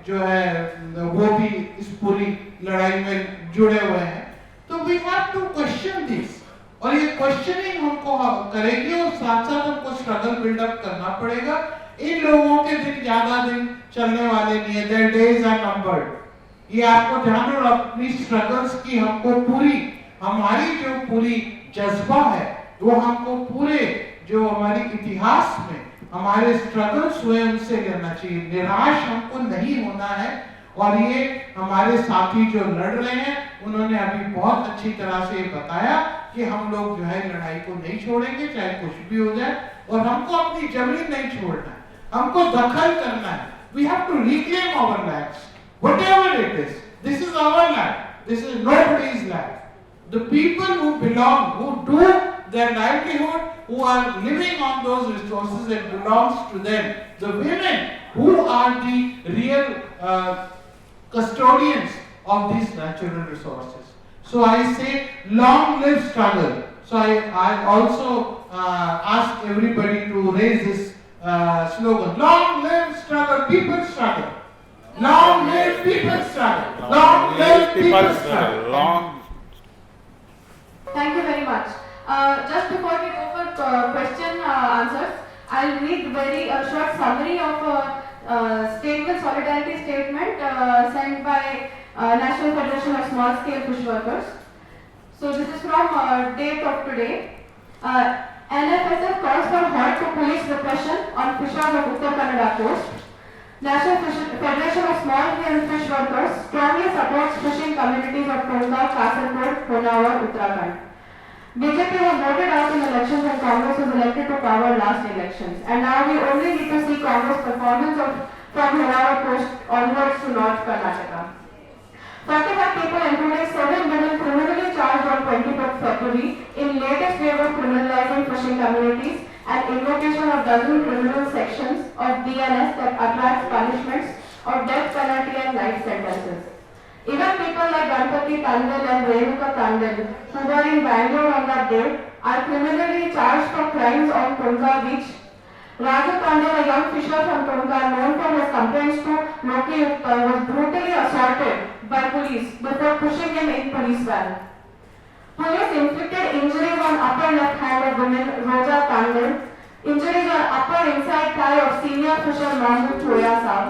जो है वो भी इस पूरी लड़ाई में जुड़े हुए हैं। तो we have to question this, और ये क्वेश्चनिंग हमको करेगी और साथ साथ हमको स्ट्रगल बिल्डअप करना पड़ेगा। इन लोगों के दिन ज्यादा दिन चलने वाले नहीं है, देयर डेज आर नंबर्ड। ये आपको ध्यान और अपनी स्ट्रगल्स की हमको पूरी, हमारी जो पूरी जज्बा है वो हमको पूरे जो हमारे इतिहास में हमारे स्ट्रगल्स हुए उनसे लेना चाहिए। निराश हमको नहीं होना है। और ये हमारे साथी जो लड़ रहे हैं उन्होंने अभी बहुत अच्छी तरह से बताया कि हम लोग जो है लड़ाई को नहीं छोड़ेंगे चाहे कुछ भी हो जाए। और हमको अपनी जमीन नहीं छोड़ना है, हमको दखल करना है। We have to reclaim our lands, whatever it is, this is our land, this is nobody's land. The people who belong, who do their livelihood, who are living on those resources, it belongs to them. The women who are the real custodians of these natural resources. So I say, long live struggle. So I also ask everybody to raise this slogan: long live struggle, people struggle. Long live people struggle. Long live people struggle. Long. Thank you very much. Just before we go for question answers, I'll read very short summary of statement, solidarity statement sent by National Federation of Small Scale Fish Workers. So this is from date of today. NFSF calls for halt to police repression on fishers of Uttar Kannada coast. National Federation of Small Scale Fish Workers strongly supports fishing communities of Tonga, Kasaragod, Honnavar, Uttarakhand. BJP was voted out in elections and Congress was elected to power last elections. And now we only need to see Congress performance from Honnavar coast onwards to North Karnataka. 45 people, including 7 women, criminally charged on 20th of February in latest wave of criminalizing fishing communities and invocation of dozen criminal sections of BNS that attracts punishments of death penalty and life sentences. Even people like Ganpati Tandel and Renuka Tandel, who were in Bangalore on that day, are criminally charged for crimes on Tonga beach. Raju Tandel, a young fisher from Tonga known for his complaints to Loki Yukta, was brutally assaulted by police before pushing him in police van. Police inflicted injuries on upper left hand of woman Roja Tandil, injuries on upper inside thigh of senior fisher Mahmood Choya Saab.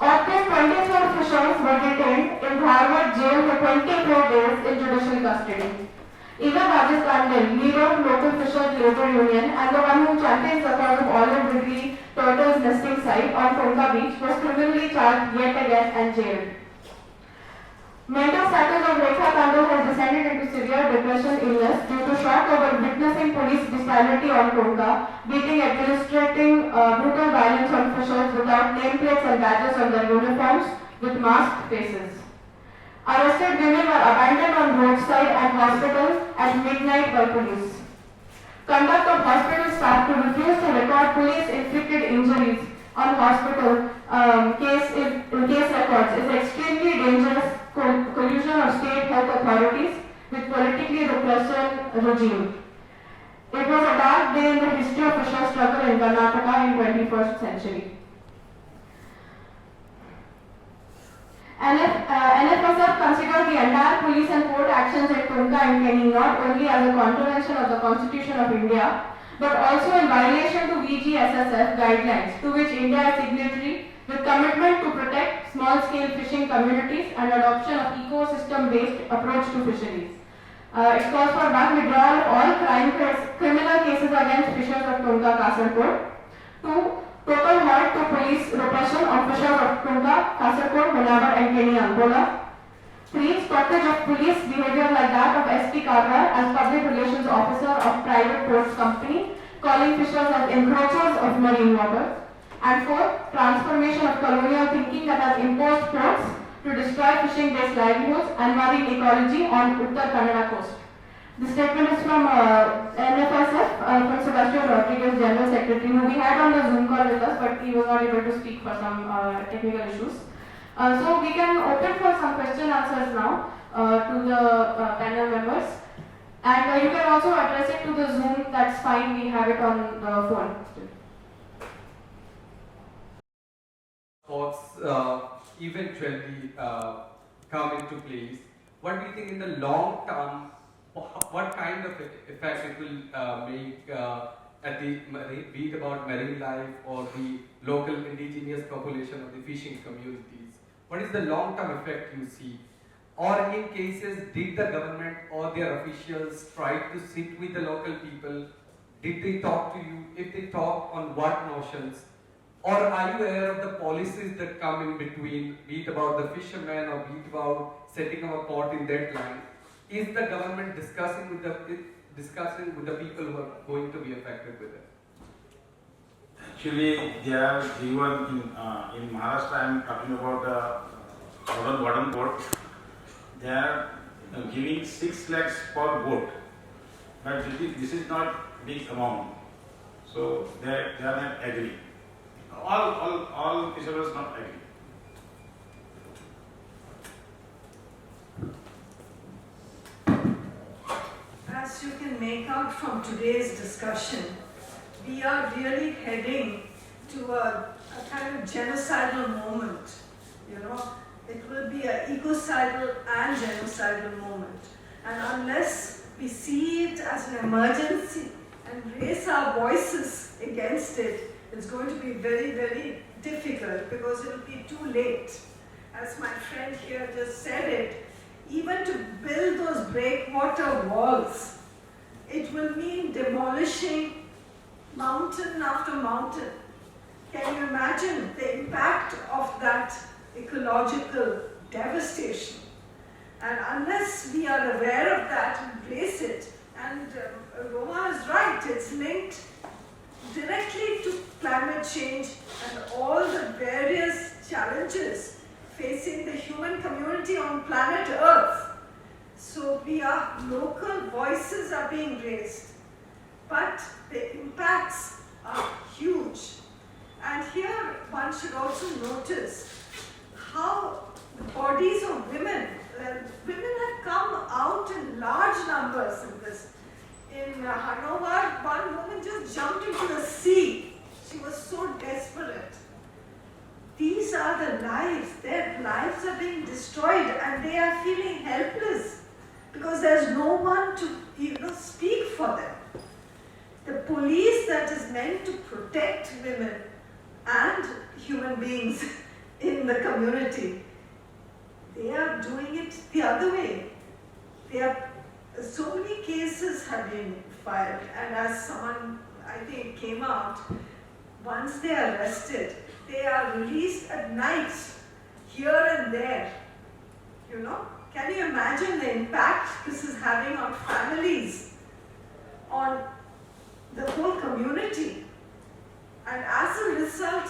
Of these, 24 fishers were detained in Dharwad jail for 24 days in judicial custody. Even Rajesh Tandil, leader of local fishers labor union and the one who champions the cause of olive ridley turtles nesting site on Tonka Beach, was criminally charged yet again and jailed. Mental status of Rekha Tandil has descended into severe depression illness due to shock over witnessing police brutality on Tonka, beating, administrating brutal violence on fishers without nameplates and badges on their uniforms with masked faces. Arrested women were abandoned on roadside and hospital at midnight by police. Conduct of hospital staff to refuse to record police-inflicted injuries on hospital case records is extremely dangerous collusion of state health authorities with politically repressive regime. It was a dark day in the history of fisher struggle in Karnataka in 21st century. NFSF considered the entire police and court actions at Tonka and Kenny not only as a contravention of the Constitution of India, but also in violation to VGSSF guidelines, to which India is signatory, with commitment to protect small-scale fishing communities and adoption of ecosystem-based approach to fisheries. It calls for one withdrawal of all criminal cases against fishers of Tonka, Kasargod. 2. Total halt to police repression of fishers of Tonka, Kasargod, Honnavar and Kenny, Angola. 3. Stoppage of police behavior like that of SP Karwar as public relations officer of private ports company, calling fishers as encroachers of marine waters. And 4. Transformation of colonial thinking that has imposed ports to destroy fishing-based livelihoods and marine ecology on Uttar Kannada coast. The statement is from NFSF, from Sebastian Rodriguez, General Secretary, who we had on the Zoom call with us, but he was not able to speak for some technical issues. So we can open for some question answers now to the panel members. And you can also address it to the Zoom, that's fine, we have it on the phone. Sports eventually come into place. What do you think in the long term, what kind of effect it will make at the, be it about marine life or the local indigenous population of the fishing communities? What is the long term effect you see? Or in cases, did the government or their officials try to sit with the local people? Did they talk to you? If they talk, on what notions? Or are you aware of the policies that come in between, be it about the fishermen or be it about setting up a port in that line? Is the government discussing with the people who are going to be affected with it? Actually, they are given in Maharashtra. I am talking about the Vadhavan port. They are giving 6 lakhs per boat, but this is not big amount. So they are not agree. All fishermen not agree. As you can make out from today's discussion, we are really heading to a kind of genocidal moment. You know, it will be an ecocidal and genocidal moment. And unless we see it as an emergency and raise our voices against it, it's going to be very, very difficult because it will be too late. As my friend here just said it, even to build those breakwater walls, it will mean demolishing mountain after mountain. Can you imagine the impact of that ecological devastation? And unless we are aware of that and embrace it, and Roma is right, it's linked directly to climate change and all the various challenges facing the human community on planet Earth. So local voices are being raised, but the impacts are huge. And here one should also notice how the bodies of women have come out in large numbers in this. In Honnavar, one woman just jumped into the sea. She was so desperate. These are the lives. Their lives are being being destroyed and they are feeling helpless because there's no one to speak for them. The police that is meant to protect women and human beings in the community, they are doing it the other way. So many cases have been filed, and as someone, I think, came out, once they are arrested, they are released at night, here and there. Can you imagine the impact this is having on families, on the whole community? And as a result,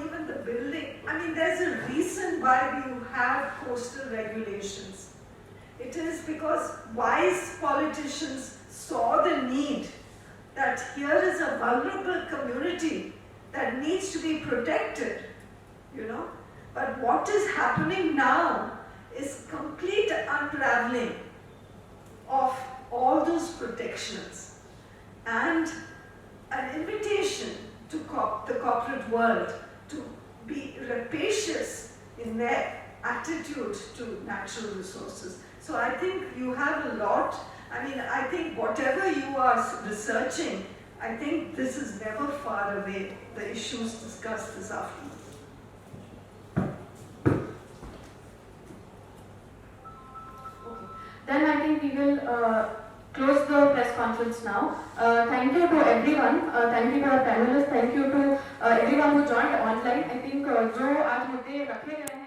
even the building, there's a reason why you have coastal regulations. It is because wise politicians saw the need that here is a vulnerable community that needs to be protected, But what is happening now is complete unraveling of all those protections and an invitation to the corporate world to be rapacious in their attitude to natural resources. So I think you have a lot. I think whatever you are researching, I think this is never far away, the issues discussed this afternoon. Then I think we will close the press conference now. Thank you to everyone. Thank you to our panelists. Thank you to everyone who joined online. I think जो आज मुद्दे रखे गए हैं